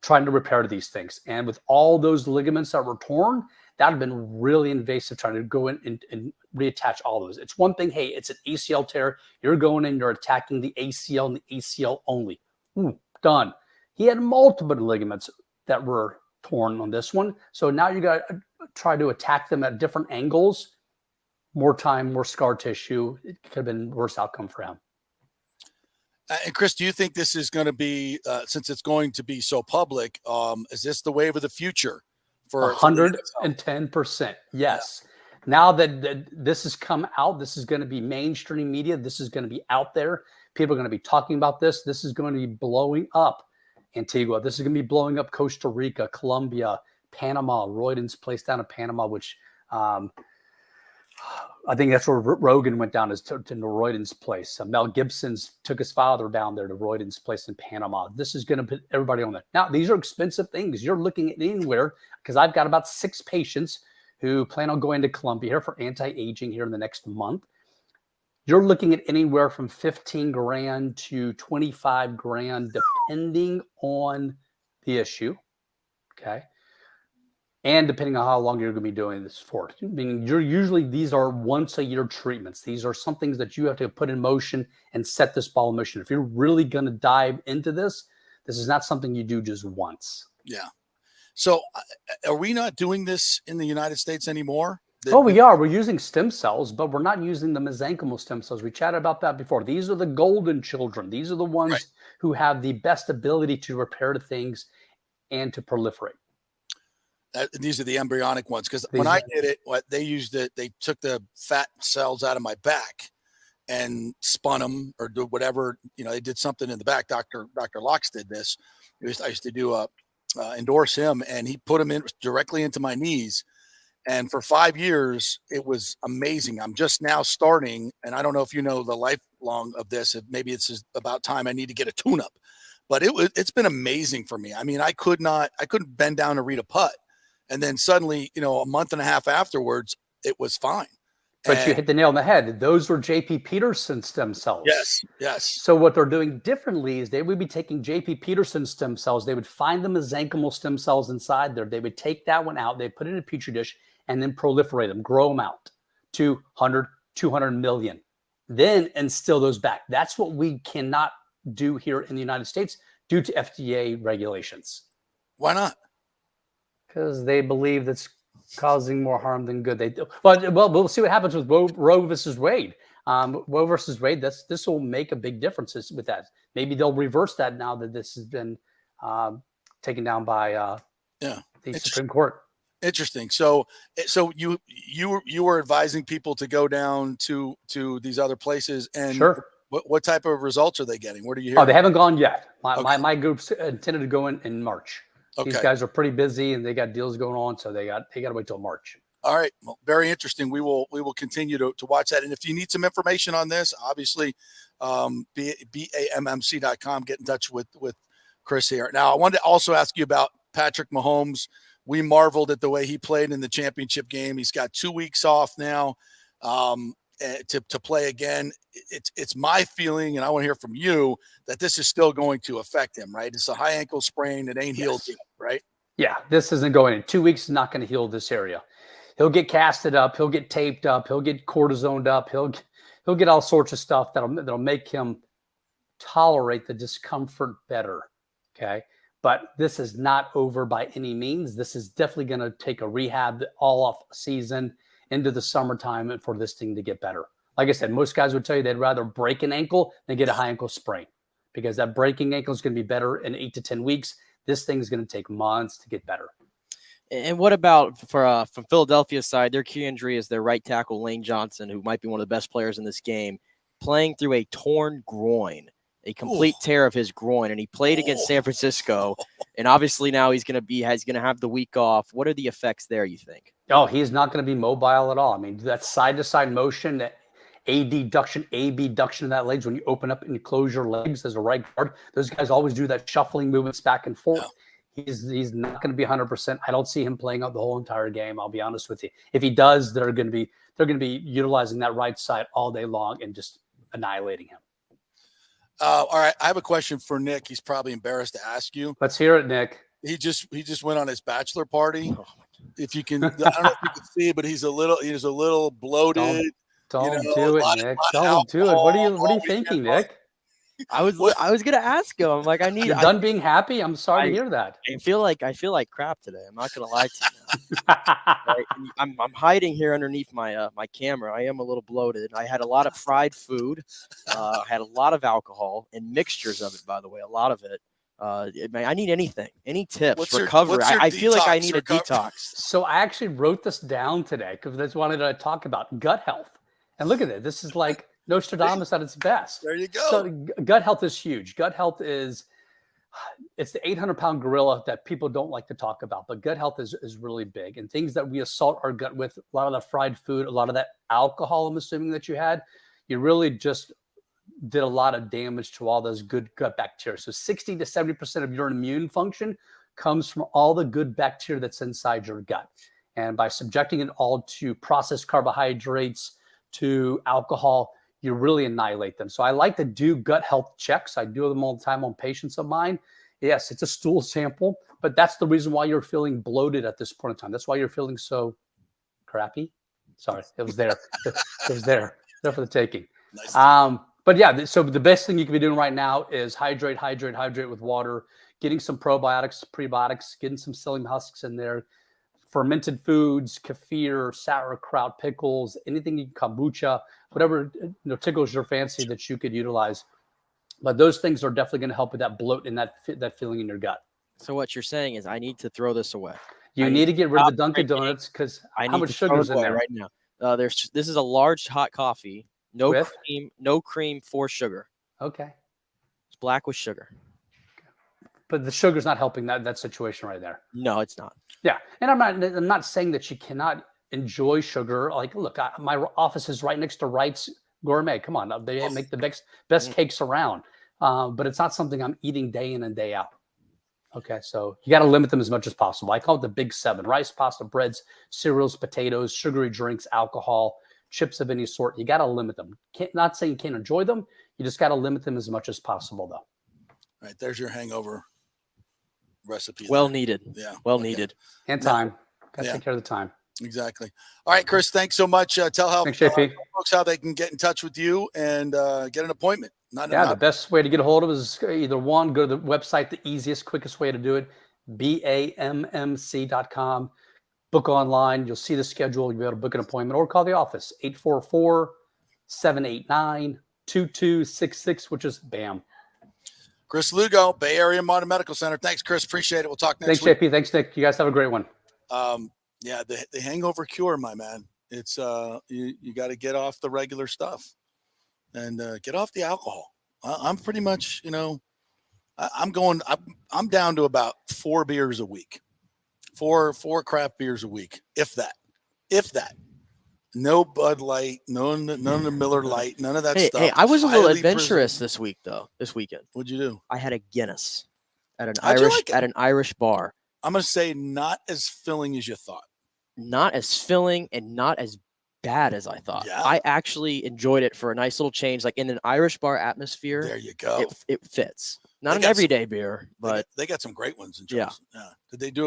trying to repair these things. And with all those ligaments that were torn, that would have been really invasive trying to go in and reattach all those. It's one thing, hey, it's an ACL tear. You're going in, you're attacking the ACL and the ACL only. Ooh, done. He had multiple ligaments that were torn on this one. So now you got to try to attack them at different angles. More time, more scar tissue. It could have been worse outcome for him. And Chris, do you think this is going to be, since it's going to be so public, is this the wave of the future? For 110%. Yes. Yeah. Now that this has come out, this is going to be mainstream media. This is going to be out there. People are going to be talking about this. This is going to be blowing up Antigua. This is going to be blowing up Costa Rica, Colombia, Panama, Royden's place down in Panama, which I think that's where Rogan went down, is to Royden's place. Mel Gibson's took his father down there to Royden's place in Panama. This is going to put everybody on there. Now, these are expensive things. You're looking at anywhere, because I've got about 6 patients who plan on going to Colombia here for anti-aging here in the next month. You're looking at anywhere from 15 grand to 25 grand, depending on the issue. Okay. And depending on how long you're going to be doing this for. I mean, these are once a year treatments. These are some things that you have to put in motion and set this ball in motion. If you're really going to dive into this, this is not something you do just once. Yeah. So are we not doing this in the United States anymore? We are. We're using stem cells, but we're not using the mesenchymal stem cells. We chatted about that before. These are the golden children. These are the ones who have the best ability to repair things and to proliferate. These are the embryonic ones, because when I did it, they took the fat cells out of my back and spun them or do whatever, they did something in the back. Dr. Locks did this. I used to do endorse him, and he put them in directly into my knees. And for 5 years, it was amazing. I'm just now starting, and I don't know if you know the lifelong of this. Maybe it's about time I need to get a tune-up, but it's been amazing for me. I mean, I couldn't bend down to read a putt. And then suddenly, a month and a half afterwards, it was fine. But you hit the nail on the head. Those were JP Peterson stem cells. Yes. So what they're doing differently is they would be taking JP Peterson stem cells. They would find the mesenchymal stem cells inside there. They would take that one out. They put it in a petri dish and then proliferate them, grow them out to 100, 200 million. Then instill those back. That's what we cannot do here in the United States due to FDA regulations. Why not? Because they believe that's causing more harm than good. Well, we'll see what happens with Roe versus Wade. Roe versus Wade, this will make a big difference with that. Maybe they'll reverse that now that this has been taken down by the Supreme Court. Interesting. So you were advising people to go down to these other places, and sure. What type of results are they getting? What are you hearing? Oh, they haven't gone yet. My group's intended to go in March. Okay. These guys are pretty busy and they got deals going on, so they got to wait till March. All right. Well, very interesting. We will continue to watch that. And if you need some information on this, obviously, BAMMC.com. Get in touch with Chris here. Now, I wanted to also ask you about Patrick Mahomes. We marveled at the way he played in the championship game. He's got 2 weeks off now to play again. It's my feeling, and I want to hear from you, that this is still going to affect him, right? It's a high ankle sprain. It ain't healed yet, right? Yeah, this isn't going in. 2 weeks is not going to heal this area. He'll get casted up. He'll get taped up. He'll get cortisoned up. He'll get all sorts of stuff that'll make him tolerate the discomfort better. Okay. But this is not over by any means. This is definitely going to take a rehab all off season into the summertime for this thing to get better. Like I said, most guys would tell you they'd rather break an ankle than get a high ankle sprain, because that breaking ankle is going to be better in 8 to 10 weeks. This thing is going to take months to get better. And what about from Philadelphia's side? Their key injury is their right tackle, Lane Johnson, who might be one of the best players in this game, playing through a torn groin, a complete tear of his groin. And he played against San Francisco. And obviously now he's going to have the week off. What are the effects there, you think? Oh, he's not going to be mobile at all. I mean, that side-to-side motion, that abduction of that legs, when you open up and you close your legs as a right guard, those guys always do that shuffling movements back and forth. He's not going to be 100%. I don't see him playing out the whole entire game. I'll be honest with you. If he does, they're going to be utilizing that right side all day long and just annihilating him. All right, I have a question for Nick. He's probably embarrassed to ask you. Let's hear it, Nick. He just went on his bachelor party. If you can, I don't know if you can see, but he's a little bloated. Don't do it, Nick. Don't do it. What are you thinking, Nick? I was gonna ask him. I'm like, You're done being happy. I'm sorry to hear that. I feel like crap today. I'm not gonna lie to you. Right? I'm hiding here underneath my my camera. I am a little bloated. I had a lot of fried food. I had a lot of alcohol and mixtures of it. By the way, a lot of it. I need any tips for recovery. I feel like I need a detox. So I actually wrote this down today because that's what I wanted to talk about: gut health. And look at it. This is like Nostradamus at its best. There you go. So gut health is huge. Gut health it's the 800-pound gorilla that people don't like to talk about, but gut health is really big. And things that we assault our gut with, a lot of the fried food, a lot of that alcohol, I'm assuming that you really just did a lot of damage to all those good gut bacteria. So 60 to 70% of your immune function comes from all the good bacteria that's inside your gut. And by subjecting it all to processed carbohydrates, to alcohol, you really annihilate them. So I like to do gut health checks. I do them all the time on patients of mine. Yes, it's a stool sample, but that's the reason why you're feeling bloated at this point in time. That's why you're feeling so crappy. Sorry, it was there. It was there for the taking. Nice. But yeah, so the best thing you can be doing right now is hydrate with water, getting some probiotics, prebiotics, getting some psyllium husks in there, fermented foods, kefir, sauerkraut, pickles, anything, kombucha, whatever tickles your fancy that you could utilize. But those things are definitely going to help with that bloat and that feeling in your gut. So what you're saying is I need to throw this away. You need to get rid of the Dunkin' Donuts because how much sugar's in there right now? This is a large hot coffee, no cream, 4 sugar. Okay. It's black with sugar. But the sugar's not helping that situation right there. No, it's not. Yeah, and I'm not saying that you cannot enjoy sugar. Like, look, my office is right next to Wright's Gourmet. Come on, they make the best cakes around. But it's not something I'm eating day in and day out. Okay, so you got to limit them as much as possible. I call it the big 7: rice, pasta, breads, cereals, potatoes, sugary drinks, alcohol, chips of any sort. You got to limit them. Not saying you can't enjoy them. You just got to limit them as much as possible, though. All right, there's your hangover recipe. Well needed. Yeah. Needed. And time. Got to take care of the time. Exactly. All right, Chris, thanks so much. Tell thanks, JP. Folks how they can get in touch with you and get an appointment. The best way to get a hold of us is either one, go to the website, the easiest, quickest way to do it, BAMMC.com. Book online. You'll see the schedule. You'll be able to book an appointment or call the office, 789-2266, which is BAM. Chris Lugo, Bay Area Modern Medical Center. Thanks, Chris. Appreciate it. We'll talk next Thanks, week. JP. Thanks, Nick. You guys have a great one. Yeah, the hangover cure, my man. It's you got to get off the regular stuff and get off the alcohol. I'm pretty much, I'm down to about 4 beers a week, four craft beers a week, if that. No Bud Light, none of the Miller Light, none of that stuff. Hey, I was a little Highly adventurous preserved. this weekend. What'd you do? I had a Guinness at an How'd you Irish like it? at an Irish bar. I'm gonna say not as filling as you thought. Not as filling and not as bad as I thought. Yeah. I actually enjoyed it for a nice little change, like in an Irish bar atmosphere. There you go. It fits. Not They an got everyday beer, but they got some great ones in terms. Yeah. Did they give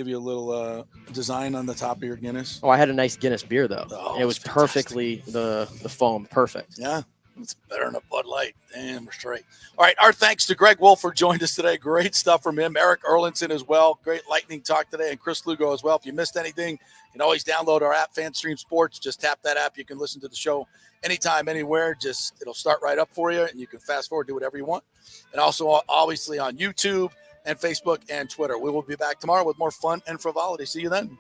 you a little design on the top of your Guinness? I had a nice Guinness beer though. Oh, it was it's fantastic. perfectly the foam perfect. Yeah. It's better than a Bud Light. Damn, we're straight. All right. Our thanks to Greg Wolford joined us today. Great stuff from him. Eric Erlinson as well. Great lightning talk today. And Chris Lugo as well. If you missed anything, you can always download our app, FanStream Sports. Just tap that app. You can listen to the show anytime, anywhere. It'll start right up for you, and you can fast forward, do whatever you want. And also, obviously, on YouTube and Facebook and Twitter. We will be back tomorrow with more fun and frivolity. See you then.